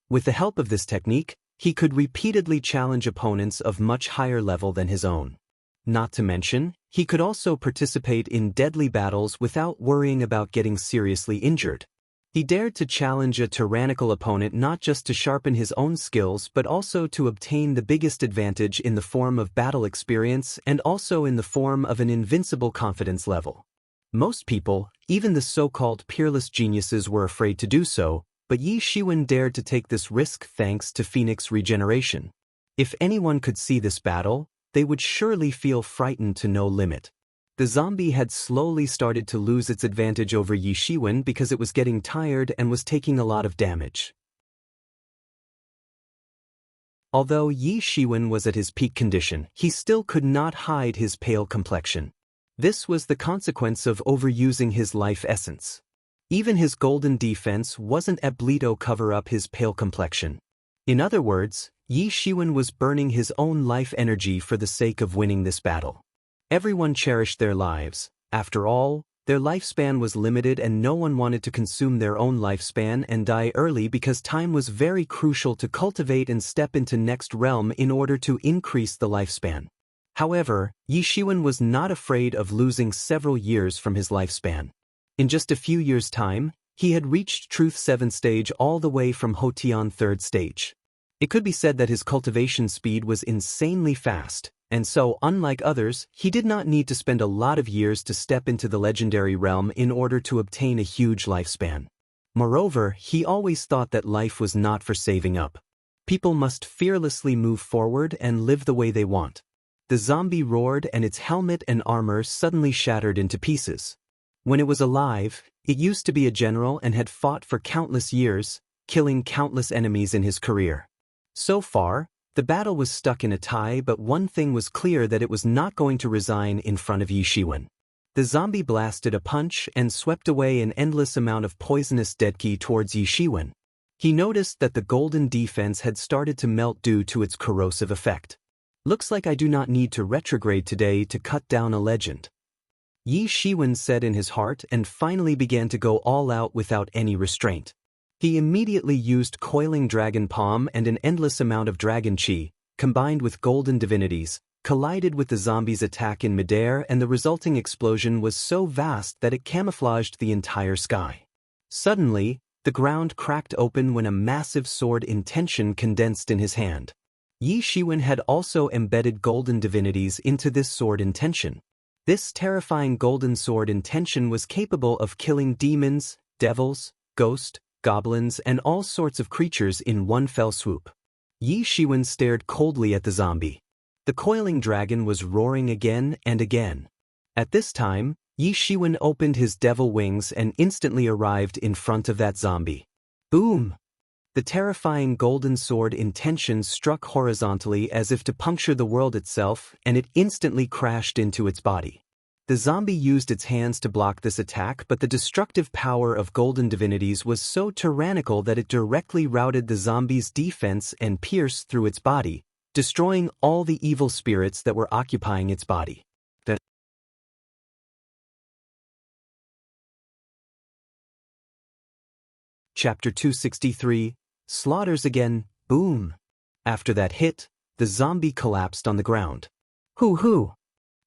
With the help of this technique, he could repeatedly challenge opponents of much higher level than his own. Not to mention, he could also participate in deadly battles without worrying about getting seriously injured. He dared to challenge a tyrannical opponent not just to sharpen his own skills but also to obtain the biggest advantage in the form of battle experience and also in the form of an invincible confidence level. Most people, even the so-called peerless geniuses, were afraid to do so, but Yi Shiwen dared to take this risk thanks to Phoenix regeneration. If anyone could see this battle, they would surely feel frightened to no limit. The zombie had slowly started to lose its advantage over Yi Shiwen because it was getting tired and was taking a lot of damage. Although Yi Shiwen was at his peak condition, he still could not hide his pale complexion. This was the consequence of overusing his life essence. Even his golden defense wasn't able to cover up his pale complexion. In other words, Yi Shiwen was burning his own life energy for the sake of winning this battle. Everyone cherished their lives. After all, their lifespan was limited and no one wanted to consume their own lifespan and die early because time was very crucial to cultivate and step into next realm in order to increase the lifespan. However, Yi Shiwen was not afraid of losing several years from his lifespan. In just a few years' time, he had reached Truth 7 stage all the way from Hotian 3rd stage. It could be said that his cultivation speed was insanely fast, and so, unlike others, he did not need to spend a lot of years to step into the legendary realm in order to obtain a huge lifespan. Moreover, he always thought that life was not for saving up. People must fearlessly move forward and live the way they want. The zombie roared and its helmet and armor suddenly shattered into pieces. When it was alive, it used to be a general and had fought for countless years, killing countless enemies in his career. So far, the battle was stuck in a tie, but one thing was clear, that it was not going to resign in front of Yi Shiwen. The zombie blasted a punch and swept away an endless amount of poisonous deadki towards Yi Shiwen. He noticed that the golden defense had started to melt due to its corrosive effect. Looks like I do not need to retrograde today to cut down a legend. Yi Shiwen said in his heart and finally began to go all out without any restraint. He immediately used coiling dragon palm and an endless amount of dragon chi, combined with golden divinities, collided with the zombie's attack in midair, and the resulting explosion was so vast that it camouflaged the entire sky. Suddenly, the ground cracked open when a massive sword intention condensed in his hand. Yi Shiwen had also embedded golden divinities into this sword intention. This terrifying golden sword intention was capable of killing demons, devils, ghosts, goblins, and all sorts of creatures in one fell swoop. Yi Shiwen stared coldly at the zombie. The coiling dragon was roaring again and again. At this time, Yi Shiwen opened his devil wings and instantly arrived in front of that zombie. Boom! The terrifying golden sword intention struck horizontally as if to puncture the world itself, and it instantly crashed into its body. The zombie used its hands to block this attack, but the destructive power of golden divinities was so tyrannical that it directly routed the zombie's defense and pierced through its body, destroying all the evil spirits that were occupying its body. Chapter 263, Slaughters Again, Boom! After that hit, the zombie collapsed on the ground. Hoo!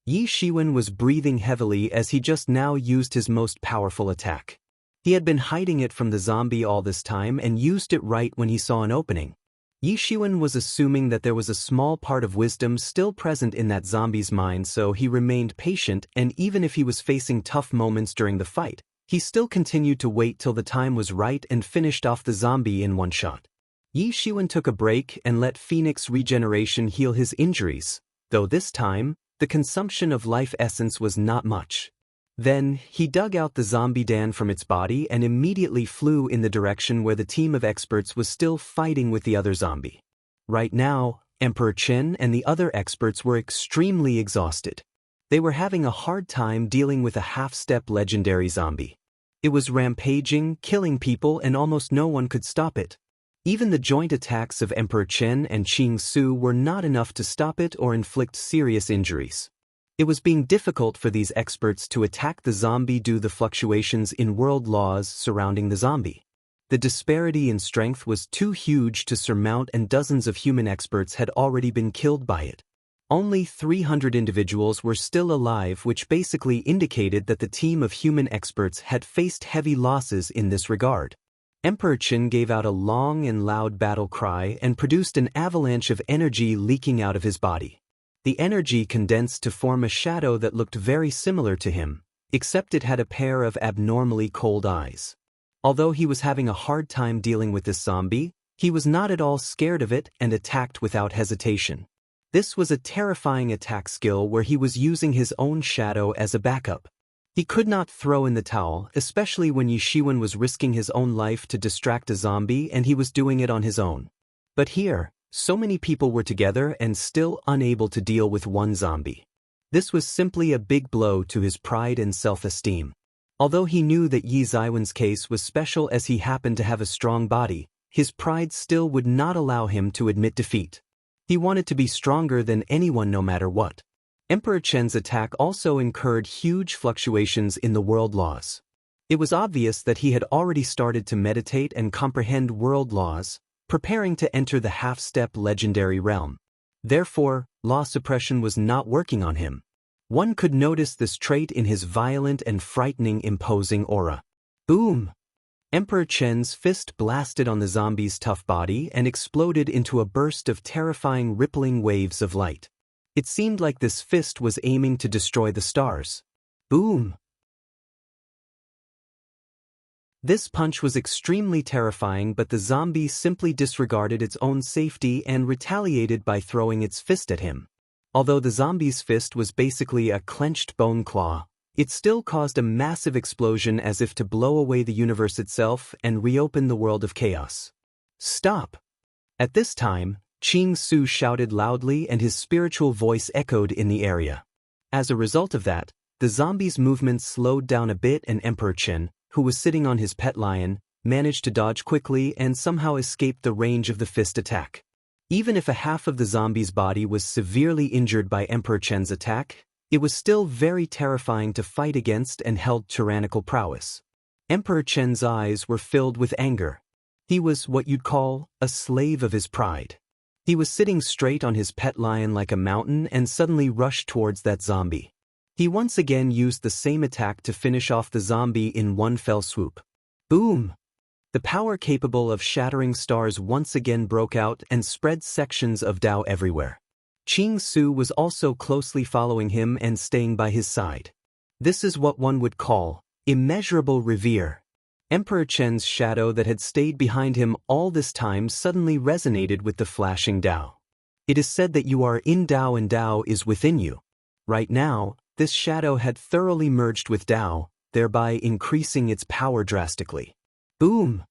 Yi Shiwen was breathing heavily as he just now used his most powerful attack. He had been hiding it from the zombie all this time and used it right when he saw an opening. Yi Shiwen was assuming that there was a small part of wisdom still present in that zombie's mind, so he remained patient, and even if he was facing tough moments during the fight, he still continued to wait till the time was right and finished off the zombie in one shot. Yi Shiwen took a break and let Phoenix regeneration heal his injuries, though this time, the consumption of life essence was not much. Then, he dug out the zombie Dan from its body and immediately flew in the direction where the team of experts was still fighting with the other zombie. Right now, Emperor Chen and the other experts were extremely exhausted. They were having a hard time dealing with a half-step legendary zombie. It was rampaging, killing people, and almost no one could stop it. Even the joint attacks of Emperor Chen and Qing Su were not enough to stop it or inflict serious injuries. It was being difficult for these experts to attack the zombie due to the fluctuations in world laws surrounding the zombie. The disparity in strength was too huge to surmount, and dozens of human experts had already been killed by it. Only 300 individuals were still alive, which basically indicated that the team of human experts had faced heavy losses in this regard. Emperor Qin gave out a long and loud battle cry and produced an avalanche of energy leaking out of his body. The energy condensed to form a shadow that looked very similar to him. except it had a pair of abnormally cold eyes. Although he was having a hard time dealing with this zombie, he was not at all scared of it and attacked without hesitation. This was a terrifying attack skill where he was using his own shadow as a backup. He could not throw in the towel, especially when Yishiwen was risking his own life to distract a zombie and he was doing it on his own. But here, so many people were together and still unable to deal with one zombie. This was simply a big blow to his pride and self-esteem. Although he knew that Yi Zaiwen's case was special as he happened to have a strong body, his pride still would not allow him to admit defeat. He wanted to be stronger than anyone no matter what. Emperor Chen's attack also incurred huge fluctuations in the world laws. It was obvious that he had already started to meditate and comprehend world laws, preparing to enter the half-step legendary realm. Therefore, law suppression was not working on him. One could notice this trait in his violent and frightening imposing aura. Boom! Emperor Chen's fist blasted on the zombie's tough body and exploded into a burst of terrifying rippling waves of light. It seemed like this fist was aiming to destroy the stars. Boom! This punch was extremely terrifying, but the zombie simply disregarded its own safety and retaliated by throwing its fist at him. Although the zombie's fist was basically a clenched bone claw, it still caused a massive explosion as if to blow away the universe itself and reopen the world of chaos. Stop! At this time, Qing Su shouted loudly and his spiritual voice echoed in the area. As a result of that, the zombie's movements slowed down a bit and Emperor Chen, who was sitting on his pet lion, managed to dodge quickly and somehow escaped the range of the fist attack. Even if a half of the zombie's body was severely injured by Emperor Chen's attack, it was still very terrifying to fight against and held tyrannical prowess. Emperor Chen's eyes were filled with anger. He was what you'd call a slave of his pride. He was sitting straight on his pet lion like a mountain and suddenly rushed towards that zombie. He once again used the same attack to finish off the zombie in one fell swoop. Boom! The power capable of shattering stars once again broke out and spread sections of Tao everywhere. Qing Su was also closely following him and staying by his side. This is what one would call immeasurable revere. Emperor Chen's shadow that had stayed behind him all this time suddenly resonated with the flashing Tao. It is said that you are in Tao and Tao is within you. Right now, this shadow had thoroughly merged with Tao, thereby increasing its power drastically. Boom!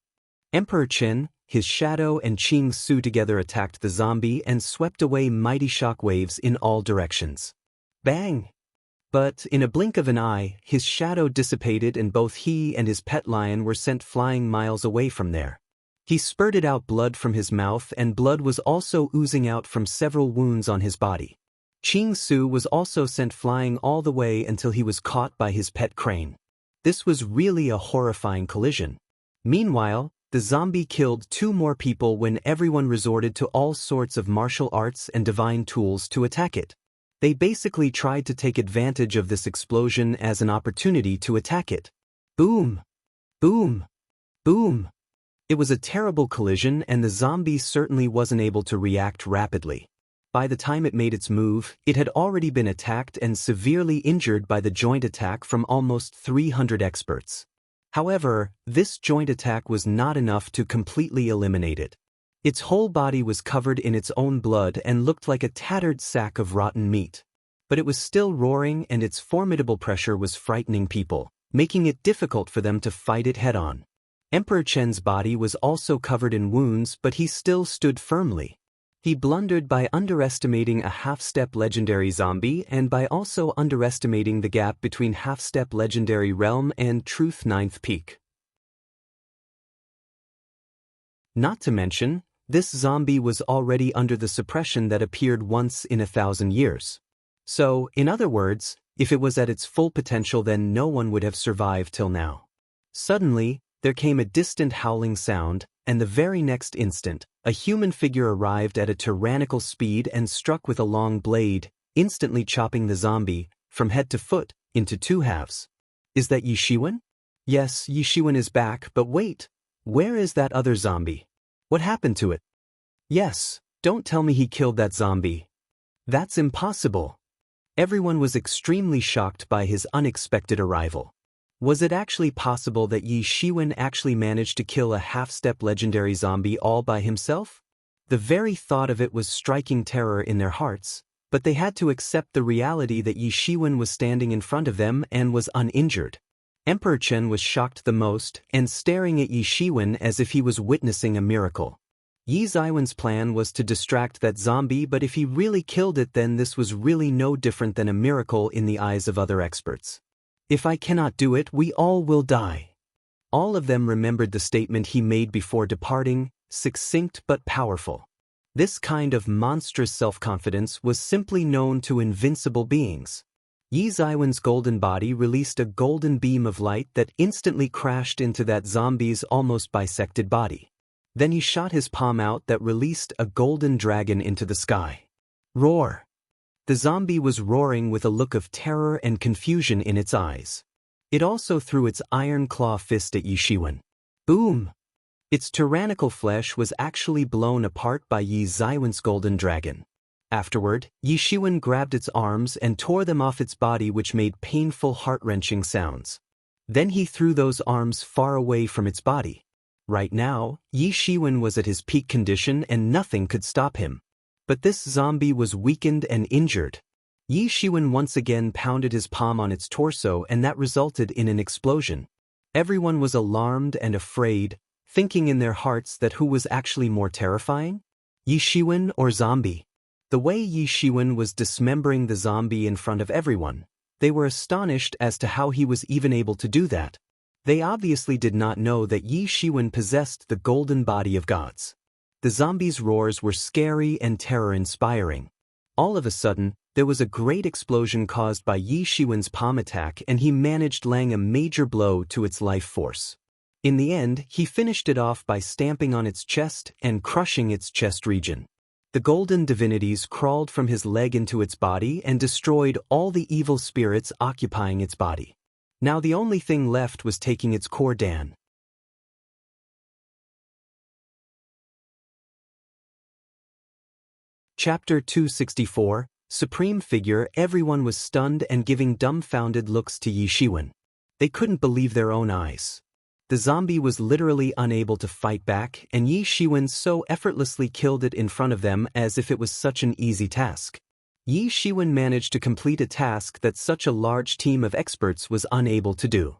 Emperor Chen, his shadow and Qing Su together attacked the zombie and swept away mighty shock waves in all directions. Bang! But in a blink of an eye, his shadow dissipated and both he and his pet lion were sent flying miles away from there. He spurted out blood from his mouth and blood was also oozing out from several wounds on his body. Qing Su was also sent flying all the way until he was caught by his pet crane. This was really a horrifying collision. Meanwhile, the zombie killed 2 more people when everyone resorted to all sorts of martial arts and divine tools to attack it. They basically tried to take advantage of this explosion as an opportunity to attack it. Boom! Boom! Boom! It was a terrible collision and the zombie certainly wasn't able to react rapidly. By the time it made its move, it had already been attacked and severely injured by the joint attack from almost 300 experts. However, this joint attack was not enough to completely eliminate it. Its whole body was covered in its own blood and looked like a tattered sack of rotten meat. But it was still roaring and its formidable pressure was frightening people, making it difficult for them to fight it head-on. Emperor Chen's body was also covered in wounds, but he still stood firmly. He blundered by underestimating a half-step legendary zombie and by also underestimating the gap between half-step legendary realm and truth 9th peak. Not to mention, this zombie was already under the suppression that appeared once in 1,000 years. So, in other words, if it was at its full potential then no one would have survived till now. Suddenly, there came a distant howling sound, and the very next instant, a human figure arrived at a tyrannical speed and struck with a long blade, instantly chopping the zombie, from head to foot, into 2 halves. Is that Yishiwen? Yes, Yishiwen is back, but wait, where is that other zombie? What happened to it? Yes, don't tell me he killed that zombie. That's impossible. Everyone was extremely shocked by his unexpected arrival. Was it actually possible that Yi Shiwen actually managed to kill a half-step legendary zombie all by himself? The very thought of it was striking terror in their hearts, but they had to accept the reality that Yi Shiwen was standing in front of them and was uninjured. Emperor Chen was shocked the most and staring at Yi Shiwen as if he was witnessing a miracle. Yi Ziwen's plan was to distract that zombie, but if he really killed it, then this was really no different than a miracle in the eyes of other experts. If I cannot do it, we all will die. All of them remembered the statement he made before departing, succinct but powerful. This kind of monstrous self-confidence was simply known to invincible beings. Yi Ziwen's golden body released a golden beam of light that instantly crashed into that zombie's almost bisected body. Then he shot his palm out that released a golden dragon into the sky. Roar! The zombie was roaring with a look of terror and confusion in its eyes. It also threw its iron claw fist at Yi Shiwen. Boom! Its tyrannical flesh was actually blown apart by Yi Ziwen's golden dragon. Afterward, Yi Shiwen grabbed its arms and tore them off its body, which made painful, heart-wrenching sounds. Then he threw those arms far away from its body. Right now, Yi Shiwen was at his peak condition and nothing could stop him. But this zombie was weakened and injured. Yi Shiwen once again pounded his palm on its torso, and that resulted in an explosion. Everyone was alarmed and afraid, thinking in their hearts that who was actually more terrifying? Yi Shiwen or zombie? The way Yi Shiwen was dismembering the zombie in front of everyone, they were astonished as to how he was even able to do that. They obviously did not know that Yi Shiwen possessed the golden body of gods. The zombie's roars were scary and terror-inspiring. All of a sudden, there was a great explosion caused by Yi Shiwen's palm attack, and he managed laying a major blow to its life force. In the end, he finished it off by stamping on its chest and crushing its chest region. The golden divinities crawled from his leg into its body and destroyed all the evil spirits occupying its body. Now the only thing left was taking its core down. Chapter 264, Supreme Figure. Everyone was stunned and giving dumbfounded looks to Yi Shiwen. They couldn't believe their own eyes. The zombie was literally unable to fight back, and Yi Shiwen so effortlessly killed it in front of them as if it was such an easy task. Yi Shiwen managed to complete a task that such a large team of experts was unable to do.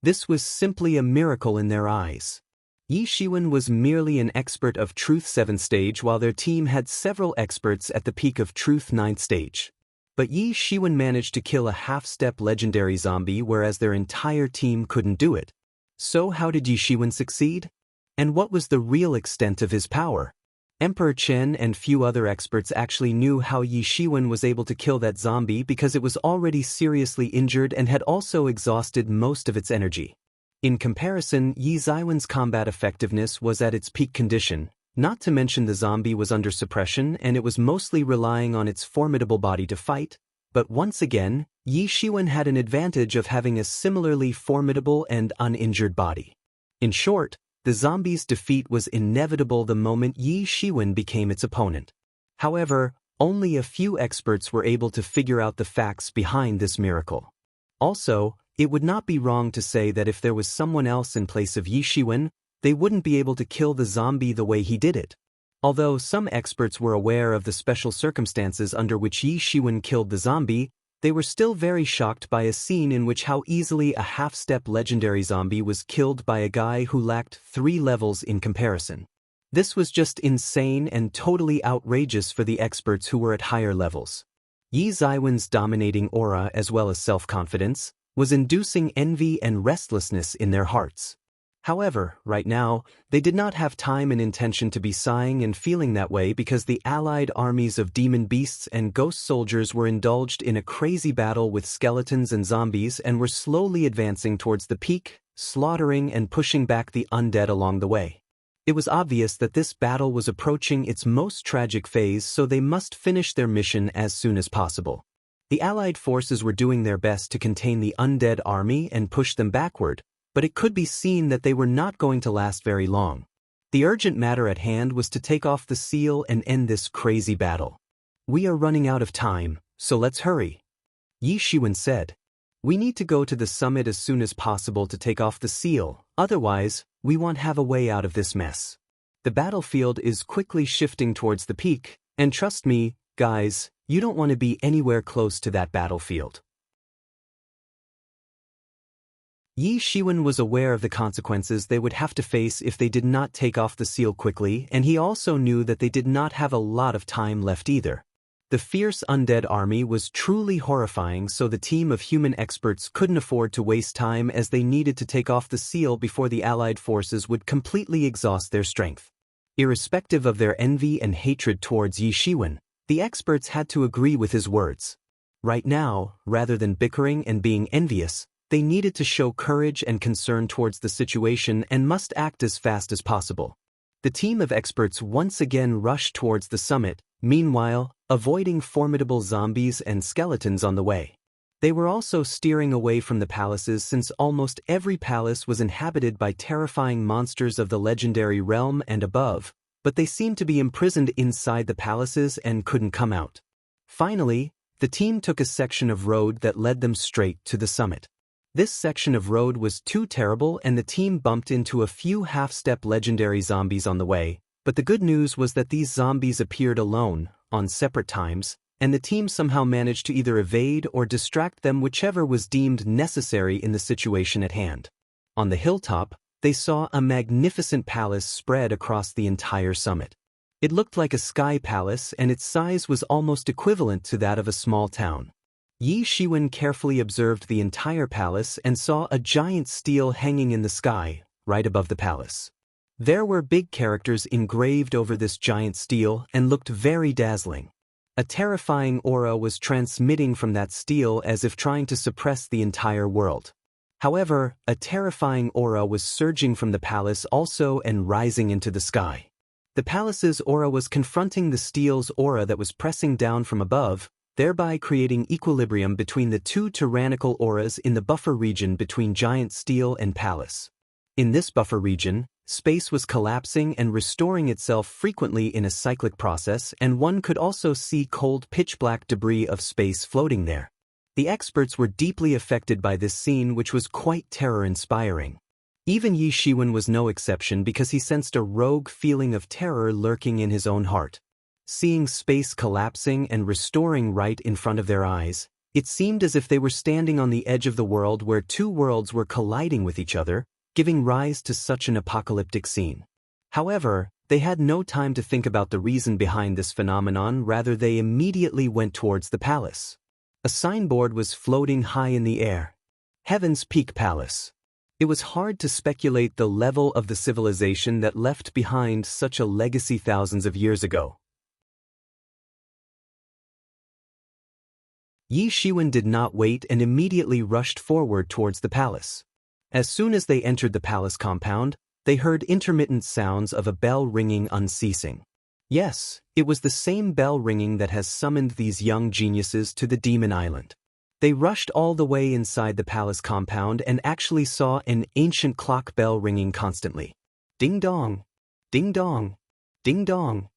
This was simply a miracle in their eyes. Yi Shiwen was merely an expert of Truth 7th stage, while their team had several experts at the peak of Truth 9th stage. But Yi Shiwen managed to kill a half-step legendary zombie, whereas their entire team couldn't do it. So how did Yi Shiwen succeed? And what was the real extent of his power? Emperor Chen and few other experts actually knew how Yi Shiwen was able to kill that zombie because it was already seriously injured and had also exhausted most of its energy. In comparison, Yi Ziwen's combat effectiveness was at its peak condition, not to mention the zombie was under suppression and it was mostly relying on its formidable body to fight, but once again, Yi Shiwen had an advantage of having a similarly formidable and uninjured body. In short, the zombie's defeat was inevitable the moment Yi Shiwen became its opponent. However, only a few experts were able to figure out the facts behind this miracle. Also, it would not be wrong to say that if there was someone else in place of Yi Shiwen, they wouldn't be able to kill the zombie the way he did it. Although some experts were aware of the special circumstances under which Yi Shiwen killed the zombie, they were still very shocked by a scene in which how easily a half-step legendary zombie was killed by a guy who lacked 3 levels in comparison. This was just insane and totally outrageous for the experts who were at higher levels. Yi Ziwen's dominating aura as well as self-confidence was inducing envy and restlessness in their hearts. However, right now, they did not have time and intention to be sighing and feeling that way because the allied armies of demon beasts and ghost soldiers were indulged in a crazy battle with skeletons and zombies and were slowly advancing towards the peak, slaughtering and pushing back the undead along the way. It was obvious that this battle was approaching its most tragic phase, so they must finish their mission as soon as possible. The allied forces were doing their best to contain the undead army and push them backward, but it could be seen that they were not going to last very long. The urgent matter at hand was to take off the seal and end this crazy battle. We are running out of time, so let's hurry. Yi Shiwen said. We need to go to the summit as soon as possible to take off the seal, otherwise, we won't have a way out of this mess. The battlefield is quickly shifting towards the peak, and trust me, guys, you don't want to be anywhere close to that battlefield. Yi Shiwen was aware of the consequences they would have to face if they did not take off the seal quickly, and he also knew that they did not have a lot of time left either. The fierce undead army was truly horrifying, so the team of human experts couldn't afford to waste time as they needed to take off the seal before the allied forces would completely exhaust their strength. Irrespective of their envy and hatred towards Yi Shiwen, the experts had to agree with his words. Right now, rather than bickering and being envious, they needed to show courage and concern towards the situation and must act as fast as possible. The team of experts once again rushed towards the summit, meanwhile, avoiding formidable zombies and skeletons on the way. They were also steering away from the palaces since almost every palace was inhabited by terrifying monsters of the legendary realm and above, but they seemed to be imprisoned inside the palaces and couldn't come out. Finally, the team took a section of road that led them straight to the summit. This section of road was too terrible and the team bumped into a few half-step legendary zombies on the way, but the good news was that these zombies appeared alone, on separate times, and the team somehow managed to either evade or distract them, whichever was deemed necessary in the situation at hand. On the hilltop, they saw a magnificent palace spread across the entire summit. It looked like a sky palace and its size was almost equivalent to that of a small town. Yi Shiwen carefully observed the entire palace and saw a giant stele hanging in the sky, right above the palace. There were big characters engraved over this giant stele and looked very dazzling. A terrifying aura was transmitting from that stele as if trying to suppress the entire world. However, a terrifying aura was surging from the palace also and rising into the sky. The palace's aura was confronting the stele's aura that was pressing down from above, thereby creating equilibrium between the two tyrannical auras in the buffer region between giant stele and palace. In this buffer region, space was collapsing and restoring itself frequently in a cyclic process, and one could also see cold pitch-black debris of space floating there. The experts were deeply affected by this scene, which was quite terror-inspiring. Even Yi Shiwen was no exception because he sensed a rogue feeling of terror lurking in his own heart. Seeing space collapsing and restoring right in front of their eyes, it seemed as if they were standing on the edge of the world where two worlds were colliding with each other, giving rise to such an apocalyptic scene. However, they had no time to think about the reason behind this phenomenon, rather they immediately went towards the palace. A signboard was floating high in the air. Heaven's Peak Palace. It was hard to speculate the level of the civilization that left behind such a legacy thousands of years ago. Yi Shiwen did not wait and immediately rushed forward towards the palace. As soon as they entered the palace compound, they heard intermittent sounds of a bell ringing unceasing. Yes, it was the same bell ringing that has summoned these young geniuses to the Demon Island. They rushed all the way inside the palace compound and actually saw an ancient clock bell ringing constantly. Ding dong, ding dong, ding dong.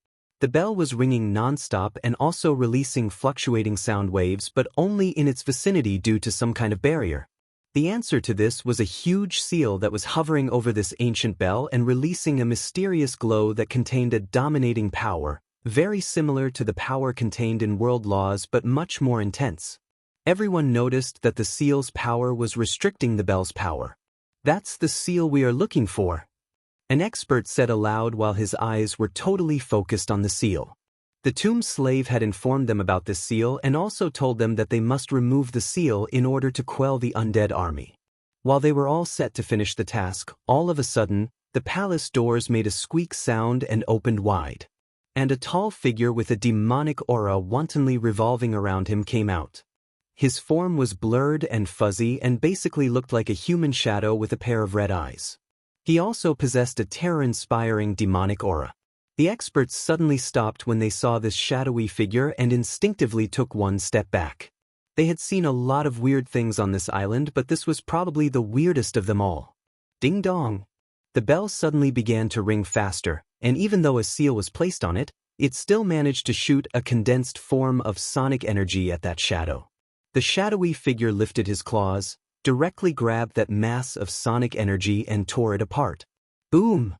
The bell was ringing non-stop and also releasing fluctuating sound waves, but only in its vicinity due to some kind of barrier. The answer to this was a huge seal that was hovering over this ancient bell and releasing a mysterious glow that contained a dominating power, very similar to the power contained in world laws but much more intense. Everyone noticed that the seal's power was restricting the bell's power. That's the seal we are looking for, an expert said aloud while his eyes were totally focused on the seal. The tomb slave had informed them about this seal and also told them that they must remove the seal in order to quell the undead army. While they were all set to finish the task, all of a sudden, the palace doors made a squeak sound and opened wide. And a tall figure with a demonic aura wantonly revolving around him came out. His form was blurred and fuzzy and basically looked like a human shadow with a pair of red eyes. He also possessed a terror-inspiring demonic aura. The experts suddenly stopped when they saw this shadowy figure and instinctively took one step back. They had seen a lot of weird things on this island, but this was probably the weirdest of them all. Ding dong! The bell suddenly began to ring faster, and even though a seal was placed on it, it still managed to shoot a condensed form of sonic energy at that shadow. The shadowy figure lifted his claws, directly grabbed that mass of sonic energy and tore it apart. Boom!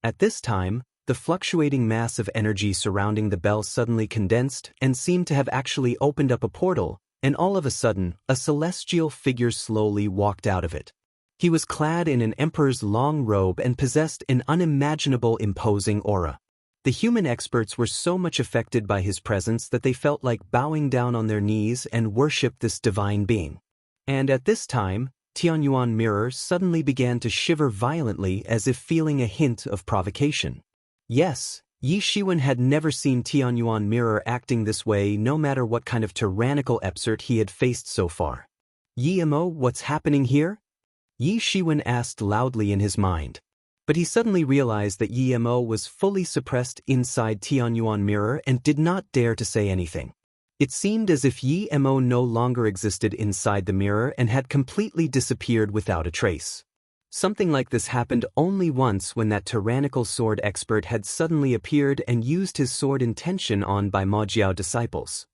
At this time, the fluctuating mass of energy surrounding the bell suddenly condensed and seemed to have actually opened up a portal, and all of a sudden, a celestial figure slowly walked out of it. He was clad in an emperor's long robe and possessed an unimaginable imposing aura. The human experts were so much affected by his presence that they felt like bowing down on their knees and worshipped this divine being. And at this time, Tianyuan Mirror suddenly began to shiver violently as if feeling a hint of provocation. Yes, Yi Shiwen had never seen Tianyuan Mirror acting this way no matter what kind of tyrannical expert he had faced so far. Yi Mo, what's happening here? Yi Shiwen asked loudly in his mind. But he suddenly realized that Yi Mo was fully suppressed inside Tianyuan Mirror and did not dare to say anything. It seemed as if Yi Mo no longer existed inside the mirror and had completely disappeared without a trace. Something like this happened only once when that tyrannical sword expert had suddenly appeared and used his sword in tension on by Majiao disciples.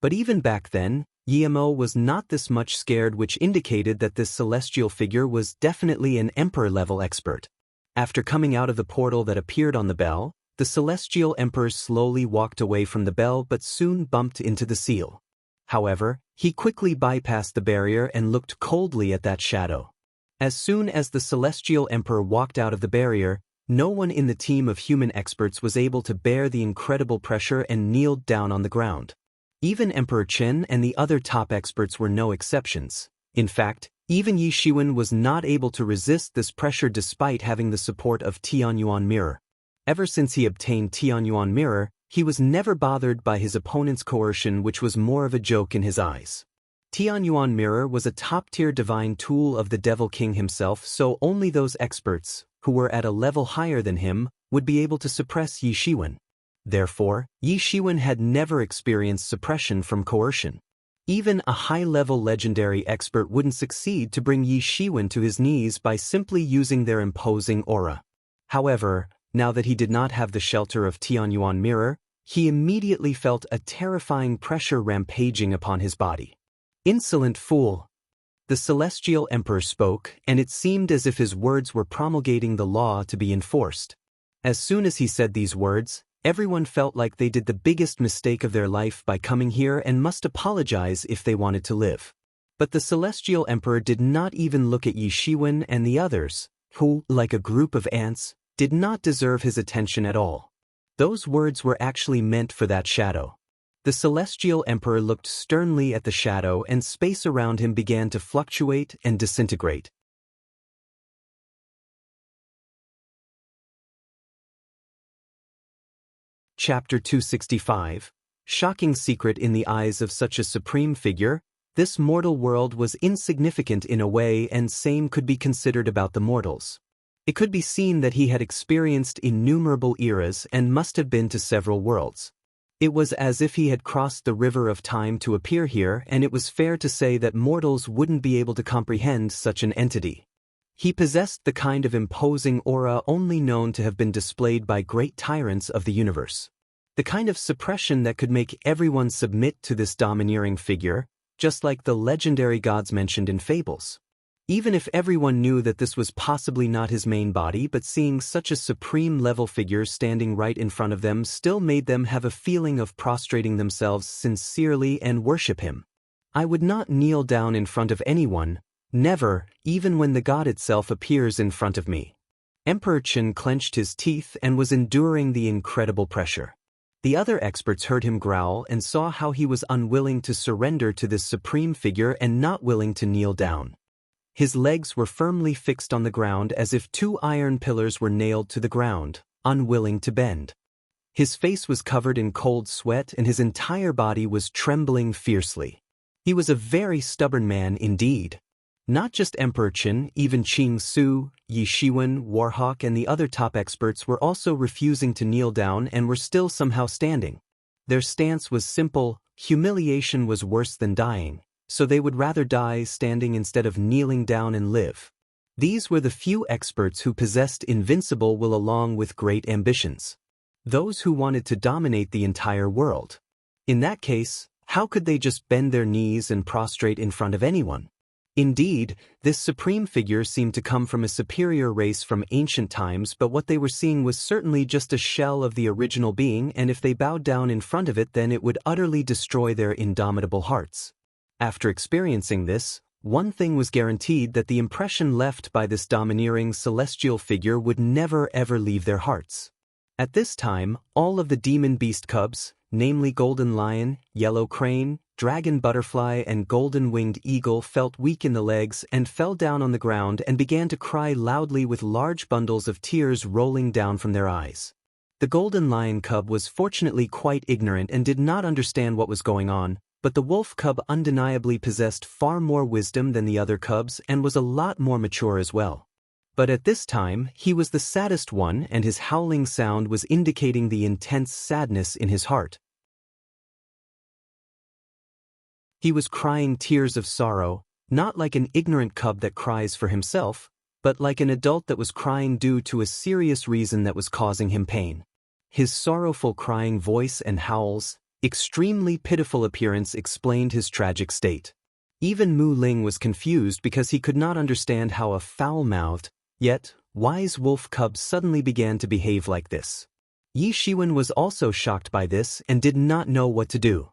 But even back then, Yi Mo was not this much scared, which indicated that this celestial figure was definitely an emperor-level expert. After coming out of the portal that appeared on the bell, the celestial emperor slowly walked away from the bell but soon bumped into the seal. However, he quickly bypassed the barrier and looked coldly at that shadow. As soon as the celestial emperor walked out of the barrier, no one in the team of human experts was able to bear the incredible pressure and kneeled down on the ground. Even Emperor Chen and the other top experts were no exceptions. In fact, even Yi Shiwen was not able to resist this pressure despite having the support of Tianyuan Mirror. Ever since he obtained Tianyuan Mirror, he was never bothered by his opponent's coercion, which was more of a joke in his eyes. Tianyuan Mirror was a top-tier divine tool of the Devil King himself, so only those experts, who were at a level higher than him, would be able to suppress Yi Shiwen. Therefore, Yi Shiwen had never experienced suppression from coercion. Even a high-level legendary expert wouldn't succeed to bring Yi Shiwen to his knees by simply using their imposing aura. However, now that he did not have the shelter of Tianyuan Mirror, he immediately felt a terrifying pressure rampaging upon his body. Insolent fool! The celestial emperor spoke, and it seemed as if his words were promulgating the law to be enforced. As soon as he said these words, everyone felt like they did the biggest mistake of their life by coming here and must apologize if they wanted to live. But the celestial emperor did not even look at Yi Shiwen and the others, who, like a group of ants, did not deserve his attention at all. Those words were actually meant for that shadow. The celestial emperor looked sternly at the shadow, and space around him began to fluctuate and disintegrate. Chapter 265. Shocking secret. In the eyes of such a supreme figure, this mortal world was insignificant in a way, and same could be considered about the mortals. It could be seen that he had experienced innumerable eras and must have been to several worlds. It was as if he had crossed the river of time to appear here, and it was fair to say that mortals wouldn't be able to comprehend such an entity. He possessed the kind of imposing aura only known to have been displayed by great tyrants of the universe. The kind of suppression that could make everyone submit to this domineering figure, just like the legendary gods mentioned in fables. Even if everyone knew that this was possibly not his main body, but seeing such a supreme-level figure standing right in front of them still made them have a feeling of prostrating themselves sincerely and worship him. I would not kneel down in front of anyone, never, even when the god itself appears in front of me. Emperor Chen clenched his teeth and was enduring the incredible pressure. The other experts heard him growl and saw how he was unwilling to surrender to this supreme figure and not willing to kneel down. His legs were firmly fixed on the ground as if two iron pillars were nailed to the ground, unwilling to bend. His face was covered in cold sweat and his entire body was trembling fiercely. He was a very stubborn man indeed. Not just Emperor Qin, even Qing Su, Yi Shiwen, Warhawk and the other top experts were also refusing to kneel down and were still somehow standing. Their stance was simple: humiliation was worse than dying, so they would rather die standing instead of kneeling down and live. These were the few experts who possessed invincible will along with great ambitions. Those who wanted to dominate the entire world. In that case, how could they just bend their knees and prostrate in front of anyone? Indeed, this supreme figure seemed to come from a superior race from ancient times, but what they were seeing was certainly just a shell of the original being, and if they bowed down in front of it, then it would utterly destroy their indomitable hearts. After experiencing this, one thing was guaranteed, that the impression left by this domineering celestial figure would never ever leave their hearts. At this time, all of the demon beast cubs, namely golden lion, yellow crane, dragon butterfly and golden-winged eagle, felt weak in the legs and fell down on the ground and began to cry loudly with large bundles of tears rolling down from their eyes. The golden lion cub was fortunately quite ignorant and did not understand what was going on, but the wolf cub undeniably possessed far more wisdom than the other cubs and was a lot more mature as well. But at this time, he was the saddest one, and his howling sound was indicating the intense sadness in his heart. He was crying tears of sorrow, not like an ignorant cub that cries for himself, but like an adult that was crying due to a serious reason that was causing him pain. His sorrowful crying voice and howls, extremely pitiful appearance explained his tragic state. Even Mu Ling was confused because he could not understand how a foul-mouthed, yet wise wolf cub suddenly began to behave like this. Yi Shiwen was also shocked by this and did not know what to do.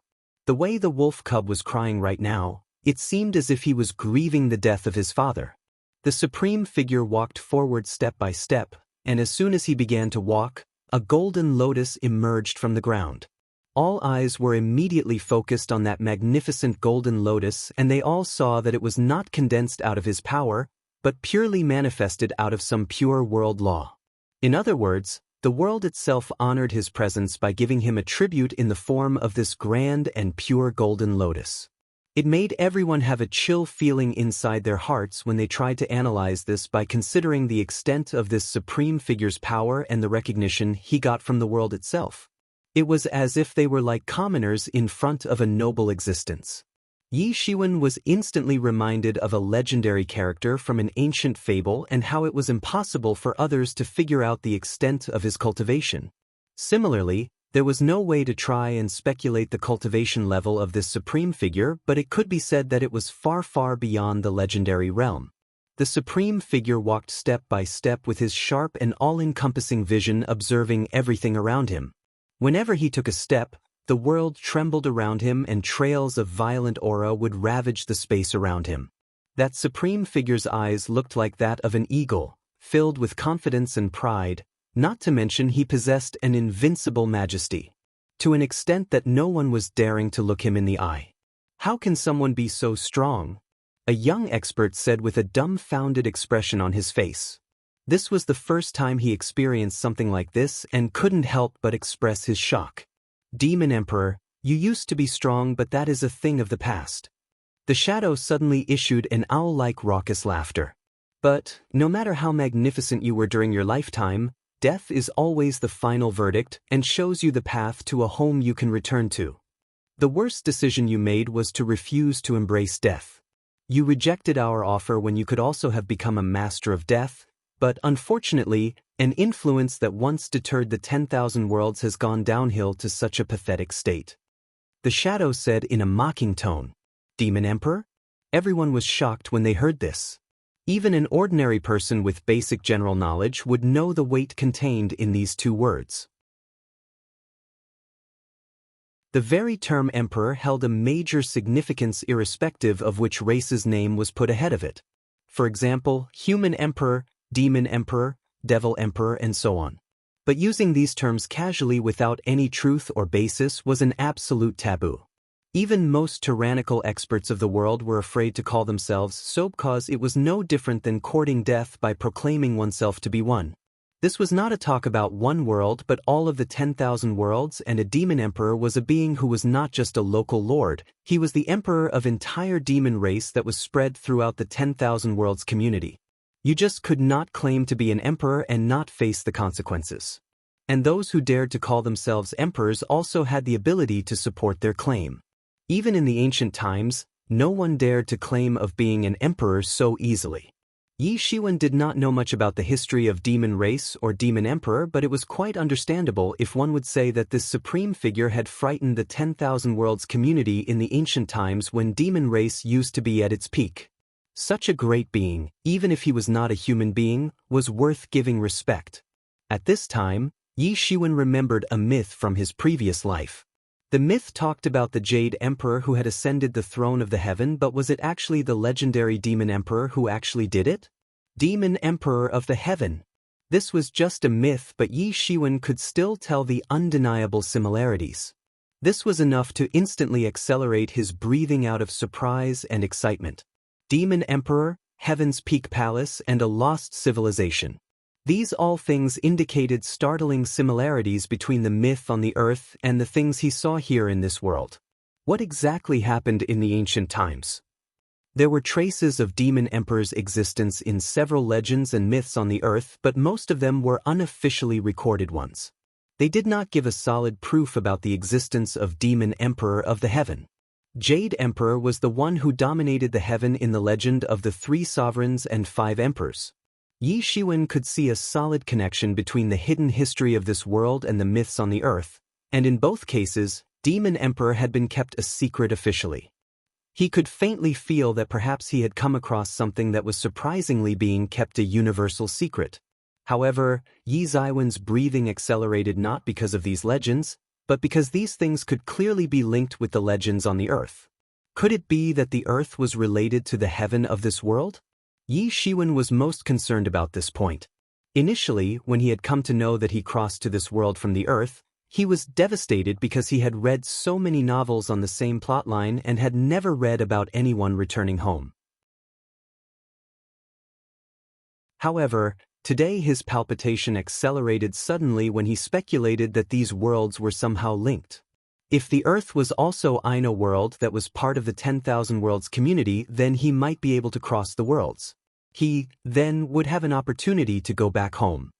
The way the wolf cub was crying right now, it seemed as if he was grieving the death of his father. The supreme figure walked forward step by step, and as soon as he began to walk, a golden lotus emerged from the ground. All eyes were immediately focused on that magnificent golden lotus, and they all saw that it was not condensed out of his power, but purely manifested out of some pure world law. In other words, the world itself honored his presence by giving him a tribute in the form of this grand and pure golden lotus. It made everyone have a chill feeling inside their hearts when they tried to analyze this by considering the extent of this supreme figure's power and the recognition he got from the world itself. It was as if they were like commoners in front of a noble existence. Yi Shiwen was instantly reminded of a legendary character from an ancient fable and how it was impossible for others to figure out the extent of his cultivation. Similarly, there was no way to try and speculate the cultivation level of this supreme figure, but it could be said that it was far, far beyond the legendary realm. The supreme figure walked step by step with his sharp and all-encompassing vision, observing everything around him. Whenever he took a step, the world trembled around him and trails of violent aura would ravage the space around him. That supreme figure's eyes looked like that of an eagle, filled with confidence and pride, not to mention he possessed an invincible majesty, to an extent that no one was daring to look him in the eye. How can someone be so strong? A young expert said with a dumbfounded expression on his face. This was the first time he experienced something like this and couldn't help but express his shock. Demon Emperor, you used to be strong, but that is a thing of the past. The shadow suddenly issued an owl-like raucous laughter. But, no matter how magnificent you were during your lifetime, death is always the final verdict and shows you the path to a home you can return to. The worst decision you made was to refuse to embrace death. You rejected our offer when you could also have become a master of death, but unfortunately, an influence that once deterred the 10,000 worlds has gone downhill to such a pathetic state. The shadow said in a mocking tone, Demon Emperor? Everyone was shocked when they heard this. Even an ordinary person with basic general knowledge would know the weight contained in these two words. The very term emperor held a major significance irrespective of which race's name was put ahead of it. For example, human emperor, demon emperor, devil emperor, and so on. But using these terms casually without any truth or basis was an absolute taboo. Even most tyrannical experts of the world were afraid to call themselves so because it was no different than courting death by proclaiming oneself to be one. This was not a talk about one world but all of the 10,000 worlds, and a demon emperor was a being who was not just a local lord, he was the emperor of entire demon race that was spread throughout the 10,000 worlds community. You just could not claim to be an emperor and not face the consequences. And those who dared to call themselves emperors also had the ability to support their claim. Even in the ancient times, no one dared to claim of being an emperor so easily. Yi Shiwen did not know much about the history of demon race or demon emperor, but it was quite understandable if one would say that this supreme figure had frightened the 10,000 Worlds community in the ancient times when demon race used to be at its peak. Such a great being, even if he was not a human being, was worth giving respect. At this time, Yi Shiwen remembered a myth from his previous life. The myth talked about the Jade Emperor who had ascended the throne of the heaven, but was it actually the legendary Demon Emperor who actually did it? Demon Emperor of the Heaven. This was just a myth, but Yi Shiwen could still tell the undeniable similarities. This was enough to instantly accelerate his breathing out of surprise and excitement. Demon Emperor, Heaven's Peak Palace, and a lost civilization. These all things indicated startling similarities between the myth on the earth and the things he saw here in this world. What exactly happened in the ancient times? There were traces of Demon Emperor's existence in several legends and myths on the earth, but most of them were unofficially recorded ones. They did not give a solid proof about the existence of Demon Emperor of the Heaven. Jade Emperor was the one who dominated the heaven in the legend of the 3 sovereigns and 5 emperors. Yi Shiwen could see a solid connection between the hidden history of this world and the myths on the earth, and in both cases, Demon Emperor had been kept a secret officially. He could faintly feel that perhaps he had come across something that was surprisingly being kept a universal secret. However, Yi Shiwen's breathing accelerated not because of these legends, but because these things could clearly be linked with the legends on the earth. Could it be that the earth was related to the heaven of this world? Yi Shiwen was most concerned about this point. Initially, when he had come to know that he crossed to this world from the earth, he was devastated because he had read so many novels on the same plotline and had never read about anyone returning home. However, today his palpitation accelerated suddenly when he speculated that these worlds were somehow linked. If the Earth was also in a world that was part of the 10,000 Worlds community, then he might be able to cross the worlds. He, then, would have an opportunity to go back home.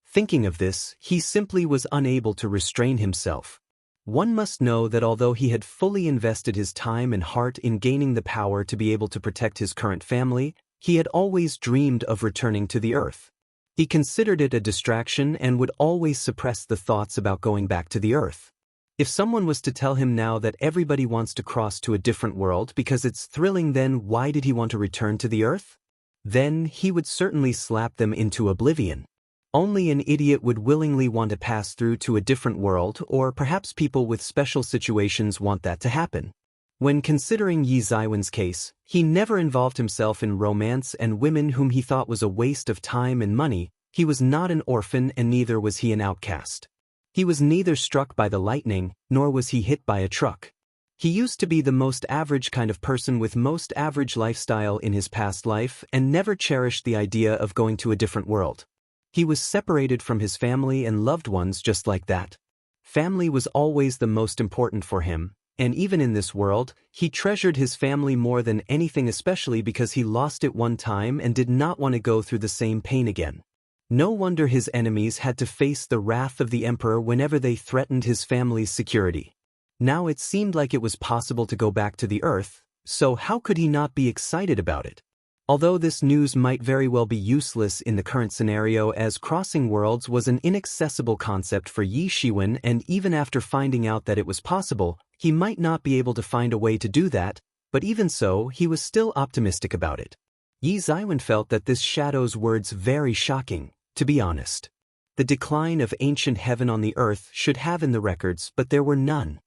Thinking of this, he simply was unable to restrain himself. One must know that although he had fully invested his time and heart in gaining the power to be able to protect his current family, he had always dreamed of returning to the Earth. He considered it a distraction and would always suppress the thoughts about going back to the Earth. If someone was to tell him now that everybody wants to cross to a different world because it's thrilling, then why did he want to return to the Earth? Then he would certainly slap them into oblivion. Only an idiot would willingly want to pass through to a different world, or perhaps people with special situations want that to happen. When considering Yi Shiwen's case, he never involved himself in romance and women whom he thought was a waste of time and money. He was not an orphan and neither was he an outcast. He was neither struck by the lightning, nor was he hit by a truck. He used to be the most average kind of person with most average lifestyle in his past life and never cherished the idea of going to a different world. He was separated from his family and loved ones just like that. Family was always the most important for him, and even in this world, he treasured his family more than anything, especially because he lost it one time and did not want to go through the same pain again. No wonder his enemies had to face the wrath of the emperor whenever they threatened his family's security. Now it seemed like it was possible to go back to the Earth, so how could he not be excited about it? Although this news might very well be useless in the current scenario, as crossing worlds was an inaccessible concept for Yi Shiwen, and even after finding out that it was possible, he might not be able to find a way to do that, but even so, he was still optimistic about it. Yi Shiwen felt that this shadow's words very shocking, to be honest. The decline of ancient heaven on the earth should have in the records, but there were none.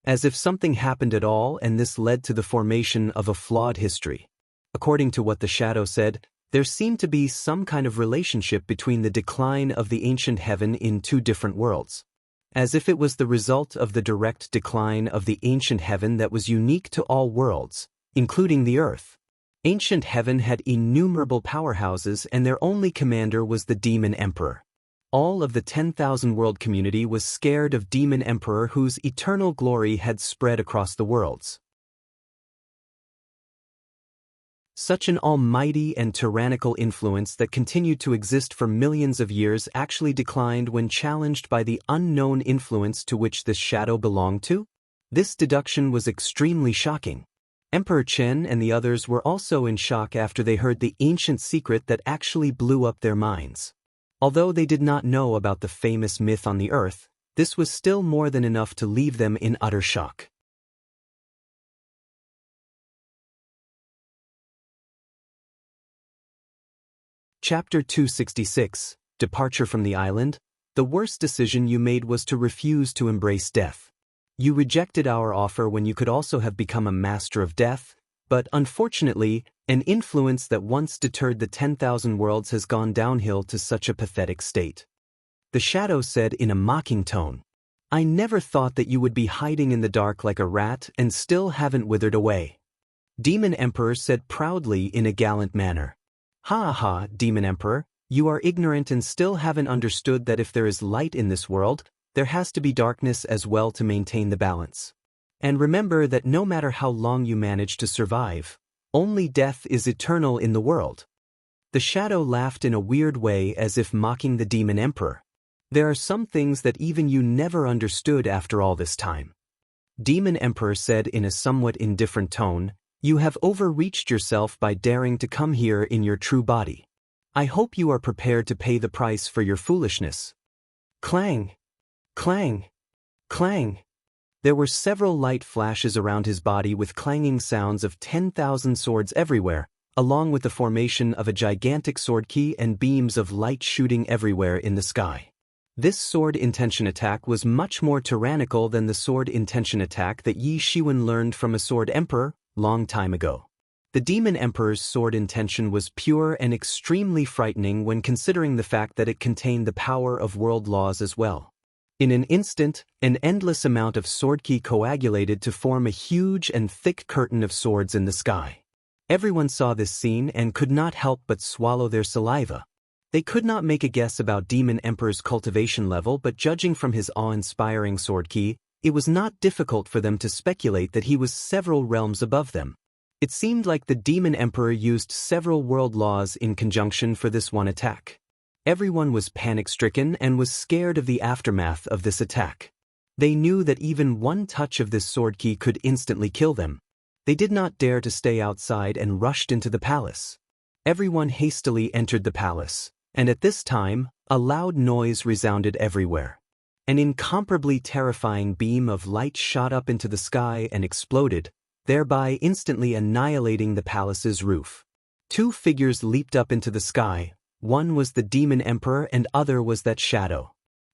As if something happened at all, and this led to the formation of a flawed history. According to what the shadow said, there seemed to be some kind of relationship between the decline of the ancient heaven in 2 different worlds. As if it was the result of the direct decline of the ancient heaven that was unique to all worlds, including the earth. Ancient heaven had innumerable powerhouses and their only commander was the Demon Emperor. All of the 10,000 world community was scared of Demon Emperor whose eternal glory had spread across the worlds. Such an almighty and tyrannical influence that continued to exist for millions of years actually declined when challenged by the unknown influence to which this shadow belonged to? This deduction was extremely shocking. Emperor Chen and the others were also in shock after they heard the ancient secret that actually blew up their minds. Although they did not know about the famous myth on the earth, this was still more than enough to leave them in utter shock. Chapter 266, Departure from the Island. The worst decision you made was to refuse to embrace death. You rejected our offer when you could also have become a master of death, but unfortunately, an influence that once deterred the 10,000 worlds has gone downhill to such a pathetic state. The shadow said in a mocking tone, I never thought that you would be hiding in the dark like a rat and still haven't withered away. Demon Emperor said proudly in a gallant manner. Ha ha, Demon Emperor, you are ignorant and still haven't understood that if there is light in this world, there has to be darkness as well to maintain the balance. And remember that no matter how long you manage to survive, only death is eternal in the world. The shadow laughed in a weird way as if mocking the Demon Emperor. There are some things that even you never understood after all this time. Demon Emperor said in a somewhat indifferent tone, you have overreached yourself by daring to come here in your true body. I hope you are prepared to pay the price for your foolishness. Clang! Clang! Clang! There were several light flashes around his body with clanging sounds of 10,000 swords everywhere, along with the formation of a gigantic sword key and beams of light shooting everywhere in the sky. This sword intention attack was much more tyrannical than the sword intention attack that Yi Shiwen learned from a sword emperor long time ago. The Demon Emperor's sword intention was pure and extremely frightening when considering the fact that it contained the power of world laws as well. In an instant, an endless amount of sword ki coagulated to form a huge and thick curtain of swords in the sky. Everyone saw this scene and could not help but swallow their saliva. They could not make a guess about Demon Emperor's cultivation level, but judging from his awe-inspiring sword ki, it was not difficult for them to speculate that he was several realms above them. It seemed like the Demon Emperor used several world laws in conjunction for this one attack. Everyone was panic-stricken and was scared of the aftermath of this attack. They knew that even one touch of this sword ki could instantly kill them. They did not dare to stay outside and rushed into the palace. Everyone hastily entered the palace, and at this time, a loud noise resounded everywhere. An incomparably terrifying beam of light shot up into the sky and exploded, thereby instantly annihilating the palace's roof. Two figures leaped up into the sky. One was the Demon Emperor and other was that shadow.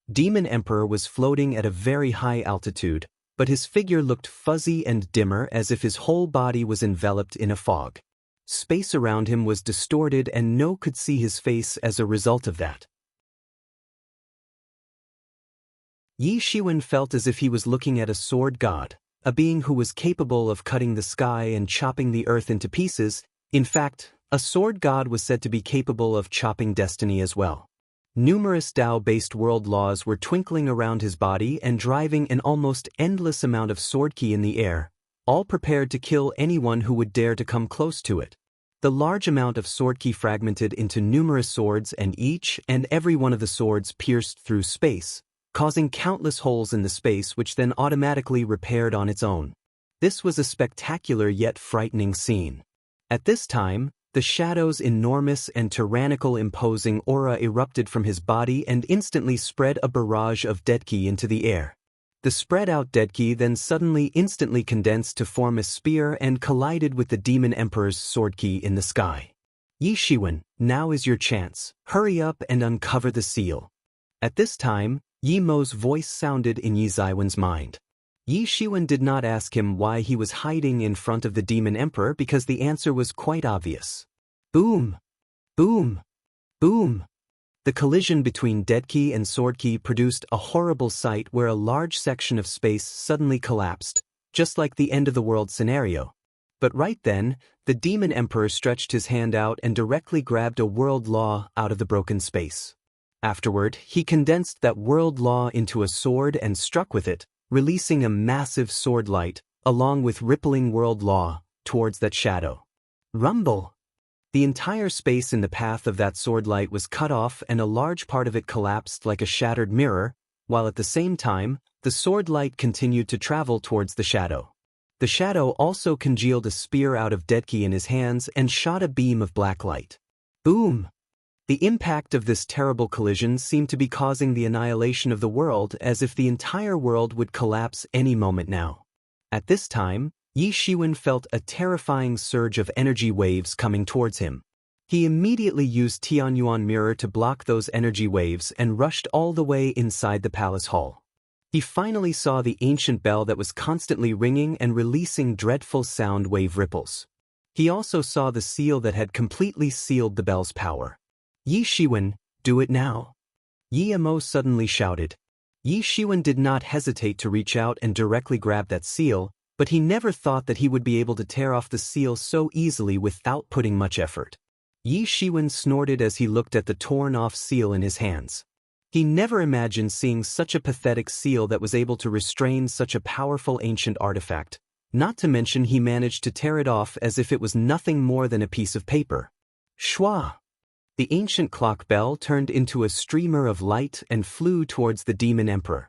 Demon Emperor was floating at a very high altitude, but his figure looked fuzzy and dimmer as if his whole body was enveloped in a fog. Space around him was distorted and no one could see his face as a result of that. Yi Shiwen felt as if he was looking at a sword god, a being who was capable of cutting the sky and chopping the earth into pieces. In fact, a sword god was said to be capable of chopping destiny as well. Numerous Tao-based world laws were twinkling around his body and driving an almost endless amount of sword ki in the air, all prepared to kill anyone who would dare to come close to it. The large amount of sword ki fragmented into numerous swords and each and every one of the swords pierced through space, causing countless holes in the space which then automatically repaired on its own. This was a spectacular yet frightening scene. At this time, the shadow's enormous and tyrannical imposing aura erupted from his body and instantly spread a barrage of dead ki into the air. The spread-out dead ki then suddenly instantly condensed to form a spear and collided with the Demon Emperor's sword ki in the sky. Yi Shiwen, now is your chance. Hurry up and uncover the seal. At this time, Yi Mo's voice sounded in Yi Ziwen's mind. Yi Shiwen did not ask him why he was hiding in front of the Demon Emperor because the answer was quite obvious. Boom! Boom! Boom! The collision between dead ki and sword ki produced a horrible sight where a large section of space suddenly collapsed, just like the end of the world scenario. But right then, the Demon Emperor stretched his hand out and directly grabbed a world law out of the broken space. Afterward, he condensed that world law into a sword and struck with it, releasing a massive sword light, along with rippling world law, towards that shadow. Rumble! The entire space in the path of that sword light was cut off and a large part of it collapsed like a shattered mirror, while at the same time, the sword light continued to travel towards the shadow. The shadow also congealed a spear out of Dedki in his hands and shot a beam of black light. Boom! The impact of this terrible collision seemed to be causing the annihilation of the world, as if the entire world would collapse any moment now. At this time, Yi Shiwen felt a terrifying surge of energy waves coming towards him. He immediately used Tianyuan Mirror to block those energy waves and rushed all the way inside the palace hall. He finally saw the ancient bell that was constantly ringing and releasing dreadful sound wave ripples. He also saw the seal that had completely sealed the bell's power. Yi Shiwen, do it now! Yi Amo suddenly shouted. Yi Shiwen did not hesitate to reach out and directly grab that seal, but he never thought that he would be able to tear off the seal so easily without putting much effort. Yi Shiwen snorted as he looked at the torn-off seal in his hands. He never imagined seeing such a pathetic seal that was able to restrain such a powerful ancient artifact, not to mention he managed to tear it off as if it was nothing more than a piece of paper. Shwa! The ancient clock bell turned into a streamer of light and flew towards the demon emperor.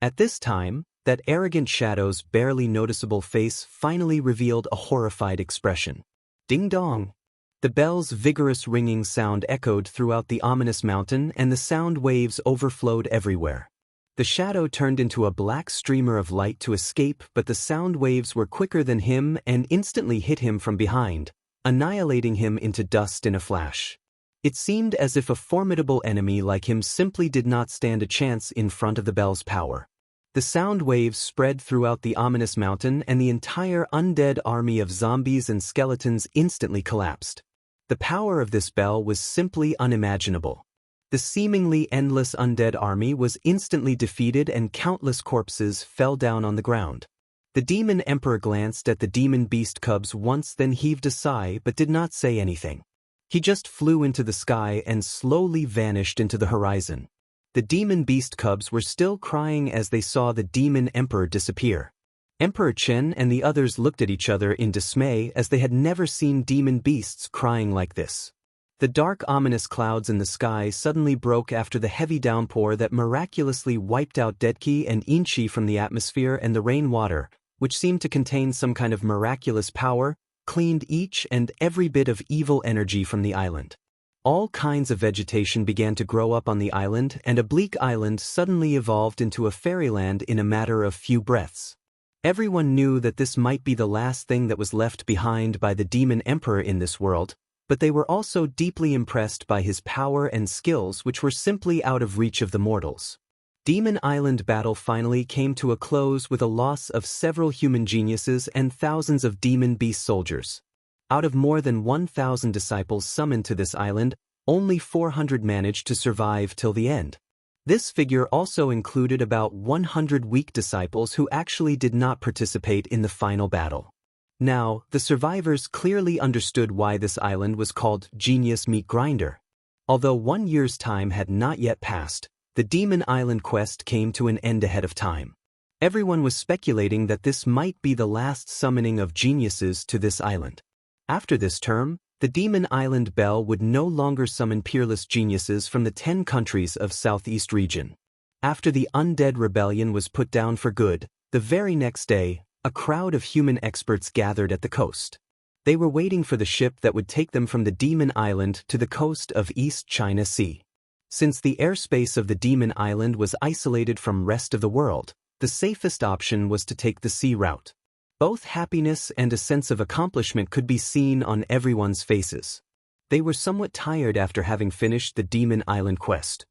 At this time, that arrogant shadow's barely noticeable face finally revealed a horrified expression. Ding-dong! The bell's vigorous ringing sound echoed throughout the ominous mountain, and the sound waves overflowed everywhere. The shadow turned into a black streamer of light to escape, but the sound waves were quicker than him and instantly hit him from behind, annihilating him into dust in a flash. It seemed as if a formidable enemy like him simply did not stand a chance in front of the bell's power. The sound waves spread throughout the ominous mountain, and the entire undead army of zombies and skeletons instantly collapsed. The power of this bell was simply unimaginable. The seemingly endless undead army was instantly defeated and countless corpses fell down on the ground. The demon emperor glanced at the demon beast cubs once, then heaved a sigh but did not say anything. He just flew into the sky and slowly vanished into the horizon. The demon beast cubs were still crying as they saw the demon emperor disappear. Emperor Chen and the others looked at each other in dismay, as they had never seen demon beasts crying like this. The dark ominous clouds in the sky suddenly broke after the heavy downpour that miraculously wiped out Dedki and Inchi from the atmosphere, and the rainwater, which seemed to contain some kind of miraculous power, cleaned each and every bit of evil energy from the island. All kinds of vegetation began to grow up on the island, and a bleak island suddenly evolved into a fairyland in a matter of few breaths. Everyone knew that this might be the last thing that was left behind by the demon emperor in this world, but they were also deeply impressed by his power and skills, which were simply out of reach of the mortals. Demon Island battle finally came to a close with a loss of several human geniuses and thousands of demon beast soldiers. Out of more than 1,000 disciples summoned to this island, only 400 managed to survive till the end. This figure also included about 100 weak disciples who actually did not participate in the final battle. Now, the survivors clearly understood why this island was called Genius Meat Grinder. Although 1 year's time had not yet passed, the Demon Island quest came to an end ahead of time. Everyone was speculating that this might be the last summoning of geniuses to this island. After this term, the Demon Island Bell would no longer summon peerless geniuses from the 10 countries of Southeast region. After the Undead Rebellion was put down for good, the very next day, a crowd of human experts gathered at the coast. They were waiting for the ship that would take them from the Demon Island to the coast of East China Sea. Since the airspace of the Demon Island was isolated from rest of the world, the safest option was to take the sea route. Both happiness and a sense of accomplishment could be seen on everyone's faces. They were somewhat tired after having finished the Demon Island quest.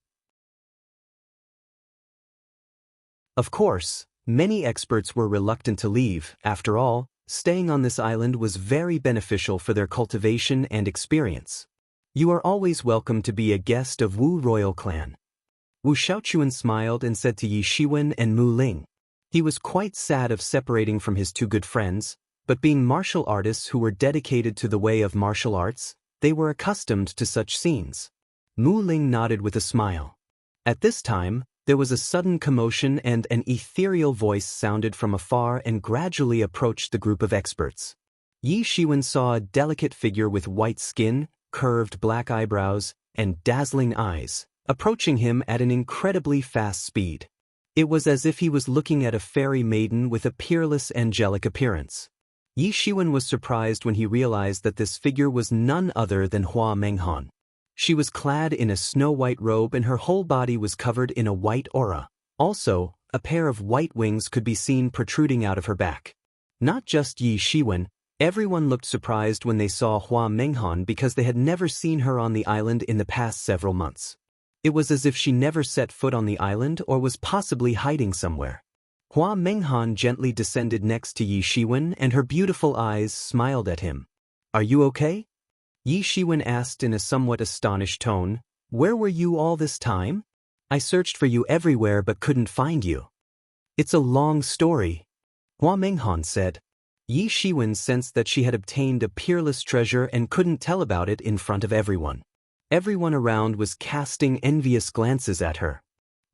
Of course, many experts were reluctant to leave. After all, staying on this island was very beneficial for their cultivation and experience. You are always welcome to be a guest of Wu Royal Clan. Wu Xiaochuan smiled and said to Yi Shiwen and Mu Ling. He was quite sad of separating from his two good friends, but being martial artists who were dedicated to the way of martial arts, they were accustomed to such scenes. Mu Ling nodded with a smile. At this time, there was a sudden commotion and an ethereal voice sounded from afar and gradually approached the group of experts. Yi Shiwen saw a delicate figure with white skin, curved black eyebrows, and dazzling eyes, approaching him at an incredibly fast speed. It was as if he was looking at a fairy maiden with a peerless angelic appearance. Yi Shiwen was surprised when he realized that this figure was none other than Hua Menghan. She was clad in a snow-white robe and her whole body was covered in a white aura. Also, a pair of white wings could be seen protruding out of her back. Not just Yi Shiwen, everyone looked surprised when they saw Hua Menghan because they had never seen her on the island in the past several months. It was as if she never set foot on the island or was possibly hiding somewhere. Hua Menghan gently descended next to Yi Shiwen and her beautiful eyes smiled at him. "Are you okay?" Yi Shiwen asked in a somewhat astonished tone. "Where were you all this time? I searched for you everywhere but couldn't find you." "It's a long story," Hua Menghan said. Yi Shiwen sensed that she had obtained a peerless treasure and couldn't tell about it in front of everyone. Everyone around was casting envious glances at her.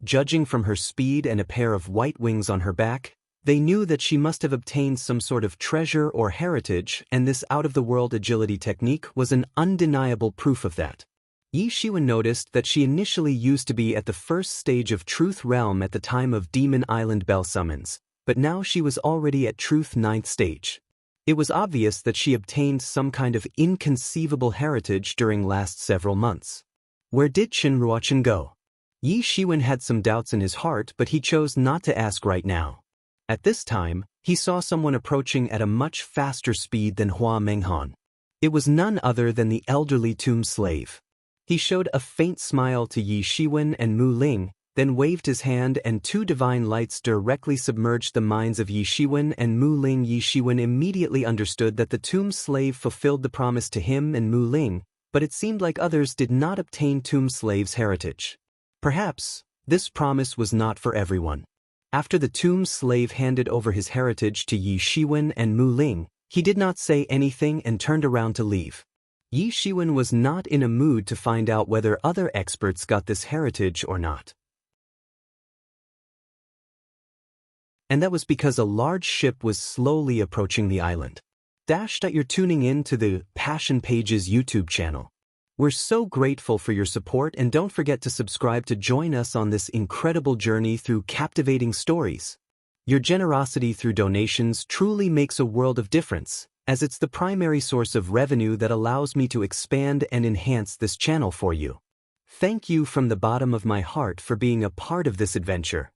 Judging from her speed and a pair of white wings on her back, they knew that she must have obtained some sort of treasure or heritage, and this out-of-the-world agility technique was an undeniable proof of that. Yi Shiwen noticed that she initially used to be at the first stage of Truth Realm at the time of Demon Island Bell Summons, but now she was already at Truth 9th stage. It was obvious that she obtained some kind of inconceivable heritage during last several months. Where did Chen Ruochen go? Yi Shiwen had some doubts in his heart, but he chose not to ask right now. At this time, he saw someone approaching at a much faster speed than Hua Menghan. It was none other than the elderly tomb slave. He showed a faint smile to Yi Shiwen and Mu Ling, then waved his hand and two divine lights directly submerged the minds of Yi Shiwen and Mu Ling. Yi Shiwen immediately understood that the tomb slave fulfilled the promise to him and Mu Ling, but it seemed like others did not obtain tomb slave's heritage. Perhaps, this promise was not for everyone. After the tomb slave handed over his heritage to Yi Shiwen and Mu Ling, he did not say anything and turned around to leave. Yi Shiwen was not in a mood to find out whether other experts got this heritage or not. And that was because a large ship was slowly approaching the island. You're tuning in to the Passion Pages YouTube channel. We're so grateful for your support, and don't forget to subscribe to join us on this incredible journey through captivating stories. Your generosity through donations truly makes a world of difference, as it's the primary source of revenue that allows me to expand and enhance this channel for you. Thank you from the bottom of my heart for being a part of this adventure.